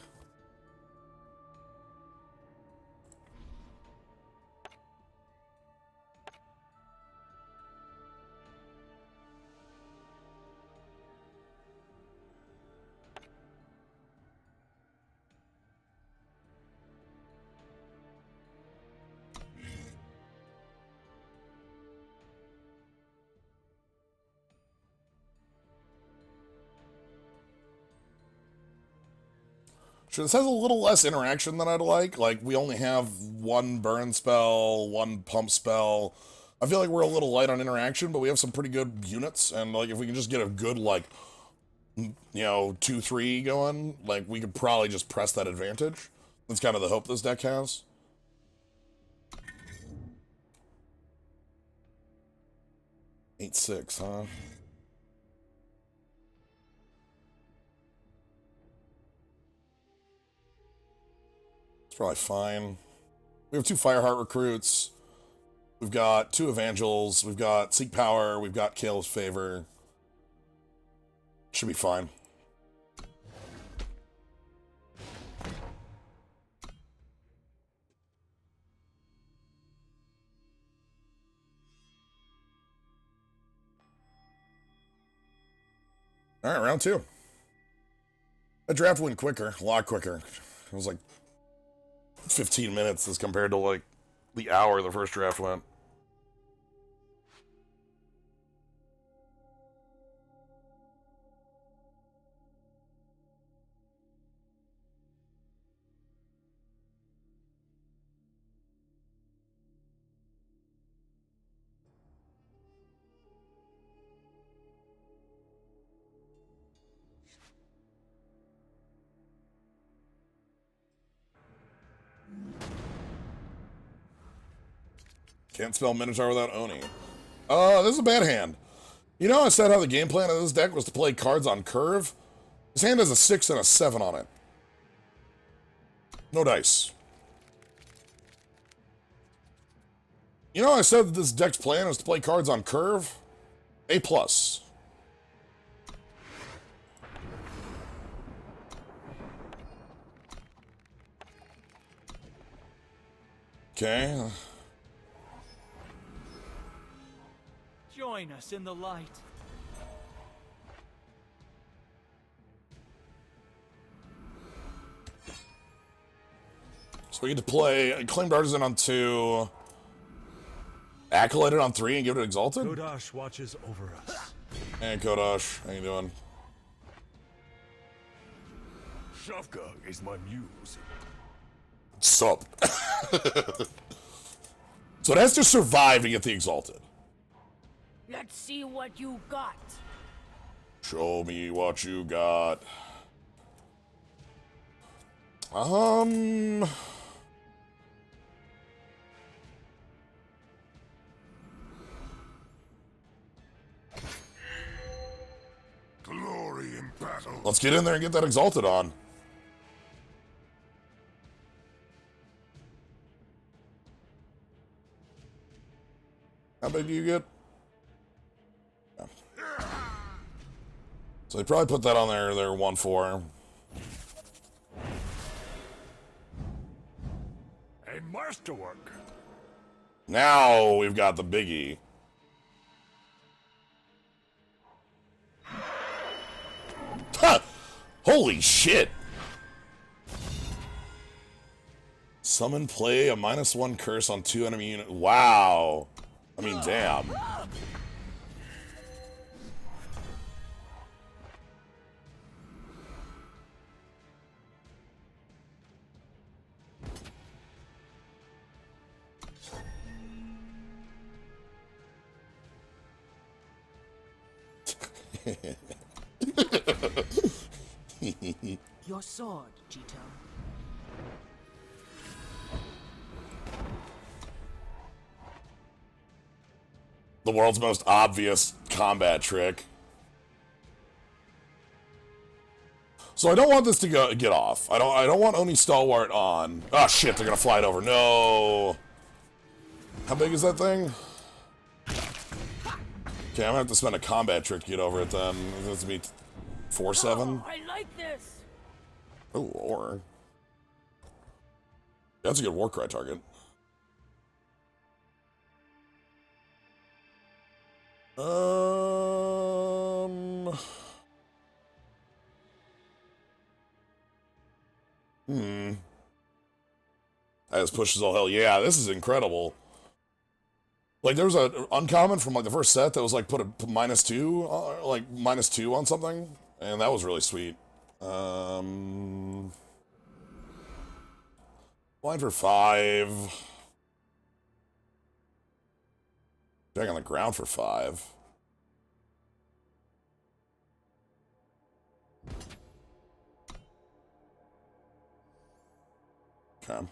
Sure, this has a little less interaction than I'd like. Like, we only have 1 burn spell, 1 pump spell. I feel like we're a little light on interaction, but we have some pretty good units. And, like, if we can just get a good, like, you know, 2-3 going, like, we could probably just press that advantage. That's kind of the hope this deck has. Eight, 6, huh? It's probably fine. We have 2 Fireheart recruits. We've got 2 Evangels. We've got Seek Power. We've got Caleb's Favor. Should be fine. All right, round 2. That draft went quicker, a lot quicker. It was like 15 minutes as compared to like the hour the first draft went. Can't spell Minotaur without Oni. This is a bad hand. You know I said how the game plan of this deck was to play cards on curve? This hand has a 6 and a 7 on it. No dice. You know I said that this deck's plan is to play cards on curve? A+. Okay.
Join us in the light.
So we get to play Acclaimed Artisan on 2, Acolyte it on 3, and give it Exalted?
Kodash watches over us.
Hey, Kodash. How you doing?
Shavka is my muse.
Sup. So it has to survive to get the Exalted.
Let's see what you got.
Show me what you got.
Glory in battle.
Let's get in there and get that Exalted on. How big do you get? Yeah. So they probably put that on their 1-4.
A masterwork.
Now we've got the biggie. Holy shit! Summon play a -1 curse on 2 enemy unit. Wow. I mean, damn.
Your sword, Jito.
The world's most obvious combat trick. So I don't want this to get off. I don't want Oni Stalwart on. Oh shit, they're gonna fly it over. No. How big is that thing? Okay, I'm gonna have to spend a combat trick to get over it then. It's gonna be 4-7.
Oh, I like this.
Oh, or that's a good Warcry target. That just pushes all hell. Yeah, this is incredible. Like, there was an uncommon from, like, the first set that was, like, put a -2, like, -2 on something. And that was really sweet. Blind for 5. Back on the ground for 5. Okay.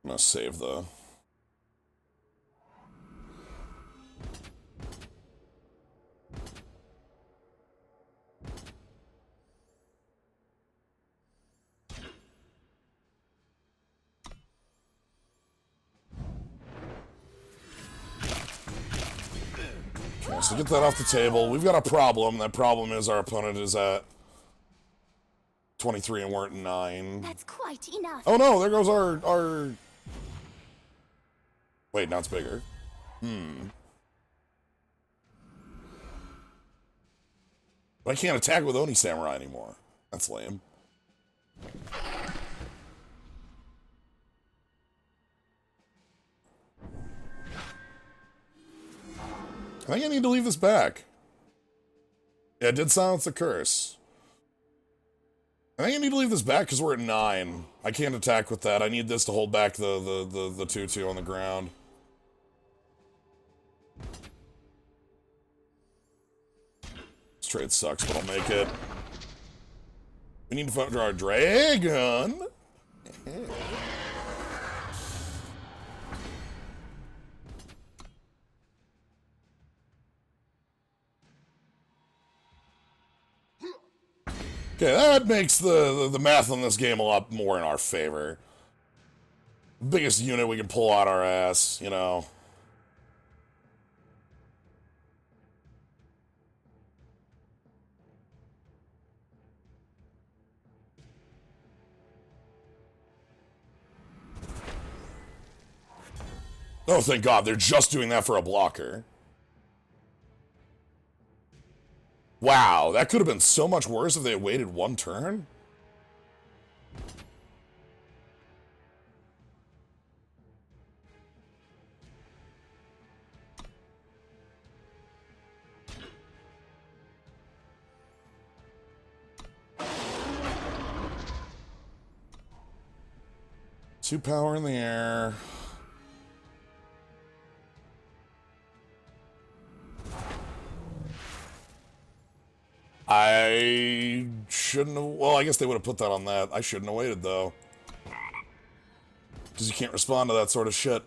I'm gonna save the... Okay, so get that off the table. We've got a problem. That problem is our opponent is at 23 and we're at 9.
That's quite enough.
Oh no, there goes our... Wait, now it's bigger. But I can't attack with Oni Samurai anymore. That's lame. I think I need to leave this back. Yeah, it did silence the curse. I think I need to leave this back because we're at 9. I can't attack with that. I need this to hold back the 2/2 on the ground. This trade sucks, but I'll make it. We need to draw a dragon. Okay, that makes the math on this game a lot more in our favor. Biggest unit we can pull out our ass, you know. Oh, thank God, they're just doing that for a blocker. Wow, that could have been so much worse if they had waited 1 turn. Two power in the air. I shouldn't have... Well, I guess they would have put that on that. I shouldn't have waited, though. Because you can't respond to that sort of shit.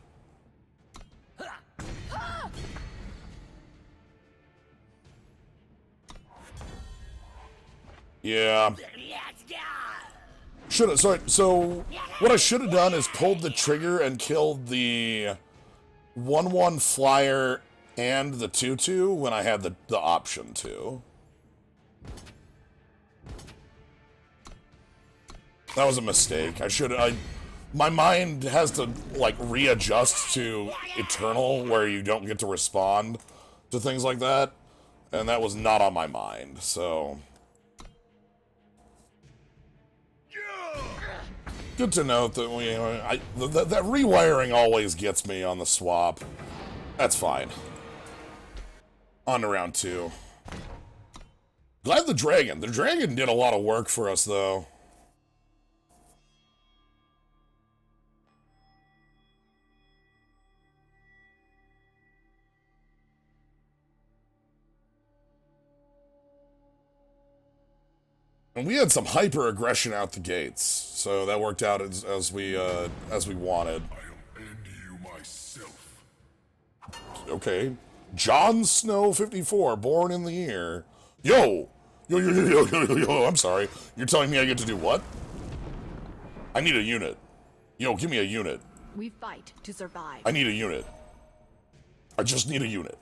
Yeah. Should have... So what I should have done is pulled the trigger and killed the 1/1 flyer and the 2/2 when I had the option to. That was a mistake. my mind has to, like, readjust to Eternal, where you don't get to respond to things like that. And that was not on my mind, so... Good to note that that rewiring always gets me on the swap. That's fine. On to round 2. Glad the dragon. The dragon did a lot of work for us, though. And we had some hyper aggression out the gates, so that worked out as we wanted.
I'll end you myself.
Okay, Jon Snow 54, born in the year. Yo, I'm sorry. You're telling me I get to do what? I need a unit. Yo, give me a unit.
We fight to survive.
I need a unit. I just need a unit.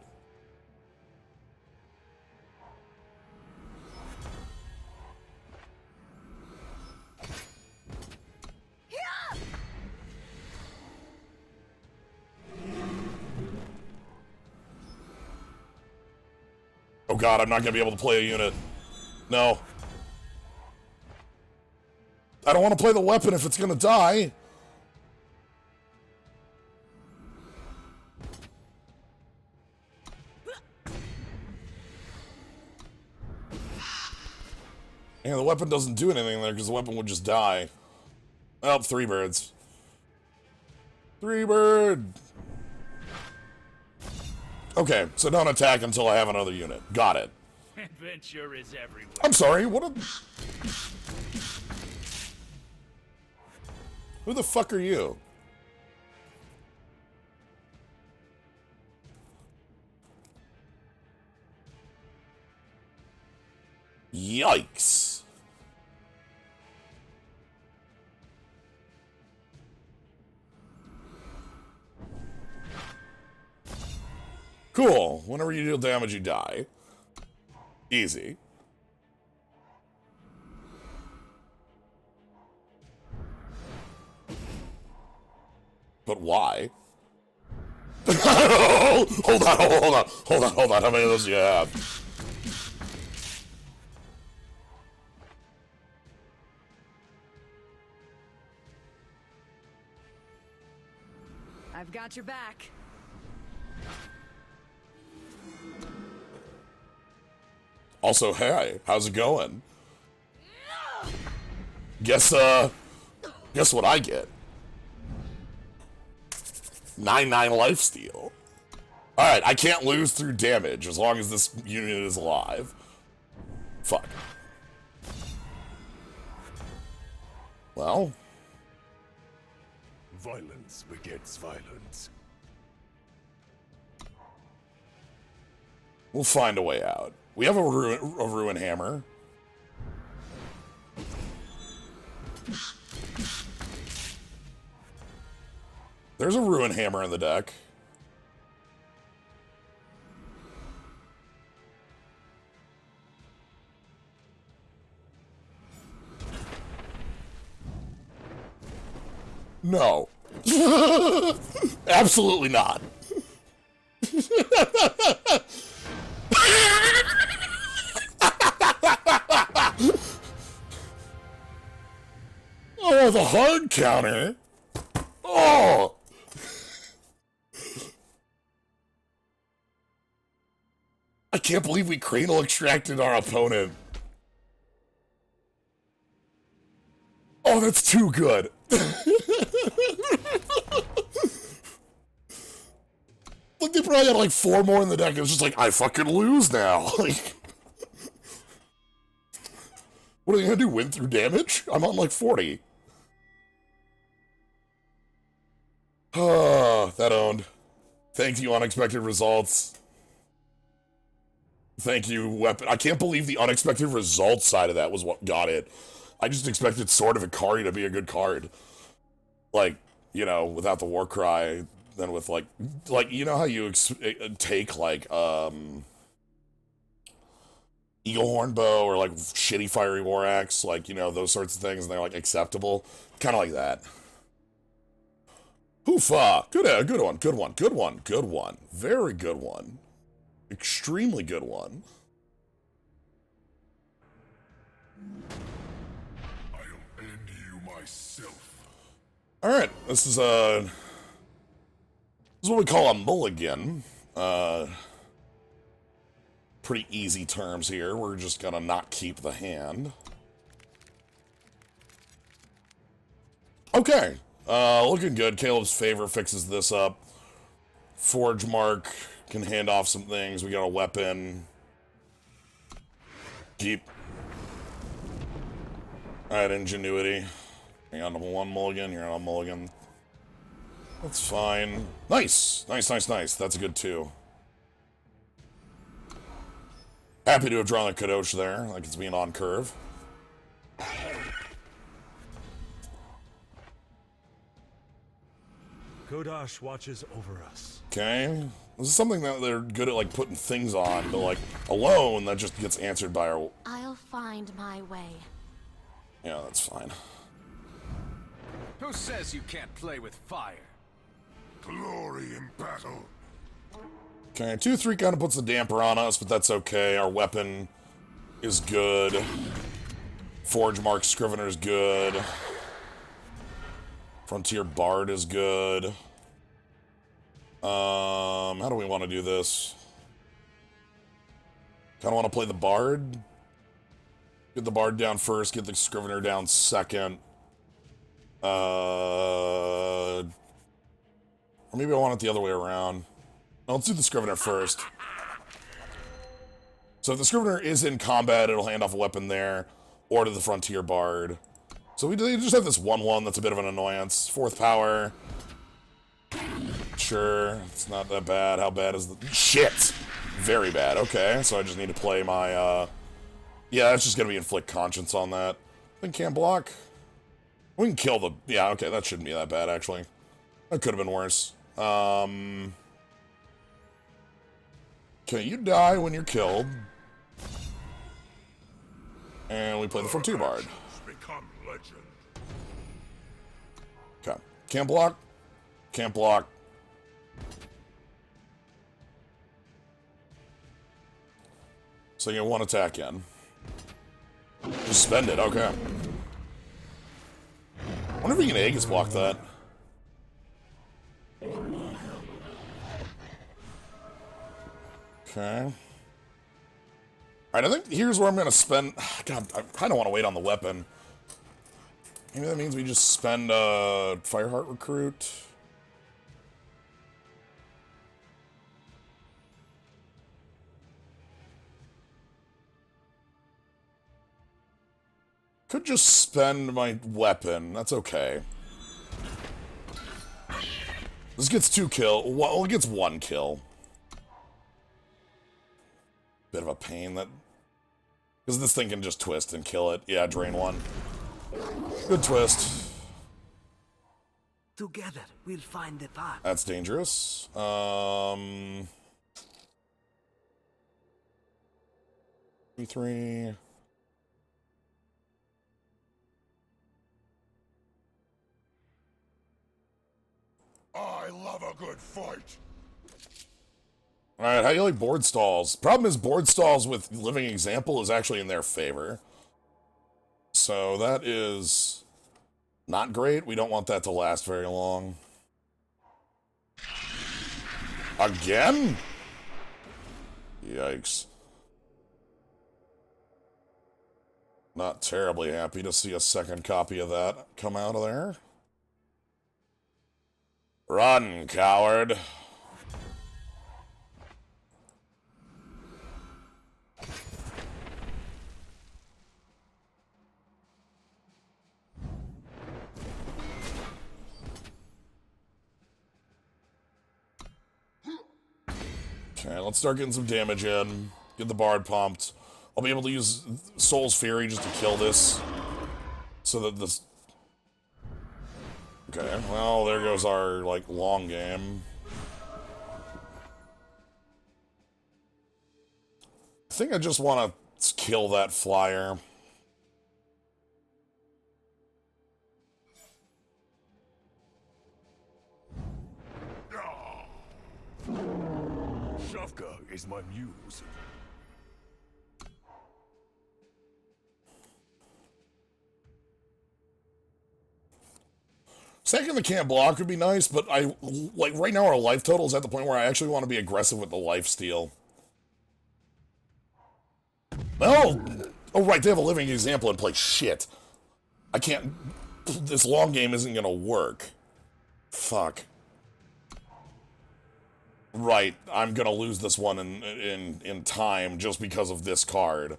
Oh god, I'm not gonna be able to play a unit. No. I don't want to play the weapon if it's gonna die. Yeah, the weapon doesn't do anything there because the weapon would just die. Well, 3 birds. 3 bird! Okay, so don't attack until I have another unit. Got it.
Adventure is everywhere.
I'm sorry, what a... Who the fuck are you? Yikes. Cool. Whenever you deal damage, you die. Easy. But why? Hold on. How many of those do you have?
I've got your back.
Also, hey, how's it going? Guess what I get? 9/9 lifesteal. Alright, I can't lose through damage as long as this unit is alive. Fuck. Well.
Violence begets violence.
We'll find a way out. We have a ruin hammer. There's a ruin hammer in the deck. No. Absolutely not. Oh, the hard counter. Oh. I can't believe we cradle extracted our opponent. Oh, that's too good. Like, they probably had like 4 more in the deck. It was just like, I fucking lose now. Like, what are they gonna do? Win through damage? I'm on like 40. Oh, that owned. Thank you, unexpected results. Thank you, weapon. I can't believe the unexpected results side of that was what got it. I just expected Sword of Ikari to be a good card. Like, you know, without the war cry, then with like, you know how you take like, Eagle Horn Bow or like shitty Fiery War Axe, like, you know, those sorts of things, and they're like acceptable. Kind of like that. Hoofa! Good one, good one, good one, good one. Very good one. Extremely good one.
I'll end you myself.
Alright, this is what we call a mulligan. Pretty easy terms here. We're just gonna not keep the hand. Okay. Looking good. Caleb's favor fixes this up. Forge Mark can hand off some things. We got a weapon. Keep. Alright, ingenuity. You're on one mulligan, you're on a mulligan. That's fine. Nice! Nice, nice, nice. That's a good two. Happy to have drawn a Kadosh there, like it's being on curve.
Kodash watches over us.
Okay. This is something that they're good at, like, putting things on, but, like, alone, that just gets answered by our...
I'll find my way.
Yeah, that's fine.
Who says you can't play with fire?
Glory in battle.
Okay, 2-3 kind of puts the damper on us, but that's okay. Our weapon is good. Forge Mark Scrivener is good. Frontier Bard is good. How do we want to do this? Kind of want to play the Bard. Get the Bard down first, get the Scrivener down second. Or maybe I want it the other way around. No, let's do the Scrivener first. So if the Scrivener is in combat, it'll hand off a weapon there, or to the Frontier Bard. So we just have this 1-1 that's a bit of an annoyance. 4th power. Sure, it's not that bad. How bad is the... Shit! Very bad. Okay, so I just need to play my, Yeah, that's just gonna be Inflict Conscience on that. I think can't block. We can kill the... Yeah, okay, that shouldn't be that bad, actually. That could have been worse. Okay, you die when you're killed. And we play the Frontier Bard.
Become legend.
Okay. Can't block. Can't block. So you get 1 attack in. Just spend it, okay. I wonder if we can Aegis block that. Okay. Alright, I think here's where I'm gonna spend... God, I kinda wanna wait on the weapon. Maybe that means we just spend, Fireheart Recruit. Could just spend my weapon. That's okay. This gets 2 kill. Well, it gets 1 kill. Bit of a pain that... Because this thing can just twist and kill it. Yeah, drain 1. Good twist.
Together, we'll find the path.
That's dangerous. 3.
I love a good fight.
Alright, how do you like board stalls? Problem is, board stalls with Living Example is actually in their favor. So that is not great. We don't want that to last very long. Again? Yikes. Not terribly happy to see a second copy of that come out of there. Run, coward. Okay, let's start getting some damage in. Get the Bard pumped. I'll be able to use Soul's Fury just to kill this. So that this... Okay, well, there goes our, like, long game. I think I just want to kill that flyer.
Kafka is my muse.
Second, the can't block would be nice, but like right now our life total is at the point where I actually want to be aggressive with the life steal. No! Oh, right, they have a living example and play shit. I can't... This long game isn't gonna work. Fuck. Right, I'm gonna lose this one in time just because of this card.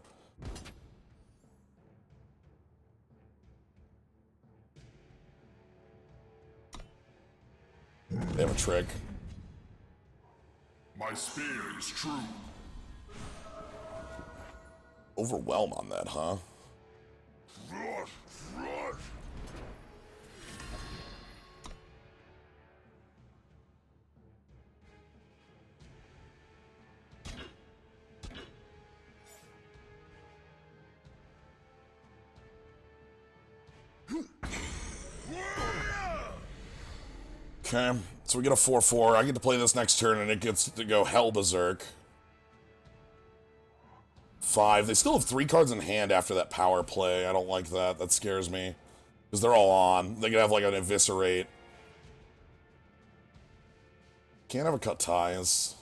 They have a trick.
My spear is true.
Overwhelm on that, huh?
Rush, rush.
Okay, so we get a 4-4. I get to play this next turn, and it gets to go Hell Berserk. 5. They still have 3 cards in hand after that power play. I don't like that. That scares me. Because they're all on. They could have, like, an Eviscerate. Can't have a Cut Ties.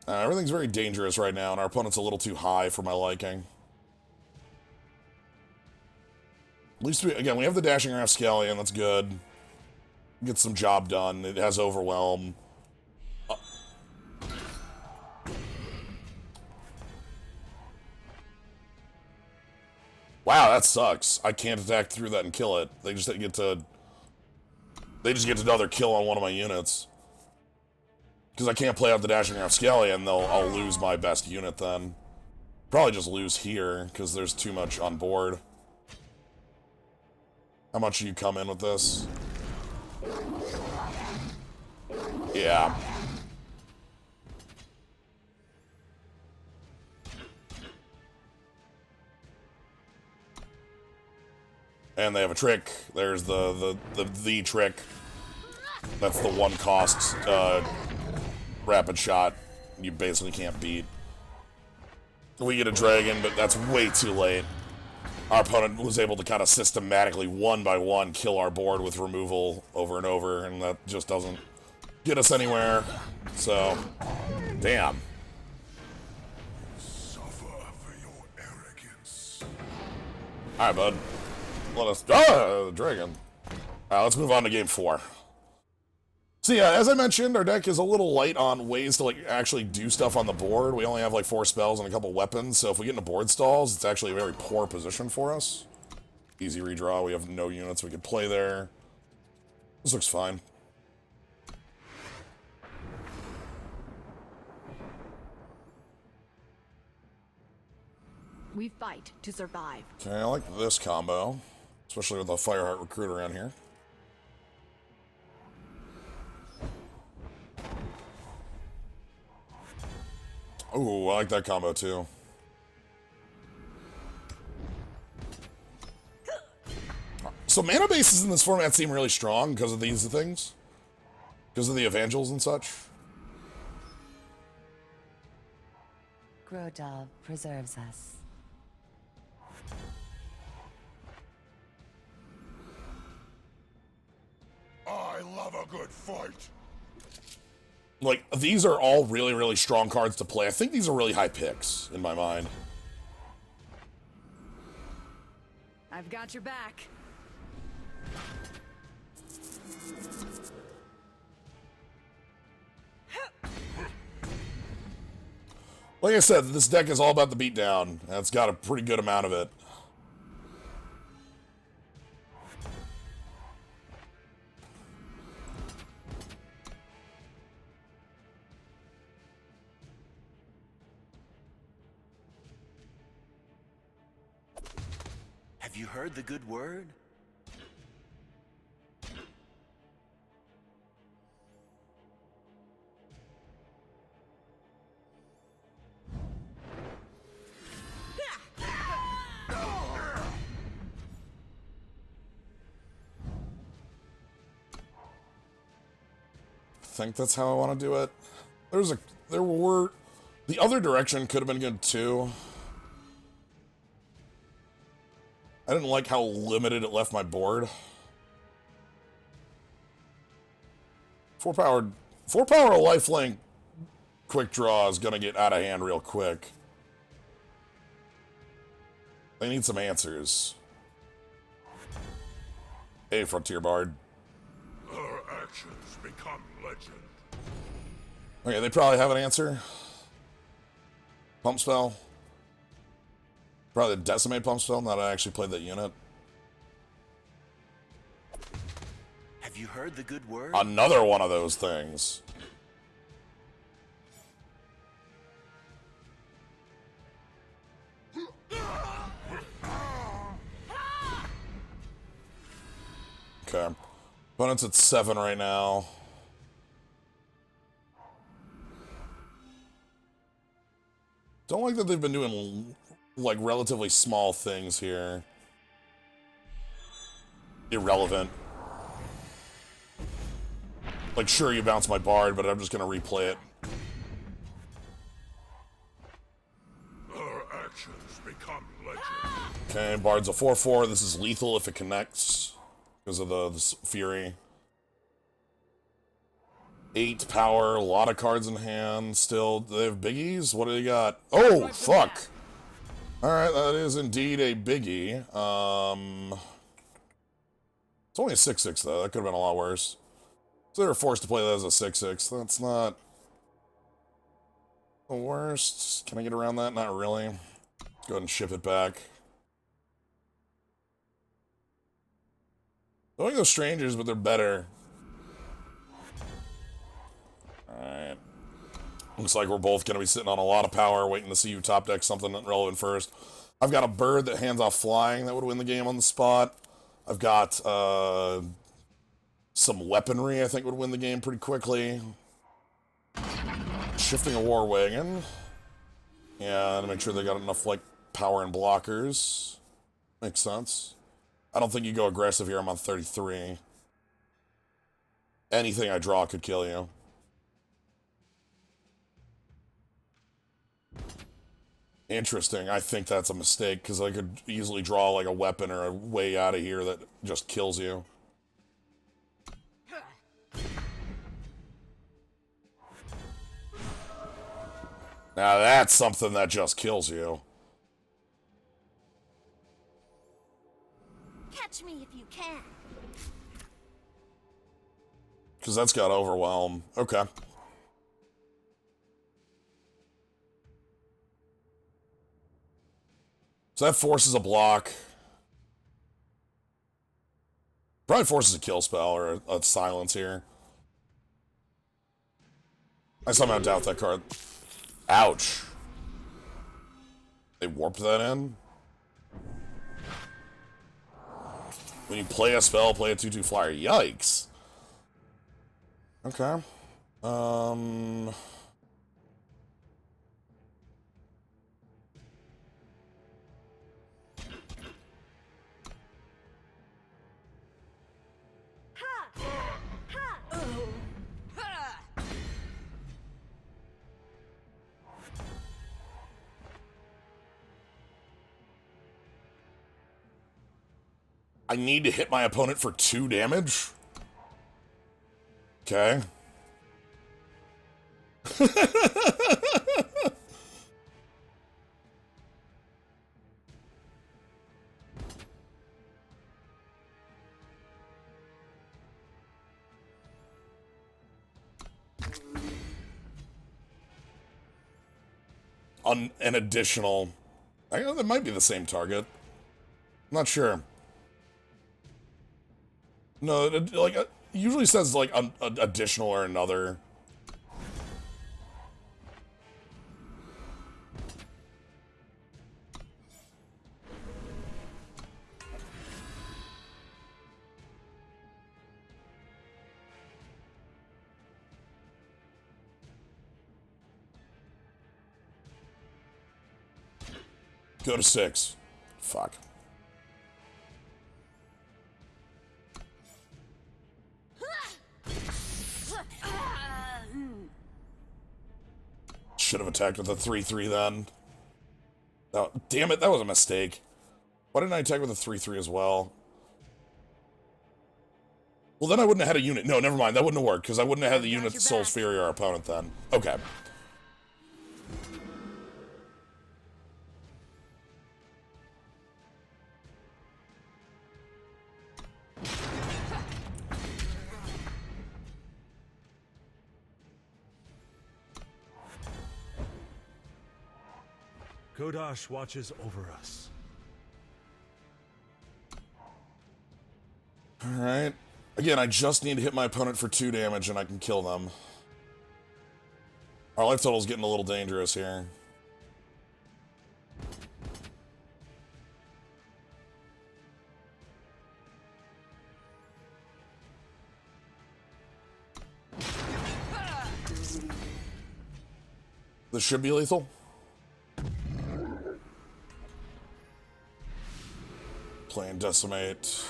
Everything's very dangerous right now, and our opponent's a little too high for my liking. At least, we have the Dashing Rapscallion, that's good. Get some job done. It has Overwhelm. Wow, that sucks. I can't attack through that and kill it. They just get to another kill on one of my units. Because I can't play out the Dashing Rapscallion, I'll lose my best unit then. Probably just lose here, because there's too much on board. How much do you come in with this? Yeah. And they have a trick. There's the trick. That's the one cost rapid shot you basically can't beat. We get a dragon, but that's way too late. Our opponent was able to kind of systematically, one by one, kill our board with removal over and over, and that just doesn't get us anywhere. So, damn.
Suffer for your arrogance.
Alright, bud. Let us... Ah! The dragon. Alright, let's move on to game 4. So yeah, as I mentioned, our deck is a little light on ways to, like, actually do stuff on the board. We only have, like, 4 spells and a couple weapons, so if we get into board stalls, it's actually a very poor position for us. Easy redraw, we have no units we could play there. This looks fine.
We fight to survive.
Okay, I like this combo, especially with the Fireheart Recruit around here. Ooh, I like that combo too. So mana bases in this format seem really strong because of these things. Because of the Evangels and such.
Grodov preserves us.
I love a good fight.
Like, these are all really, really strong cards to play. I think these are really high picks, in my mind.
I've got your back.
Like I said, this deck is all about the beatdown, and it's got a pretty good amount of it.
Have you heard the good word?
think that's how I want to do it. The other direction could have been good too. I didn't like how limited it left my board. 4-power lifelink quick draw is gonna get out of hand real quick. They need some answers. Hey, Frontier Bard.
Her actions become legend.
Okay, they probably have an answer. Pump spell. Probably the Decimate pump spell, not that I actually played that unit.
Have you heard the good word?
Another one of those things. Okay. Opponent's at 7 right now. Don't like that they've been doing, like, relatively small things here. Irrelevant. Like, sure, you bounce my Bard, but I'm just gonna replay it.
Her actions become legend.
Okay, Bard's a 4/4. This is lethal if it connects because of the Fury. 8 power, a lot of cards in hand. Still, do they have biggies? What do they got? Oh, fuck! Alright, that is indeed a biggie. It's only a 6/6, though. That could have been a lot worse. So they were forced to play that as a 6/6. That's not the worst. Can I get around that? Not really. Let's go ahead and ship it back. I like those strangers, but they're better. Alright. Looks like we're both going to be sitting on a lot of power, waiting to see you top deck something relevant first. I've got a bird that hands off flying that would win the game on the spot. I've got some weaponry I think would win the game pretty quickly. Shifting a war wagon. Yeah, to make sure they got enough, like, power and blockers. Makes sense. I don't think you go aggressive here. I'm on 33. Anything I draw could kill you. Interesting. I think that's a mistake, because I could easily draw, like, a weapon or a way out of here that just kills you. Now that's something that just kills you.
Catch me if you can.
Because that's got Overwhelm. Okay. So that forces a block. Probably forces a kill spell or a silence here. I somehow doubt that card. Ouch. They warped that in? When you play a spell, play a 2/2 flyer. Yikes. Okay. I need to hit my opponent for 2 damage? Okay. On an additional... I know that might be the same target. I'm not sure. No, like, it usually says, like, an additional or another. Go to 6. Fuck. should have attacked with a 3-3 then. Oh, damn it, that was a mistake. Why didn't I attack with a 3-3 as well? Well, then I wouldn't have had a unit. No, never mind. That wouldn't have worked, because I wouldn't have had the unit that Soul's Fury our opponent then. Okay.
Kodash watches over us.
Alright. Again, I just need to hit my opponent for 2 damage and I can kill them. Our life total's getting a little dangerous here. This should be lethal. Playing Decimate.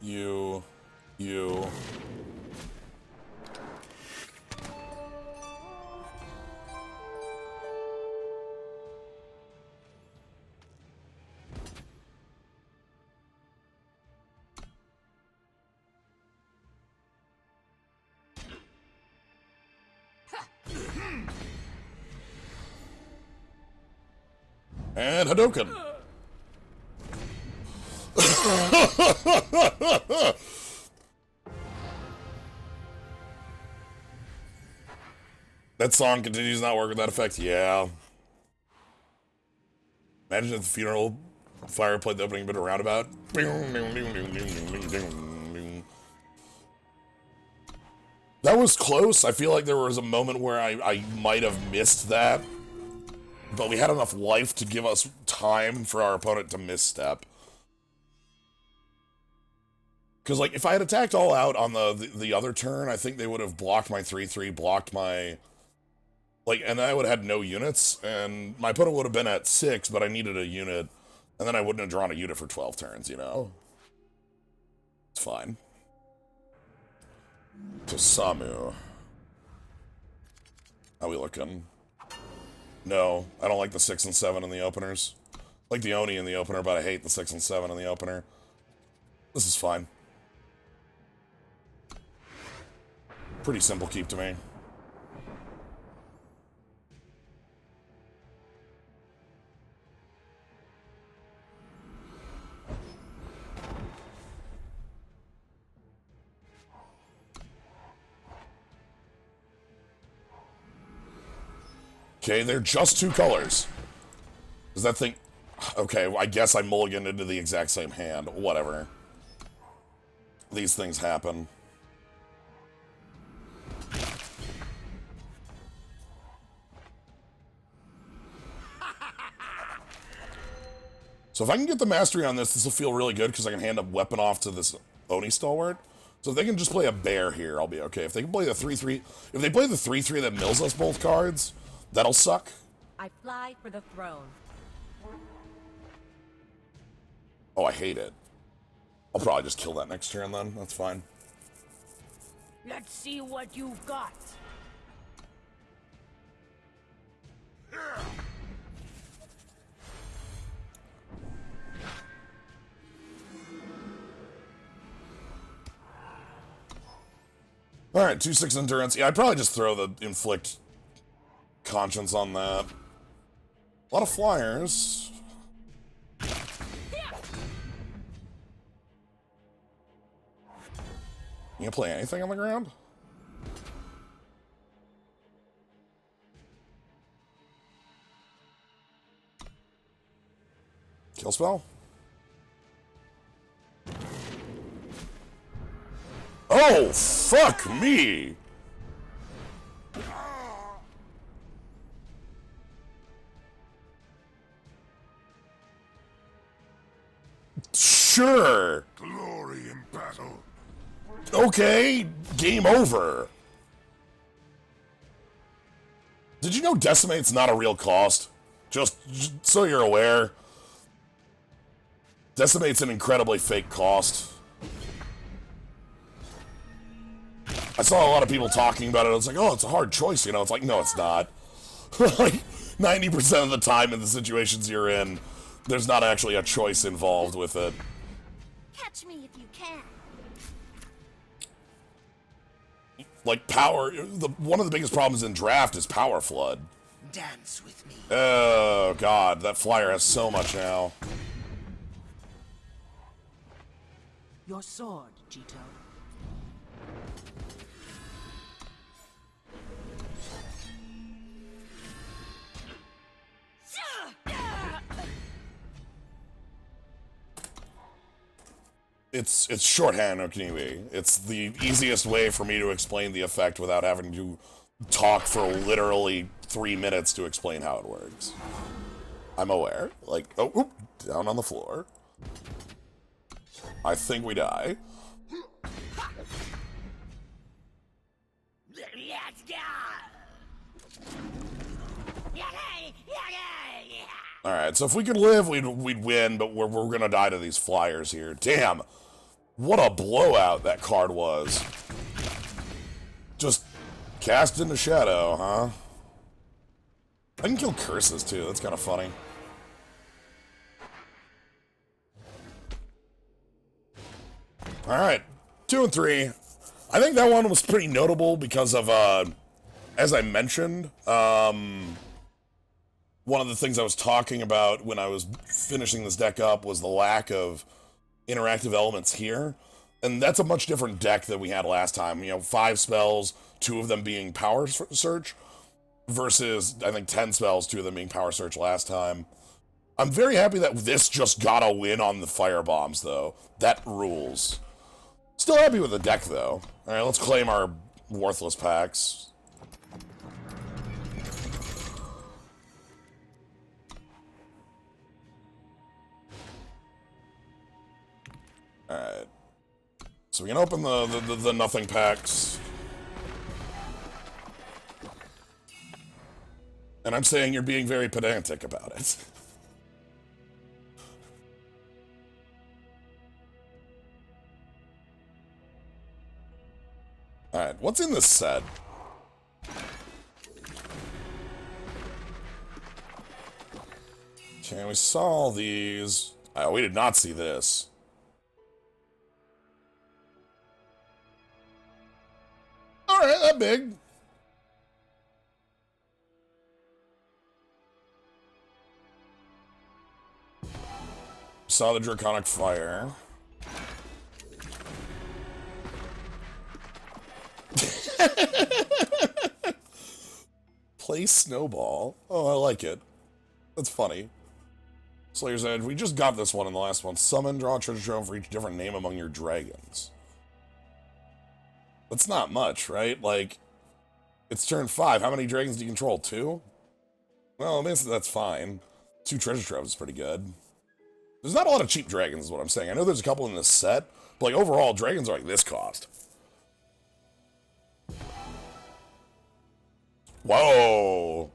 You. And Hadouken. That song continues to not work with that effect. Yeah. Imagine if the funeral fire played the opening bit of Roundabout. That was close. I feel like there was a moment where I might have missed that. But we had enough life to give us time for our opponent to misstep. Because, like, if I had attacked all out on the other turn, I think they would have blocked my 3-3, blocked my... Like, and I would have had no units, and my opponent would have been at 6, but I needed a unit, and then I wouldn't have drawn a unit for 12 turns, you know? It's fine. To Samu. How we looking? No, I don't like the 6 and 7 in the openers. I like the Oni in the opener, but I hate the 6 and 7 in the opener. This is fine. Pretty simple keep to me. Okay, they're just 2 colors. Does that thing... Okay, well, I guess I mulliganed into the exact same hand. Whatever. These things happen. So if I can get the mastery on this will feel really good because I can hand a weapon off to this Oni Stalwart. So if they can just play a bear here, I'll be okay. If they can play the 3-3... If they play the 3-3 that mills us both cards, that'll suck.
I fly for the throne.
Oh, I hate it. I'll probably just kill that next turn then. That's fine.
Let's see what you've got.
Alright, 2-6 endurance. Yeah, I'd probably just throw the inflict conscience on that. A lot of flyers. You gonna play anything on the ground? Kill spell? Oh, fuck me! Sure.
Glory in battle.
Okay, game over. Did you know Decimate's not a real cost? Just so you're aware. Decimate's an incredibly fake cost. I saw a lot of people talking about it. It's like, oh, it's a hard choice, you know. It's like, no, it's not. Like, 90% of the time in the situations you're in, there's not actually a choice involved with it.
Catch me if you can.
Like, one of the biggest problems in draft is power flood.
Dance with me.
Oh, God, that flyer has so much now.
Your sword, Jito.
It's shorthand, Okiniwi. It's the easiest way for me to explain the effect without having to talk for literally 3 minutes to explain how it works. I'm aware. Like, oh, oop, down on the floor. I think we die.
Let's go!
Alright, so if we could live, we'd win, but we're gonna die to these flyers here. Damn! What a blowout that card was. Just cast into shadow, huh? I can kill curses, too. That's kind of funny. Alright, 2 and 3. I think that one was pretty notable because of, as I mentioned, one of the things I was talking about when I was finishing this deck up was the lack of interactive elements here. And that's a much different deck than we had last time. You know, 5 spells, 2 of them being power search, versus, I think, 10 spells, 2 of them being power search last time. I'm very happy that this just got a win on the fire bombs, though. That rules. Still happy with the deck, though. Alright, let's claim our worthless packs. Alright. So we can open the nothing packs. And I'm saying you're being very pedantic about it. Alright, what's in this set? Okay, we saw all these. Oh, we did not see this. Alright, that big. Saw the Draconic Fire. Play Snowball. Oh, I like it. That's funny. Slayer's Edge. We just got this one in the last one. Summon, draw a treasure trove for each different name among your dragons. That's not much, right? Like, it's turn 5. How many dragons do you control? 2? Well, I mean, that's fine. 2 treasure troves is pretty good. There's not a lot of cheap dragons, is what I'm saying. I know there's a couple in this set, but like overall, dragons are like this cost. Whoa!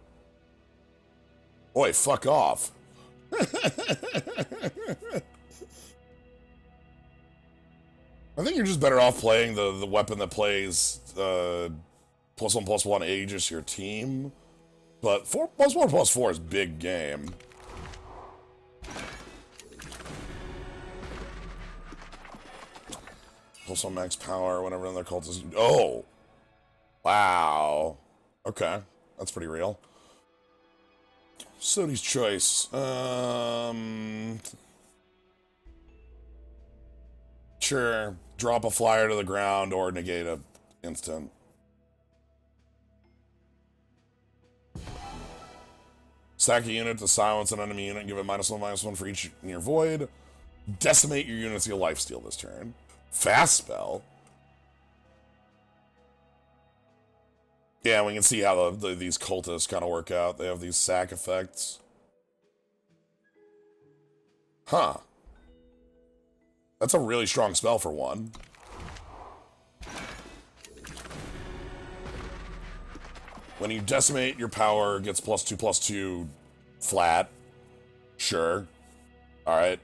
Boy, fuck off. I think you're just better off playing the weapon that plays +1/+1 Aegis your team. But 4+1/+4 is big game. +1 max power, whenever another cult is. Oh! Wow. Okay. That's pretty real. Sodi's choice. Sure. Drop a flyer to the ground or negate a instant. Sack a unit to silence an enemy unit and give it -1/-1 for each in your void. Decimate your units, you'll lifesteal this turn. Fast spell. Yeah, we can see how these cultists kind of work out. They have these sack effects. Huh. That's a really strong spell for one. When you decimate, your power gets +2/+2 flat. Sure. Alright.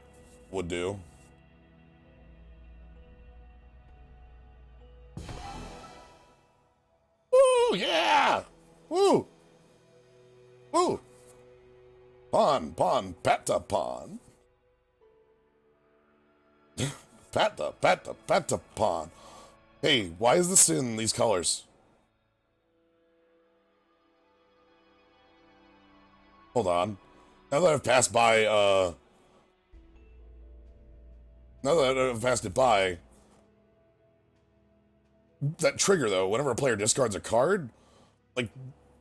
Would do. Woo, yeah! Woo! Woo! Pawn, pawn, patta, pawn. Patta, pawn. Hey, why is this in these colors? Hold on. Now that I've passed by, now that I've passed it by, that trigger, though, whenever a player discards a card, like,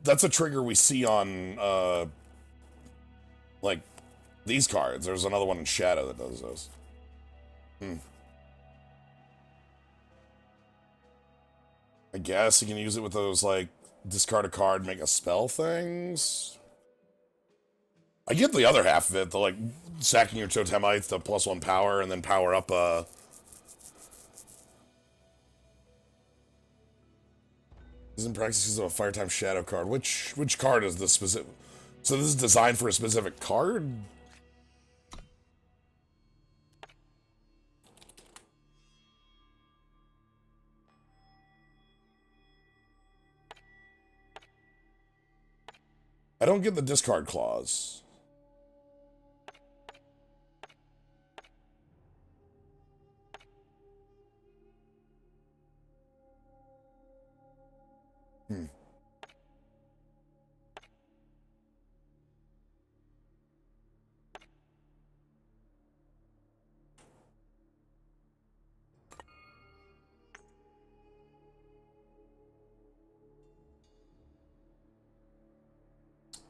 that's a trigger we see on, like, these cards. There's another one in Shadow that does those. I guess you can use it with those, like, discard a card, make a spell things. I get the other half of it, the, like, sacking your Totemites to +1 power and then power up, Isn't practices of a Firetime Shadow card. Which card is this specific? So this is designed for a specific card? I don't get the discard clause.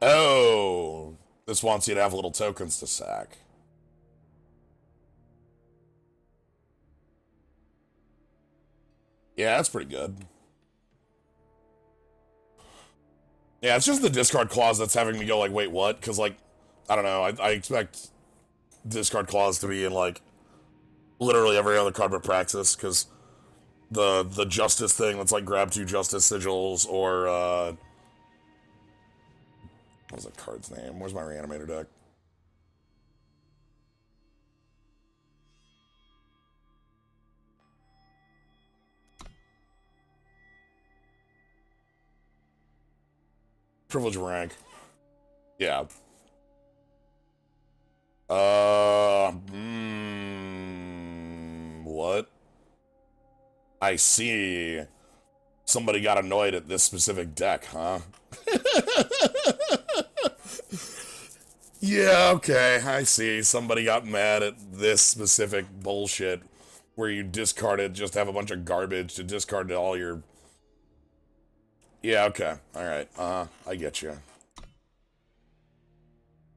Oh, this wants you to have little tokens to sack. Yeah, that's pretty good. Yeah, it's just the discard clause that's having me go like, wait, what? Because, like, I don't know, I expect discard clause to be in, like, literally every other card but Praxis, because the Justice thing that's, like, grab 2 Justice Sigils, or, what was that card's name? Where's my Reanimator deck? Privilege rank. Yeah. What? I see. Somebody got annoyed at this specific deck, huh? Yeah, okay, I see. Somebody got mad at this specific bullshit where you discarded, just have a bunch of garbage to discard all your... Yeah, okay. Alright, I get you.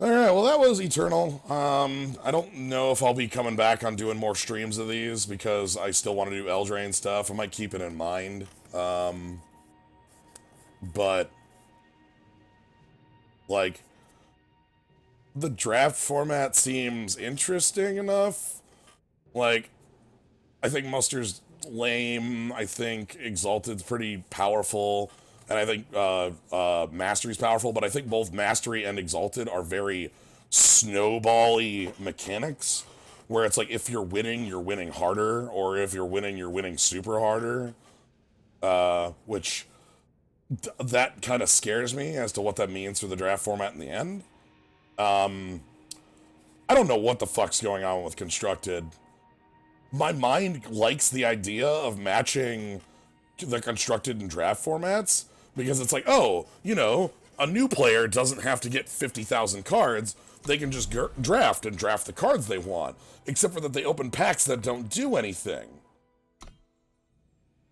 Alright, well that was Eternal. I don't know if I'll be coming back on doing more streams of these because I still want to do Eldraine stuff. I might keep it in mind. But... like... the draft format seems interesting enough. Like, I think Muster's lame. I think Exalted's pretty powerful. And I think Mastery's powerful. But I think both Mastery and Exalted are very snowball-y mechanics. Where it's like, if you're winning harder. Or if you're winning super harder. Which, that kind of scares me as to what that means for the draft format in the end. I don't know what the fuck's going on with Constructed. My mind likes the idea of matching the Constructed and draft formats, because it's like, oh, you know, a new player doesn't have to get 50,000 cards, they can just draft and draft the cards they want, except for that they open packs that don't do anything.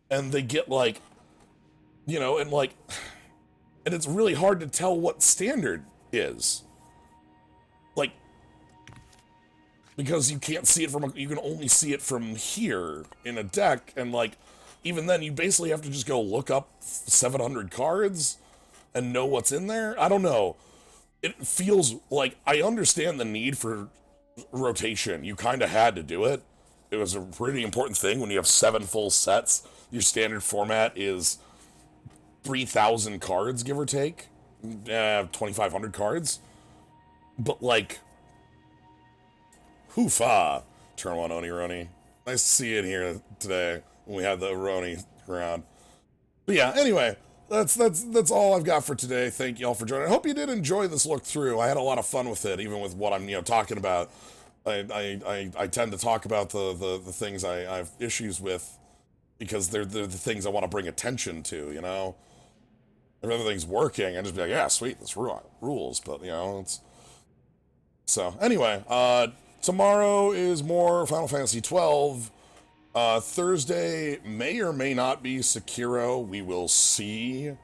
And they get, like, you know, and like, and it's really hard to tell what standard is. Like, because you can't see it from, you can only see it from here in a deck, and like, even then you basically have to just go look up 700 cards and know what's in there. I don't know. It feels like, I understand the need for rotation. You kind of had to do it. It was a pretty important thing when you have 7 full sets. Your standard format is 3,000 cards, give or take. 2,500 cards. But, like, hoofa, Turn 1 Oni Roni. Nice to see you in here today when we had the Roni around. But yeah, anyway, that's all I've got for today. Thank you all for joining. I hope you did enjoy this look through. I had a lot of fun with it, even with what I'm talking about. I tend to talk about the things I have issues with because they're the things I want to bring attention to. If everything's working, I just be like, yeah, sweet, this rules. But it's so anyway. Tomorrow is more Final Fantasy 12. Thursday may or may not be Sekiro. We will see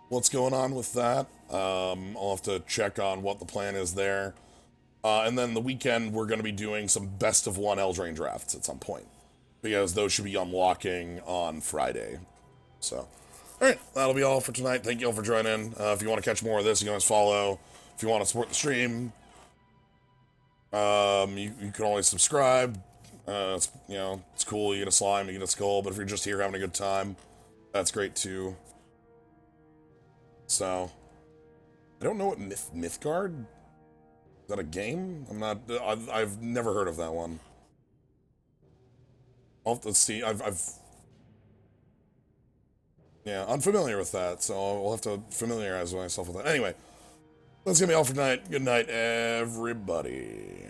what's going on with that. I'll have to check on what the plan is there. And then the weekend, we're going to be doing some best of one Eldraine drafts at some point, because those should be unlocking on Friday. So, all right, that'll be all for tonight. Thank you all for joining. If you want to catch more of this, you can always follow. If you want to support the stream, you can always subscribe. It's cool. You get a slime, you get a skull, but if you're just here having a good time, that's great too. So, I don't know what Mythgard? Is that a game? I've never heard of that one. Let's see. Yeah, unfamiliar with that, so I'll have to familiarize myself with that. Anyway, that's gonna be all for tonight. Good night, everybody.